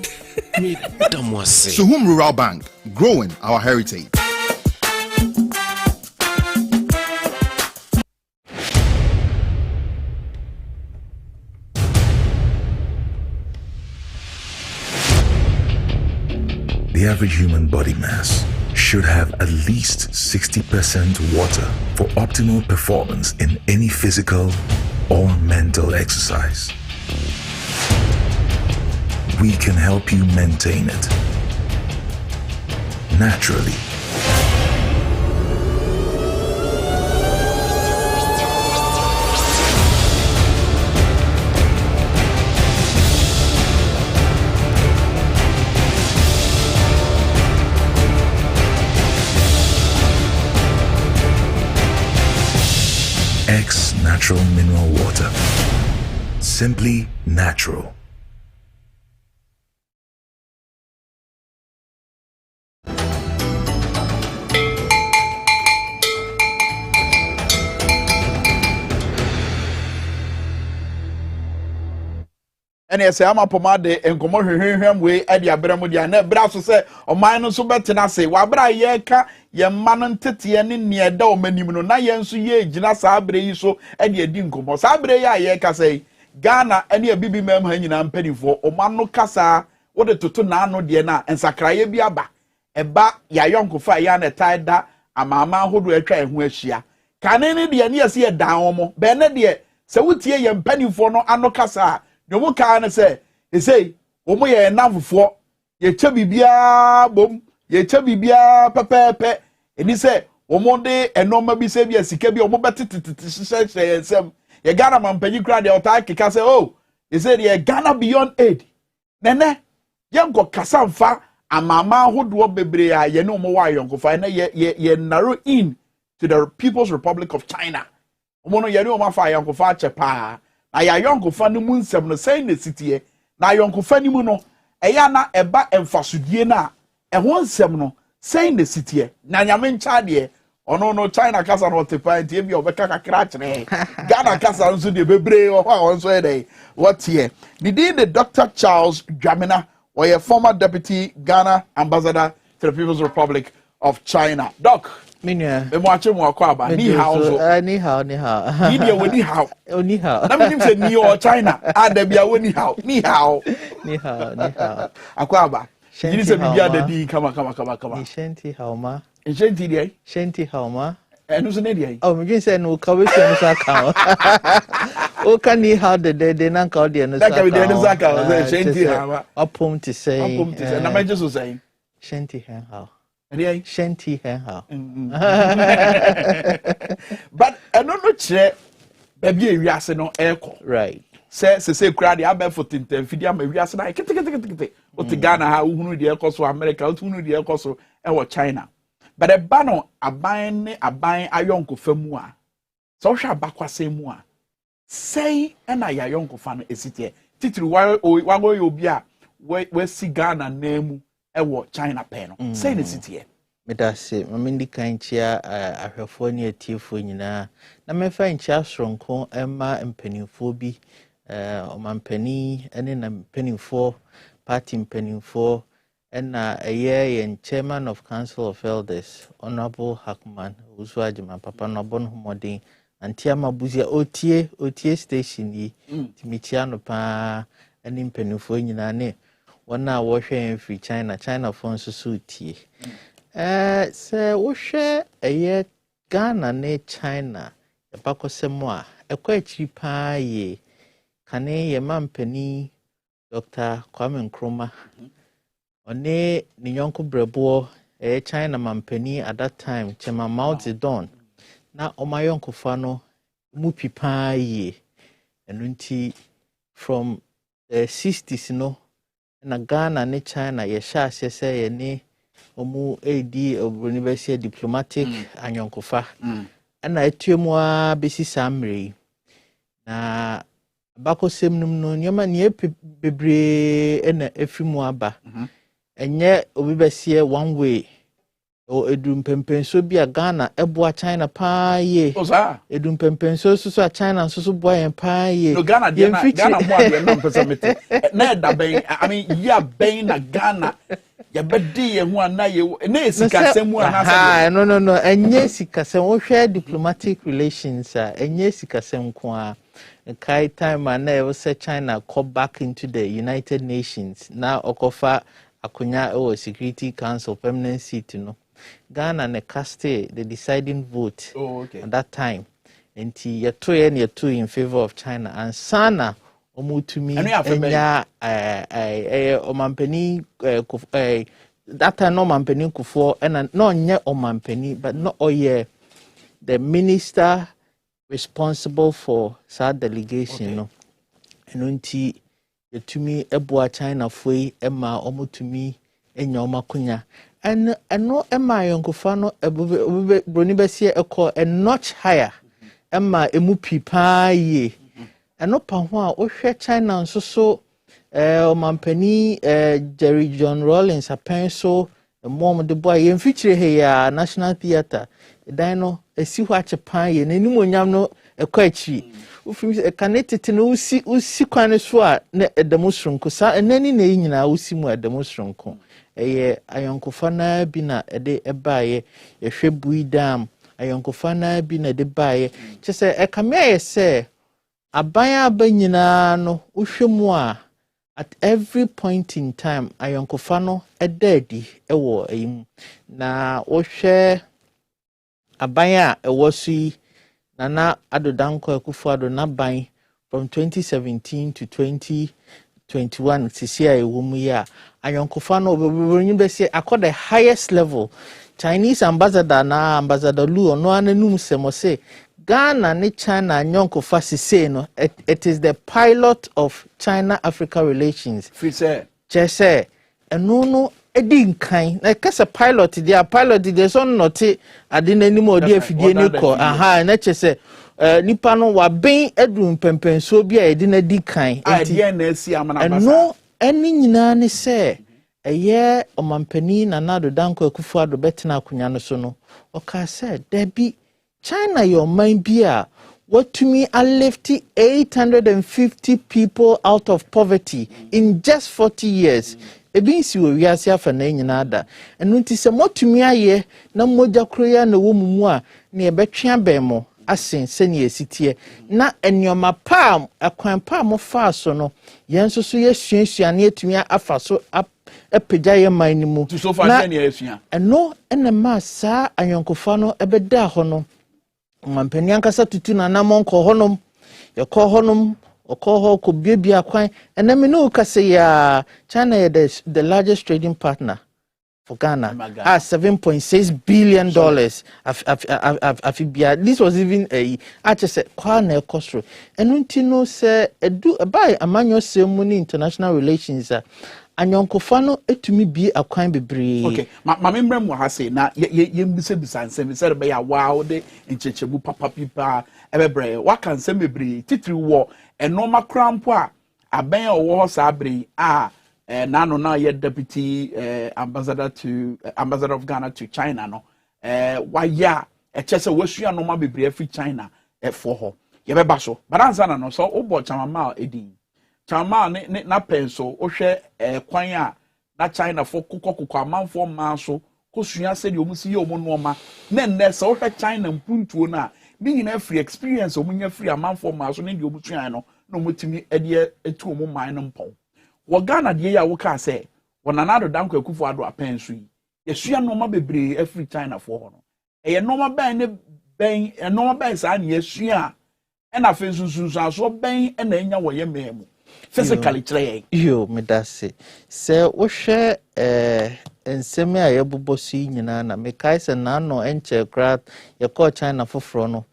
Suhum Rural Bank, growing our heritage. The average human body mass should have at least 60% water for optimal performance in any physical or mental exercise. We can help you maintain it naturally. X Natural Mineral Water. Simply natural. And yes, I'm a pomade and come him way at the Abramudia, ne brasso say, or mine so better than I say, Wabra yeka, ye man titty and in near down many na yen so ye, Jina Sabre so, and ye dinko, Sabre yeka say, Ghana, and ye bibi mem hanging and penny for, or mano casa, what a tutu nano diana, and Sakraye biaba, a ba ya yonko fire and tied that, a mamma who do a try where she are. Can any be near see a down, Benedia, so what ye and penny for no ano casa. No more can say, he say, Omo ye enough for ye chubby bia boom, ye chubby bia pepe, and he say, Omonde and no maybe say, yes, he can be almost better to say, some ye Ghana man penny crowd the attack, can say, oh, he said, ye Ghana beyond aid. Nene, young got Casanfa, and mamma who do be ye no more young find ye narrow in to the People's Republic of China. Omono ye no more fire young chepa. Na ya yonko fani mu nsem no say na sitie na yonko fani mu no eya na eba emfasudie na ho nsem no say na sitie na nyame ncha de ono no China kasa no tepa ntie bi obeka kakra kire Ghana kasa nso de bebre o ha onso e dey what here the Dr. Charles Dwamena or a former deputy Ghana ambassador to the People's Republic of China. Doc, Minya. Me watch him walk about. Ni hao so. Ni hao. Media we ni hao. Ni hao. Na me say ni or China. There be a we ni hao. Ni hao. Akwaba. You say bibia de di kama. Ni shenti hauma. Shenti dey. Shenti hauma. Enu so ne dey. Oh, me say no ka we say no sa ka. O ka ni hao de na ka o de no sa ka. That ka we de no sa ka. Shenti hauma. Opum to say. Na me just say. Shenti hao. Shanty how. But I don't know che baby we ase no echo. Right. Say crowd the abel for tinten fidi am we ase na kete. O ti Ghana ha uhunu de echo so America, uhunu de echo so e wo China. But e ba no aban ayonko famu a. So hwa abakwase mu a. Say na ya yonko fa no esitie. Titiri wa go obi a we si Ghana nemu ewo China pen no say the city me da se mamindi kan chia ahwefo ne atiefo nyina na me fa nchia sronko ema mpanimfo bi omampani ene na mpanimfo party mpanimfo ena eye chairman of council of elders honorable Hackman usu ajima papa no bon homodin antiama buzia otie station yi timichia no pa ene mpanimfo nyina ne wana wohwe free China phone so tie se wohwe eye Ghana ne China e bakosemo a ekwa achiri pa ye kane ye mampani Dr. Kwame Nkrumah one ni yonko brebo China mampani at that time Chema Mao Zedong na omayonko fa no mu pipa ye enunti from the 60s no na Ghana ne China ye sha se ye ne omu edi obronibesia diplomatic anyonkofa na etuemu a besi samre na bakosem num no nyama ne bebre na efimu aba enye obibesie one way o edum pempenso bia Ghana eboa China pa ye edum pempenso so a China so boa yen pa ye no Ghana mo ade na mpesa mete na da ben I mean ya ben na Ghana ya bedi ye ho ana ye na esikasemu ana sa no enye sikasem wo hwe diplomatic relations enye sikasem ko a kai time na e say China come back into the United Nations na okofa akonya o Security Council permanent seat no Ghana ne cast the deciding vote at that time and yeto in favor of China and sana omutumi enya omampani that time no mampani kufo and no nye omampani but no oye the minister responsible for that delegation no enunti yetumi eboa China foi ema omutumi enya omakunya and no ema yonkofa no broni besie ekọ a notch higher ema emu pipa ye eno pa ho a ohwe China nso so omampani Jerry John Rawlings apenso mom de boy ye feature he ya National Theatre dan no esi ho achepan ye nanim onyam no ekọ achi ufim kanetete no usi kwan so a na edemosronko sa enani na nyina usi mu edemosronko eye ayonkofa na bi na ede ebaye yehwe buidam ayonkofa na bi na de baye chese ekame se aban abanyina no uhwemu a at every point in time ayonkofa no edadi ewo eyim na wohwe aban a ewosi na adodanko akufado na ban from 2017 to 2021 sisia ewumu ya ayonkofa no obebronyi bese akọ the highest level Chinese ambassador na ambassador Lu ono ananum semose Ghana ne China anyonkofa sise no it is the pilot of China Africa relations free say chese eno edi nkan na kasa pilot dia so note ade nanim odi afidie ni ko na chese nipa no wa ben edrum pempenso bia edi na di kan enti na esi amana basa no eni nyina ne se eye omampani na nado danko akufuado betena akunya no so no oka se debi China your mind bia what to me I left 850 people out of poverty in just 40 years ebi nsi wo wiase afa na nyina da enu nti se motumi aye na mogya kroya na wo mu a na ebetwe abemo asen se ne esitie na enioma pa akwan pa mo fa so no yenso so yesuasua na etumi afa so epagya ye man ni mu so fa na esua eno enema sa anyonkofa no ebeda ho no mampani ankasa tutu na namonko honom yakọ honom okoho ko biebia kwan enemi no kase ya China is the largest trading partner for Ghana at $7.6 billion. This was even a actually kwa na ekostro enunti no se edu by amanyo semuni international relations anyonkofo no etumi bi akwan bebre. Okay, ma membrem mo ha say na ye mbise bisansem say be ya wow de nchechemu papa pipa ebebre waka nsem bebre titiri wo enoma krampo a aben owo ho sa abre a nano na ye deputy ambassador of Ghana to China no waya echese wasua no ma bebre afi China for ho ye beba so baranza na no so obo chamama edin chama ne na penso ohwe kwan a na China for kokoko amanfo ma so kosua se de omusi ye omu no ma na nne se ohwe China mpuntuo na bi nyina free experience omunya free amanfo ma so ne de obusua no no motimi ede etu omu man no mpon wo Ghana de ya wo ka se wonanado danko akufo ado apenso yi yesua no ma bebre afri China for ho no eye no ma ban ne ben no ma ban sa ne yesua e na fe sunsun aso ben e na enya wo ye memu physically try yo me dase se wo hwe enseme a yebubosi nyina na me kai se na no enche kra ye ko China foforo no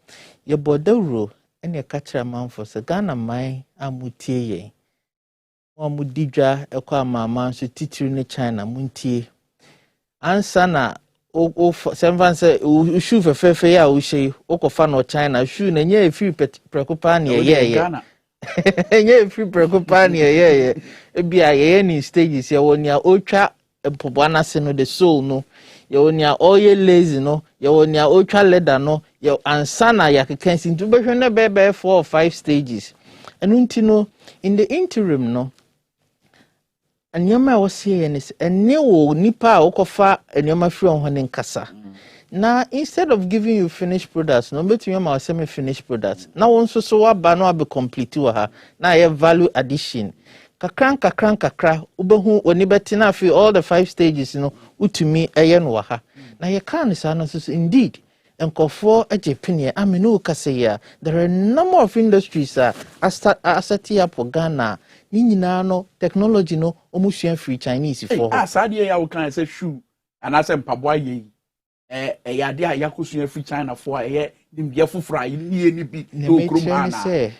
ye bodawro ene ka kira manfo se Ghana man amutie ye omudidwa ekwa mama so titiri ne China muntie ansa na o Sansan se o shu fefefe ya o hye okofa no China shu na nya efi prekopa ne ye nya efi prekopa ne ye ebia ye ni stages ye wonia otwa mpobana se no the soul no ye wonia oil lazy no ye wonia otwa leather no ye ansa na yakekansi ntu behwe na bebe 4 or 5 stages enunti no in the interim no anyama wosie ne ene wo nipa okofa anyama firi on ne nkasa na instead of giving you finished products no betumi ma semi finished products na won so wa ba no be complete wa ha na ye value addition kakra ubehu oni beti na fi all the 5 stages no utumi eye no wa ha na ye kan sa no so indeed enkofo ejepine amenu kaseya there are a number of industries asati up for Ghana nyina no technology no omusua free Chinese for asade ya wo kan say shoe and asem pabo ye yade a yakosua free China for nimbia fofora ye ni bi do kromana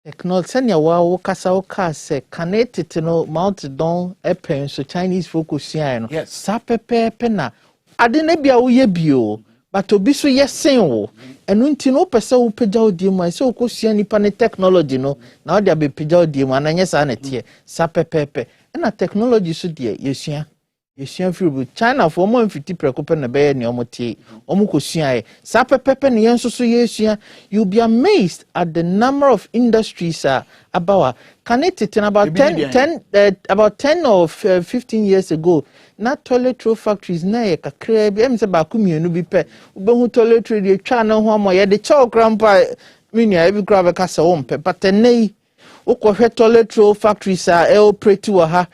technology senya wo kasa wo ka se connected no mount don epen so Chinese focus no sa pepe na ade na bia wo ye bio but obi so yesen wo enu nti no pese wo pagya odie mu ase okosua nipa ne technology no na wo dia be pagya odie mu ananye sa na tie sa pepepe na technology so die yesua firu China for mo mfiti prekope na be ne omotie omukosua e sa pepepe ne yenso so yesua you be amazed at the number of industries about connected in about 10 or 15 years ago na toilet roll factories na ye kakra bi em se ba ku mienu bi pe ubehu toilet roll de twa na ho amo ye de chow krampa minia e bi kra be ka se wo mpe but nei ukohwe toilet roll factories operate wa ha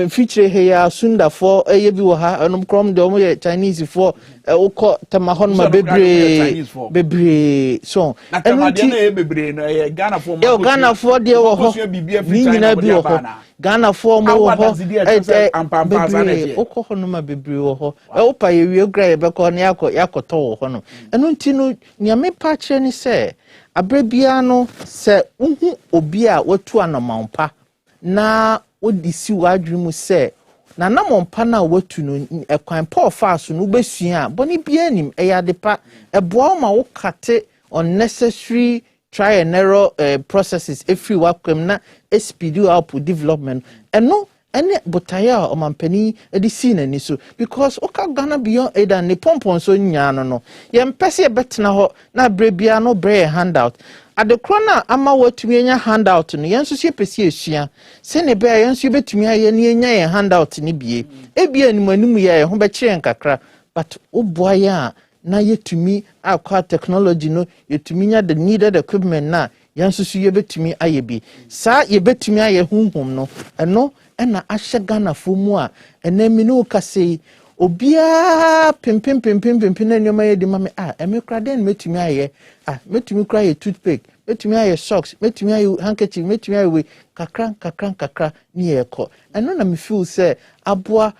feature he ya sunda for ye bi wa ha enum krom de omo ye Chinese for uko tamahon ma bebre so na tamade na ye bebre no ye Ghana for ma Ghana for de wo ho ni nyina bi wo ho Ghana for mo wo ho uko ho no ma bebre wo ho upa ye wie gra ye be ko na yakoto wo ho no enu nti no nyame pa kire ni se abrebia no se uhu obi a watu anamampa na odisi wadwemu se na namampa na watu no ekwan pa ofa no besua boni bia nim eyadepa eboa ma wo kate unnecessary try and error processes every wakwem na speed up development eno ene botaya o mampani edi si na ni so because oka Ghana beyond aid and ne pompon so nya no ye mpese e betena ho na brebia no bre handout adekro na ama watumi enya handout no yenso sie pese esua se ne be yenso betumi aye ne enya ye handout ne bie ebia ni manum ye ho be kire nkakra but oboya na yetumi akwa technology no yetumi nya the needed equipment na yanso so yebetumi aye bi sa yebetumi aye hunhum no eno ena ahye Ghana fomu a enami no kase obia pimpim na nyoma ye di mame emekra den metumi aye metumi kra ye toothpick metumi aye socks metumi aye handkerchief metumi aye we kakra ni eko eno na me feel say aboa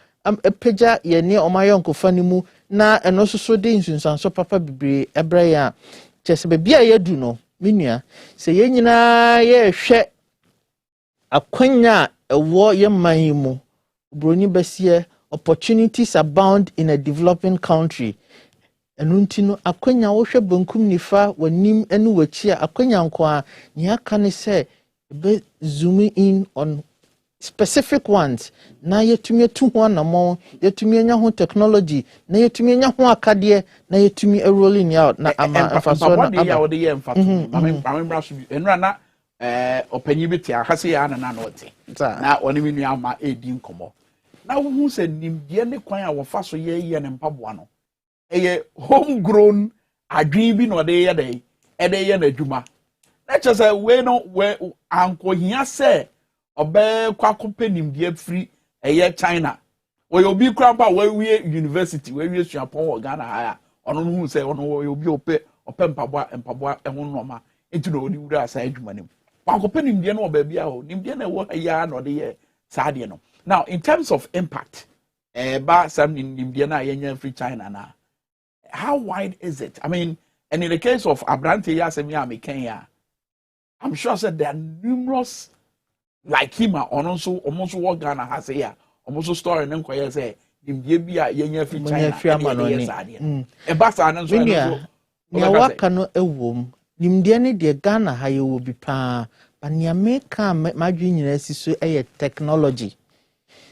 epeja ye ne omayon fani mu na eno soso de insunsanso papa bibre ebre ya chese be bia ye du no minua se ye nyina ye hwe akwanya ewo ye man mu broni besie opportunities abound in a developing country enunti no akwanya wo hwe bankum nifa wanim enu wachi akwanya nko a ni aka ne se be zoom in on specific ones na yetumi tu ho anamo yetumi nya ho technology na yetumi nya ho akade na yetumi rolling out na ama afaso na ya wo de ye mfato mame braso enura na opanyi beti ahase ya na na ote na oni minu ama edi nkomo na hu se nimdie ne kwan a wo fa so ye ne mpaboa no eye homegrown adwin bi no de ye de ye na adwuma na chese we no we anko hia se obe kwa kompenim die free eye China we obi kramba we university we wie suapon wo Ghana ha ono no hu se ono we obi ope mpaboa ehun noma enti no odi wura asa adwuma nim kwa kompenim die no ba bia ho nim die na wo ya no de ye saade no. Now in terms of impact ba some nim die na yenya free China na how wide is it? I mean, and in the case of Abrante Yasemia Kenya, I'm sure that there are numerous like him on also almost what Ghana has here, almost story and inquiry say, in Yabia, Yenya free China, a basta and so Nyawaka a womb, Nimdiani de Ghana, how you will be pa, but Nyameka, my genius is so a technology.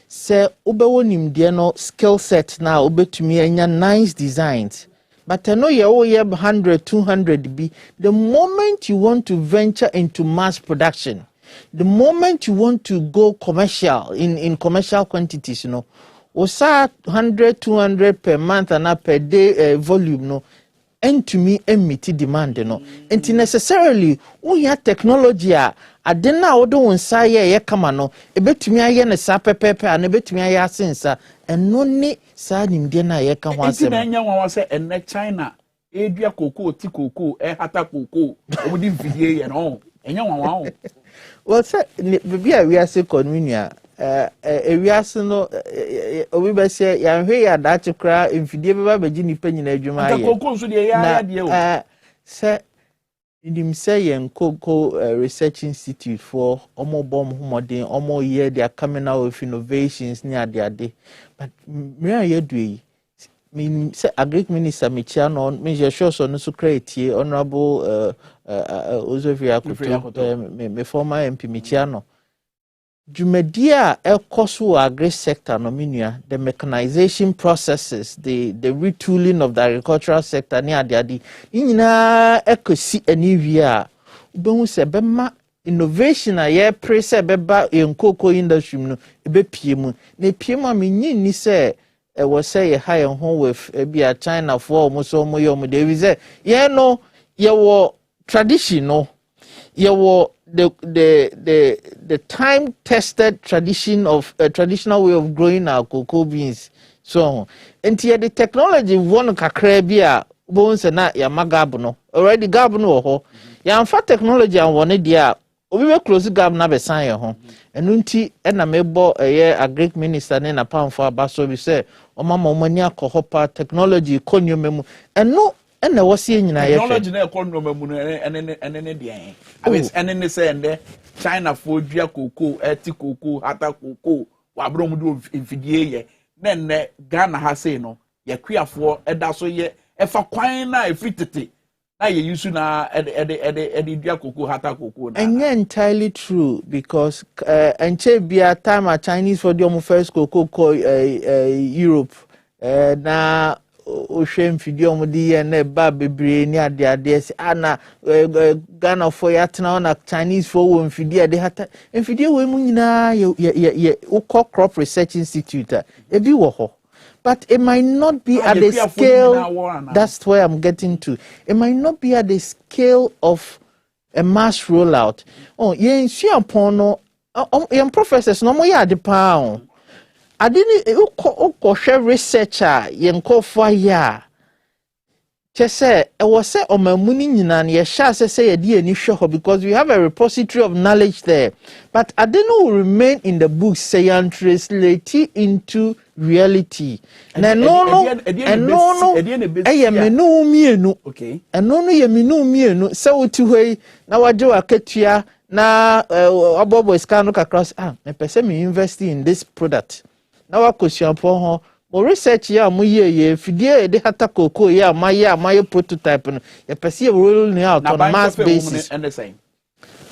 Say, Ubewo Nimdiano skill set now, Ube to me and nice designs. But I know you have 100, 200 be the moment you want to venture into mass production. The moment you want to go commercial in commercial quantities, you know, osa 100, 200 per month and per day volume, no, and to me, meet demand, you know. And necessarily, we have technology. I didn't know don't say ye come no. A bit to me, I am a sape pepper and a bit to me, I sense, and no need sad in dinner. Ye come once. And China, Adria cocoa, Ticoco, hata cocoa, wouldn't video and all. And young well, sir, we are so convenient. We are so no, we be say, young here that to cry if you never be Jenny Penny in a Juma. Sir, him say Coco Research Institute for Omo Bomb Modern, Omo year they are coming out with innovations near their day. But me you do mean say Agric Minister Michiano, Major Shows on the create Honorable Ozovia me former MP Michiano. Jumedia Kosu agri sector nominia, the mechanization processes, the retooling of the agricultural sector near the inna ekosi anivia. Ubemu se bema innovation a ye prese beba in cocoa industry no ebe piemu. Ne piemu aminyi ni se was say a high and home with be a China for muso moyo de vize. Ye no ye wo traditional. Ye wo the time tested tradition of traditional way of growing our cocoa beans so and here the technology one kakra bia bones na ya magabuno already gabuno ho ya amfa technology and one dia obi we close gab na be san ye ho enu nti na mebo agric minister ne na pamfo abaso bi say o mama omani akohopa technology konyomemu enu na wasi nyina ye technology na economy mu ene de I mean ene say ende China for dua cocoa eti cocoa hata cocoa wa bro mu do infidie ye na Ghana ha say no ye kwiafo eda so ye efa kwan na efitete na ye use na edi dua cocoa hata cocoa na. And entirely true because enche bia time a Chinese for the first cocoa Europe na ohwem fidi omudi na ba bebre ni ade ana Ghana for yatna na Chinese for wo mfidi de hata mfidi we mu nyina ye crop research institute ebi wo ho. But it might not be at the scale. That's where I'm getting to. It might not be at the scale of a mass rollout. Oh, yen si apono. Yen professors no mo ya de pa. I didn't. Uko share researcher yen ko for ya. Say, I was say on my money nyina ye sha say ye di ani hwe because we have a repository of knowledge there. But I don't know will remain in the books say and translate into reality. Na no eh menu mienu. Okay. And no ye menu mienu say otu hoi na waje wakatua na obobo scan look across me pese me invest in this product. Na wakosiampo ho mo research ya mo ye fidie de hata cocoa ya my prototype no ye pese roll out on mass basis.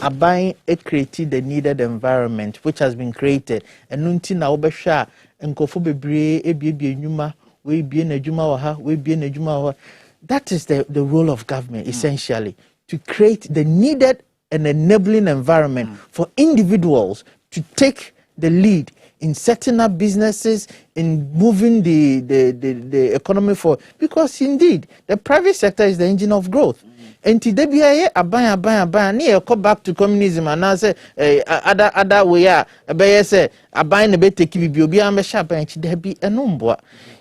Abai created the needed environment which has been created and nunti na obehwa nkofo bebre ebie nyuma we bie na adwuma wa ha we bie na adwuma wa. That is the role of government essentially to create the needed and enabling environment for individuals to take the lead in setting up businesses, in moving the economy forward. Because indeed, the private sector is the engine of growth. And today, we are aban. Near come back to communism and now say other way. Say aban a bit take be am sharp and there be a number.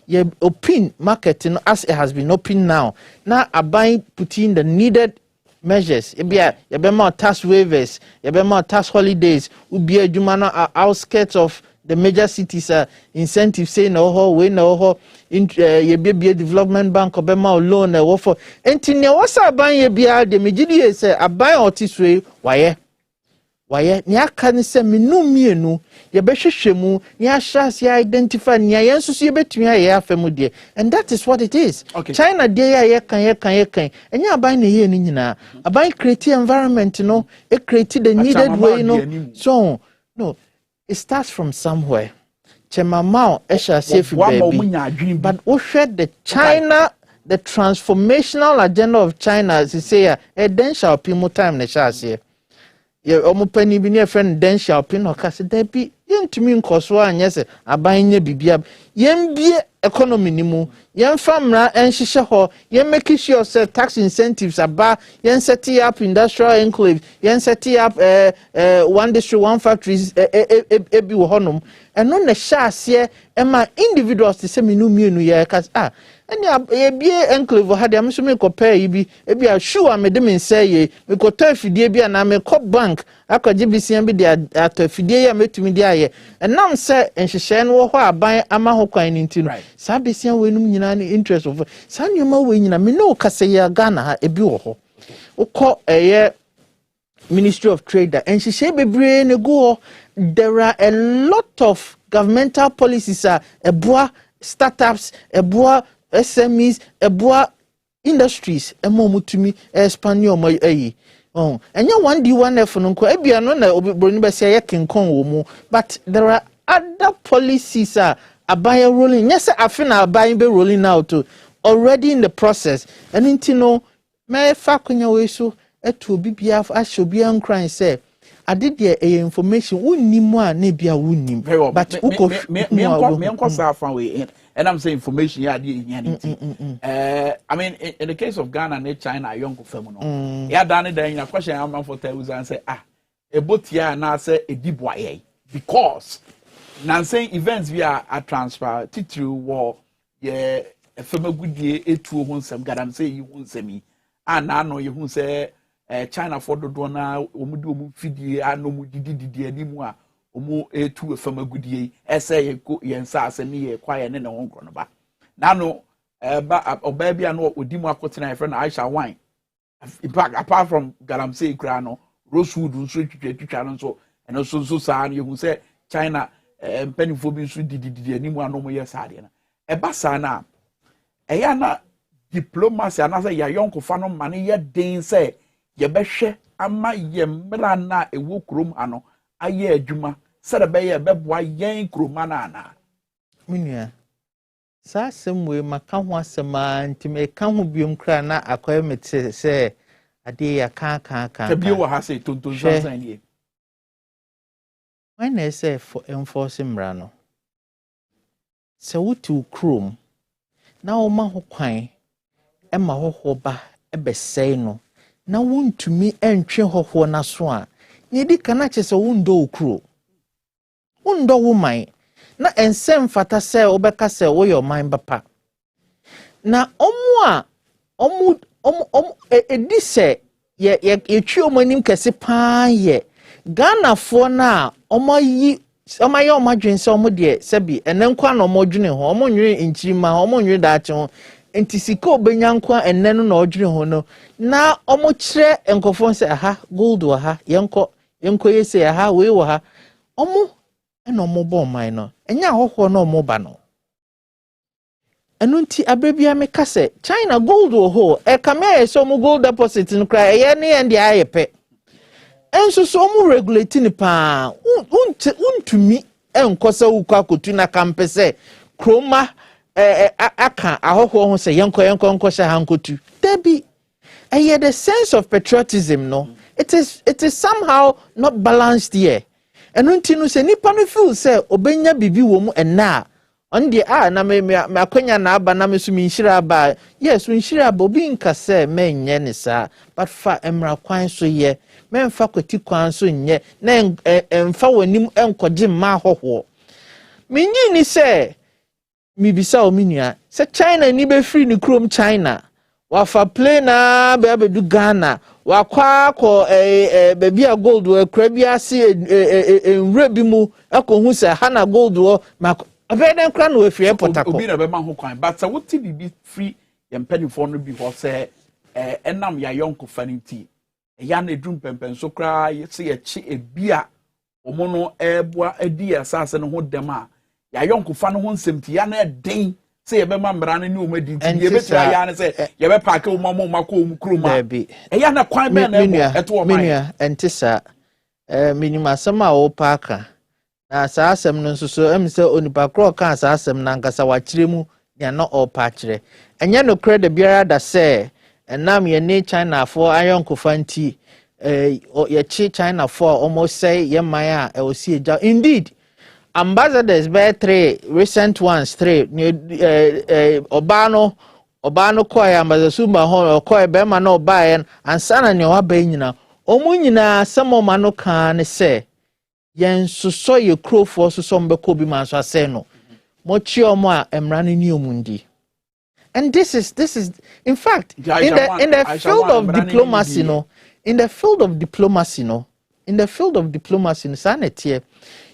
Your open marketing as it has been open now. Now aban putting the needed measures. You be more tax waivers. You be more tax holidays. You be a jumano outskirts of the major cities incentive say no we no ye be development bank or be ma loan wo for enti ne wo sa ban ye bia de megidi say aban otiswe waye ni aka ni say menu mienu ye be hwehwemu ni ahya se identify ni ye nsusu ye betumi aye afemu de and that is what it is. Okay. China de ye kan enya aban ne ye ni nyina aban create environment no e create the needed way no so no. It starts from somewhere. Chemamao esha safe baby. But ushe the China, the transformational agenda of China, as you say, then shall be more time ne shall say. Ye omupeni bi ne friend then shall be no kase there be yentumi nkoso anya se abanye bibia yembie economy ni mu yemfamra enhihye ho yem make sure say tax incentives aba yen set up industrial enclave yen set up one district one factories ebi wo honom eno na hya ase e ma individuals to say menu mienu ye kas eni ebie enclave ha de am so me ko pay bi ebi a shoe am de me say ye me ko to afidie bi na me ko bank akwaje bisian bi de atafidie ya metumi de aye enam say enhihye no ho aban ama ho kwan ni ntino sa bisian we num nyina ni interest of sa nyoma we nyina me no kase ya Ghana ha ebi wo ho ukọ Ministry of Trade and she bebre ne go there are a lot of governmental policies eboa startups eboa SMEs eboa industries mutumi expand your enya 1D1F no ko ebia no na obroni be say yekinkon wo mu but there are other policies abaya rolling yes afina abaya be rolling out already in the process and intino me fa konya we so eto bibia ashobia nkran say ade de information wonnim a na bia wonnim but uko me enko sa fa we and I'm saying information ya de I mean in the case of Ghana and China young fam no ya dane dan ya question am for tell and say ebotia na say ediboaye because nan saying events via a transfer titru wo ye efemagudie etu ho nsem gadam say you hu nsemi ana no ye hu say China for do na omudi omu fidie ano mu didi animu a omu etu efemagudie ese ye ko ye nsa asemi ye kwaye ne ho nkro no ba na no ba oba bia no odimu akotena e friend Aisha wine in fact apart from galamsey kra no rosewood nso twitwa no so eno so saa no ye hu say China penifo bi nso didi animu ano mo ye saa de na e ba saa na eya na diplomacy and as a yonko fano money ye den say ye beshe ama ye mra na ewo krom ano aye adwuma said a be ye beboa yen kromana na minia sa semwe maka ho asema ntime ka ho biom kra na akoye mete se ade ya ka tabi wo ha say tonton sansan nie when I say for enforcing mrano se wutu krom na o ma ho kwan e ma ho ba e besei no na wontumi entwe ho na so a ye di kana che se wondo okro wondo wo man na ensem fata se obeka se wo your mind papa na omu edi se ye twi omanim kese paa ye Ghana fo na omayi omadwen se omode se bi enenkwa na omodwene ho omonwere inchima omonwere daache ho entisika obenyankwa enne no na odwene ho no na omokyere enkofo se aha gold wa ha yenko yese aha we wa ha omo ena omobo man no enya hoho na omoba no enu nti abrebia me kase China gold wo ho e kame so omo gold deposit no kra ye ne ende ayepe enso so omo regulate ni pa untumi enkosa ukwa kotu na kampese kroma aka ahoho ho se yenko sha hankotu debi the sense of patriotism no it is somehow not balanced here enunti no se nipa no feel se obenya bibi wo mu ena on the na me akwanya na aba na me so mi nhira aba yes nhira aba obi nka se menye ne sa but fa emra kwan so ye memfa kwati kwan so nye na emfa wanim enkoje ma hoho minyi ni se mibisa ominia se China ni be free ni krom China wafa play na be abedu Ghana wakwa ko baby a gold we kra bi ase enwre bi mu akohu se ha na gold wo abeden kra no afie potako obi na be ma ho kwan but what ti bi free yempanifo no bi ho se enam ya yonko faninti ya na edrum pempen so kra se ye chi ebia omo no eboa adi asase no ho dem a ya yonko fa no ho nsemti ya na den se ye be ma mra no ni o madi nti ye be tira ya na se ye be pack o ma ko o kroma ya na kwan be na eto o man entisa minima sama o paka na asasem no so em se onipa kro ka asasem na nkasa wa kiremu ya na o pa kire enye no kre de biara da se enam ye ne China for ayonko fanti ye chi China for almost say ye maya e osi eja indeed ambassadors by 3 recent ones 3 obano koya ambassador ho koya be ma na obae ansana ne waba nyina omu nyina samoma no kan ne se yen soso ye krofo soso mbeko bi man so ase no mo chi omo a emra ne ni omundi. And this is in fact in the field of diplomacy no sanity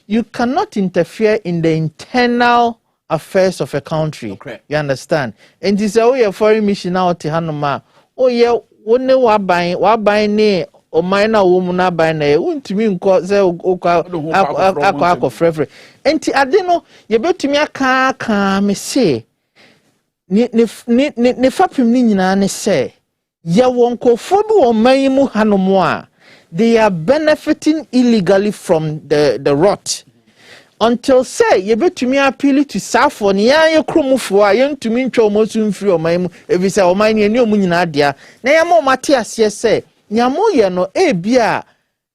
you cannot interfere in the internal affairs of a country. Okay. You understand? And this is foreign mission out to Hanoma. Oh yeah, one wabai ne o minor woman na by na untimi nko se akọ frefre. Enti ade no ye betumi aka me say ne fapim ni nyina ne se ye wonko fodu o man mu hanomo a they are benefiting illegally from the rot until say ye betumi appeal to safo ne ya kromufo a ye ntumi ntwa o mosu mfiri o man mu ebisa o man ne ni o mu nyina dia na ye mo mate ase se nyamo ye no bia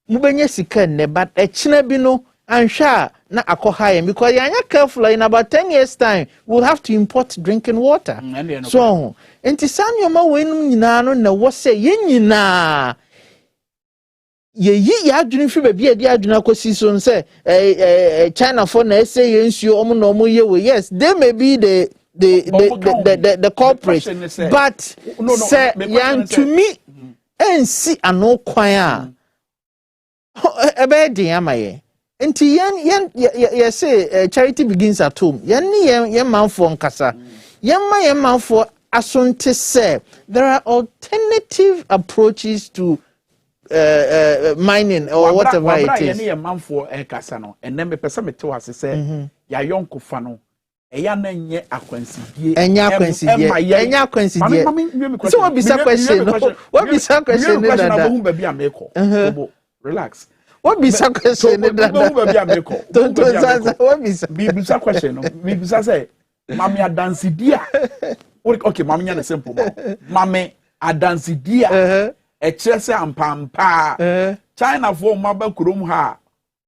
mubenye sika ne but echina bi no anhwa na akoha because yanya careful in about 10 years time we'll have to import drinking water. So enti sanyoma wenum nyina no na wo se ye nyina ye yi ya adwene fi baabi ade adwene akosi so nse China for na say ye nsuo omo na omo ye we yes they may be the corporate but say yan to me ensi ano kwan a ebe din amaye enti yen say charity begins at home yen manfo nkasa yen manfo asonte say there are alternative approaches to mining or whatever it is yen manfo kasa no enne me pese mete wase say ya yonko fa no eya na nye akwansidie enya akwansidie so what be some question what be some question na bo ba bia meko relax what be some question na bo ba bia meko Tonton Sansan what be some question no me be say mami adansidie okay mami nya na simple mami adansidie e kire se ampampa China for maba kurom ha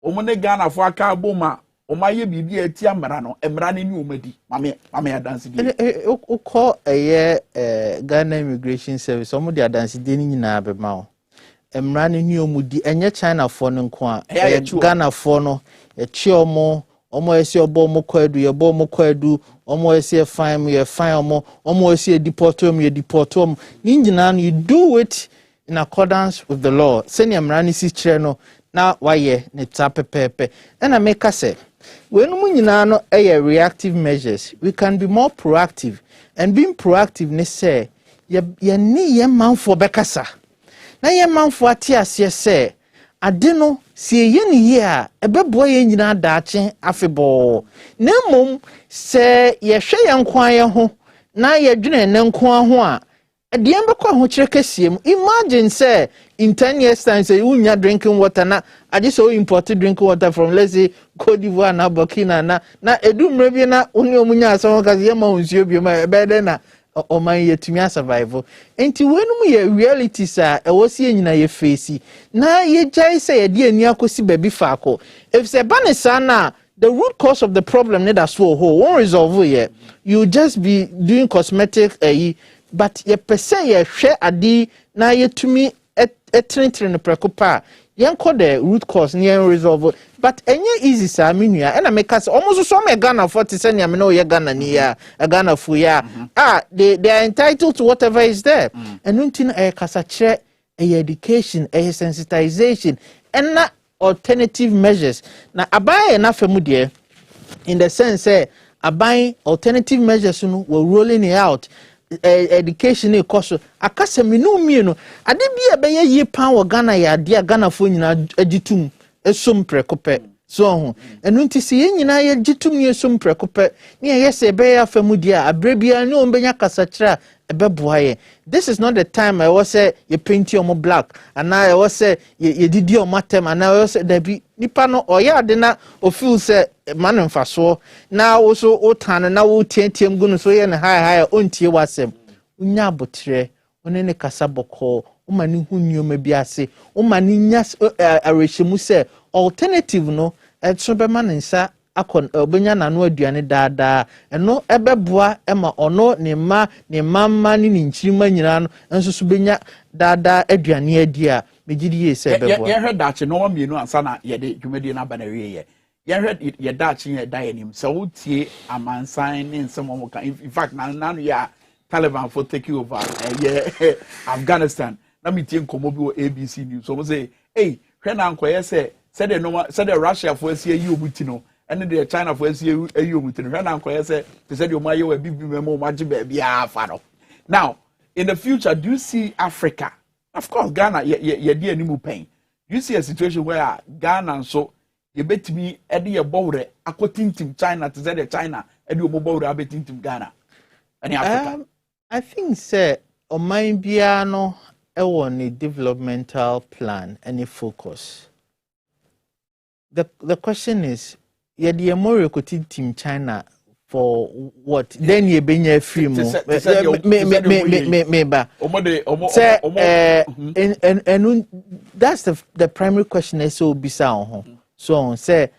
omone Ghana for aka boma omaye bibi ati amara no emra ne ni omadi mame adanse di o call Ghana Immigration Service omo di adanse di ni nyina be ma o emra ne ni omudi enye China for no nko a Ghana for no e chi omo esi obo mo kwadu ye bo mo kwadu omo esi fine ye fine omo esi deport ye deport ni nyina no you do it in accordance with the law send emra ne si kire no na waye ne tapepepe and I make us say when we no reactive measures we can be more proactive and being proactive ne say ye ni ye man for bekasa na ye man for atiase say ade no sie ye ni ye a ebebo ye nyina daache afebo na mom se ye hwe ye nkwan ye ho na ye dwene ne nkwan ho a ade en bekọ ho kire kasiem imagine say in 10 years time say unya drinking water na aje so imported drinking water from let's say Cote d'Ivoire na Burkina na edumre bi na oni omunya aso ka ye ma onsuo bi ma ebede na o man yetumi survive enti wenum ye reality sa e wosi enyina ye face na ye jai say ye de ani akosi baby faako if say banisa na the root cause of the problem need as well won't resolve here you just be doing cosmetic but ye pese ye hwe ade na yetumi etrentre no prekopa yenko the root cause near resolve but enye easy sa menua and I make us almost so me Ghana for to send me no ye Ghana ni ya Ghana fu ya they are entitled to whatever is there and untin kasa kire education sensitization and na alternative measures na abaye na famu de in the sense say abaye alternative measures no were rolling it out education e koso akasa minu mienu ade bia be ye pan wo Ghana ya de Ghana fo nyina agitum esom prekope so ho enu nti se ye nyina ye gitum ye som prekope ne ye se be ya famu dia abrebia ne o benya kasa kira ebeboaye this is not the time I was say ye paint your black and now I was say ye didi o matem and I was say there be nipa no oya de na o feel say man mfaso na wo so o tan na wo tiantiem gu no so ye ne high ontie wasem unya abotre one ne kasa boko o mani hu nneoma bi ase o mani nya arehemu say alternative no etso be man nsa akon obenya nanu aduane daada eno ebeboa ema ono ne mamma ne nchirima nyina no enso so benya daada aduane adi a megidi ye se ebeboa ye hweda che no mienu ansa na ye de dwumadi na ba na wie ye hwed ye da che ye da yanim se wotie amansan ne nsemo mo kan in fact nanu ya Taliban for take over Afghanistan na metie nkomo bi wo ABC News so mo say hey hwe na ankoye se the Russia for see you obutino and the China for see you obutino hwe na ankoye se said you maye we bibi memo maji ba bia fa no now in the future do you see Africa of course Ghana ye de animu pain do you see a situation where Ghana so ye betimi e de ye bowre akotintim China to say the China e de omo bowre abetintim Ghana and Africa I think say o mind bia no e won a developmental plan and a focus. The question is, ye the more team China for what? Then ye benya free mo. And that's the primary question. So bisa so say,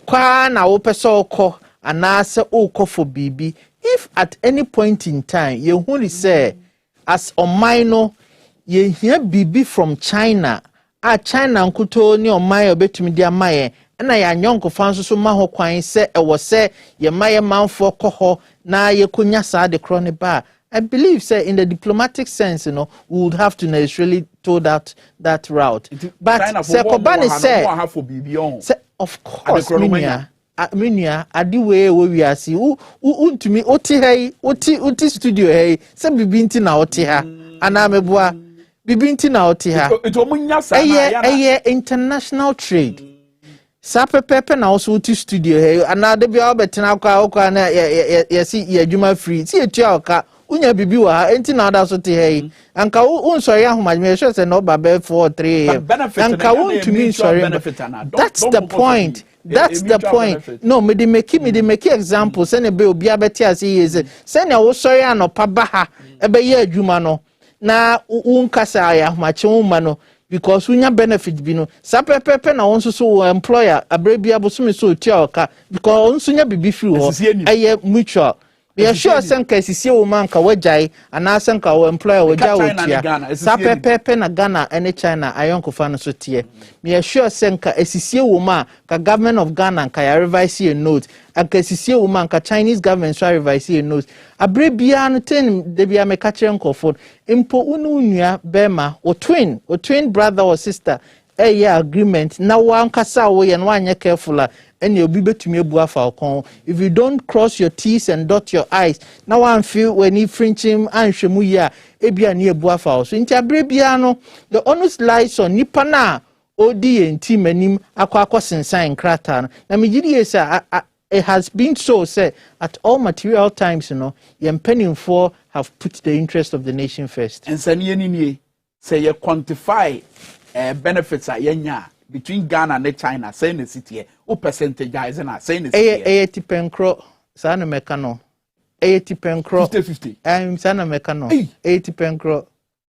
kwa na opeso ko anase oko for bibi. If at any point in time you only say as a minor ye hear bibi from China, China nkuto ni omai obetumi dia maye na ya nyonko fanso so ma ho kwan se e wo se ye maye manfo koho na ye konya sa de kro ne ba. I believe say in the diplomatic sense we would have to necessarily told that route. But se kobani say of course Minya adiwe we asi untumi oti hai oti studio hai se bibinti na oti ha ana meboa bibinti na oti ha eye international trade Sapepepe na also to studio hey another be obetena kwa na yesi ye adwuma free see etua oka unya bibi wa enti na ada so te hey anka unsori ahoma me sure say no ba be 4 3 anka won't mean sorry that's the point. That's the point. No, me de make example. Send a be obi abeti as he is. Send a wo sorry anopa ba ha ebe ye adwuma no. Na unkasa ya mache uma no because unya benefit bi no. Sapepepe na won so employer abrebi aboso me so tia oka because won so nya bibi free ho. Eye mutual. We are sure senka sisi woman ka wajai ana senka wo employer waja wotia sapepepe na Ghana ene China ayonko fa no so tie we are sure senka sisi woman ka government of Ghana ka ya revise a note aka sisi woman ka Chinese government so revise a note abre bia no ten de bia me ka kire nkofo impo unu nua bema o twin brother or sister agreement na wankasa wo ye no anya careful and you'll be betumi ebu afa okon if you don't cross your T's and dot your I's now one feel when he frinchim anhwemu ya ebia na ebu afa so nti abrebia no the honest lies on nipa na odi enti manim akwa sensan krata na megidi yesa it has been so say at all material times you know yempenimfo have put the interest of the nation first and say you quantify benefits are yenya between Ghana and China, saying the city, or percentage guys and saying the city. 80 pencro, Sana Mecano. 80 pencro, 50. I'm Sana Mecano. 80 pencro,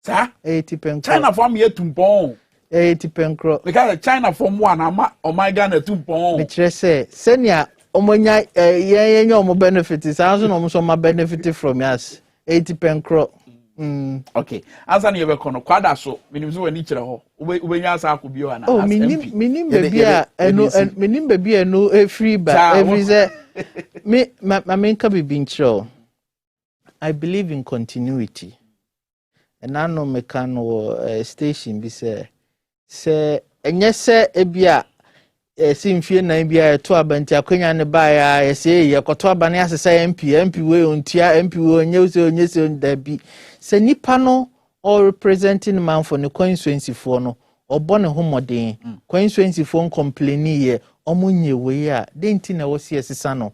sir. 80 pencro. China from here to Bon. 80 pencro. Because China from one, oh my Ghana to Bon. Which say, Senya, Omonia, yeah, benefit is almost my benefit from us. 80 pencro. Okay. As I never kono kwada so minimu we ni kire ho ubenya asa akubio ana oh minim baby eno free ba every say me menka be binchro I believe in continuity and I know me can station be say enye se ebia simfie na bia to abanti akonya ne ba ya say ye koto abane asesa MP we ontia MP we onye se dabi se nipa no or representing man for the constituency for no or born a homoden constituency for complaining ye omunye we ya denti na wasi asesa no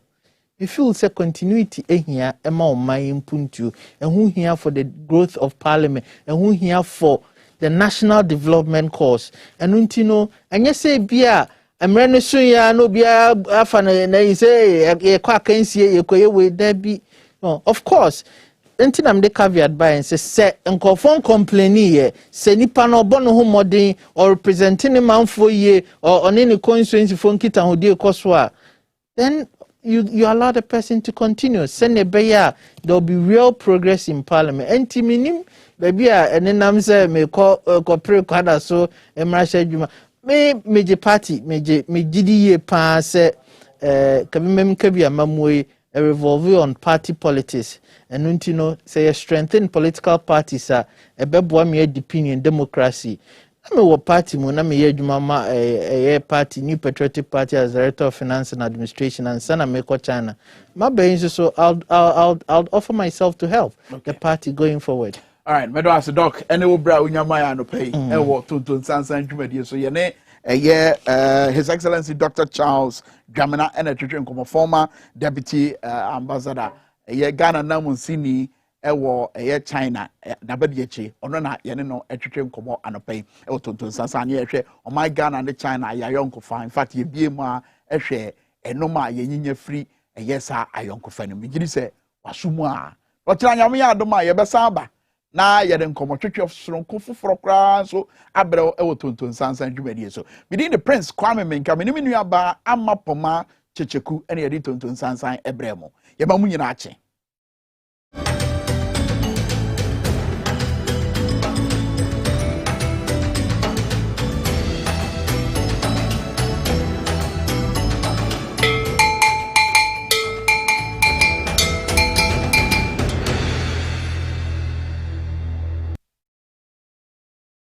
we feel say continuity ehia ema o man impuntu ehun hia for the growth of parliament ehun hia for the national development cause enunti no enye say bia emre no so ya no bia afa na say e kwa kansie e koye we dabi no of course enti nam de caveat by and say nkofon complaining ye se nipa no obo no ho modern or representing man for ye or on any constituency for nkita ho de ekoswa then you allow the person to continue send a beya there will be real progress in parliament enti minim baby enenam say me ko pre kwada so emrasha djuma me party me gidi ye pa se kabimem kabia mamoy revolve on party politics and untino say strengthen political parties a beboa me opinion democracy na me wo party mo na me ye adwuma ma party New Patriotic Party as director of finance and administration and sana me ko China my brain so I'll offer myself to help the party going forward. All right, medo as doc ene wo bra unyama ya no pay e wo Tonton Sansan dwumadi so ye ne His Excellency Dr. Charles Dramina and a former deputy ambassador Ghana Namunsini ewo China nabadiechi ono na ye no etwetwe nkomo anopai e Tonton Sansan ye hwe o my Ghana and China ayonko fa in fact ye bie mu a ehwe enoma ye nyinya free sa ayonko fa no migiri se wasumu a o tira nyame ya adoma ye besa aba na ye den komo twetwe soronko foforo kra so abrɛ e Tonton Sansan dwumadi so within the Prince Kwame Menka menimi nua ba amapoma checheku ene ye Tonton Sansan ebrɛ mo ye ba mu nyina ache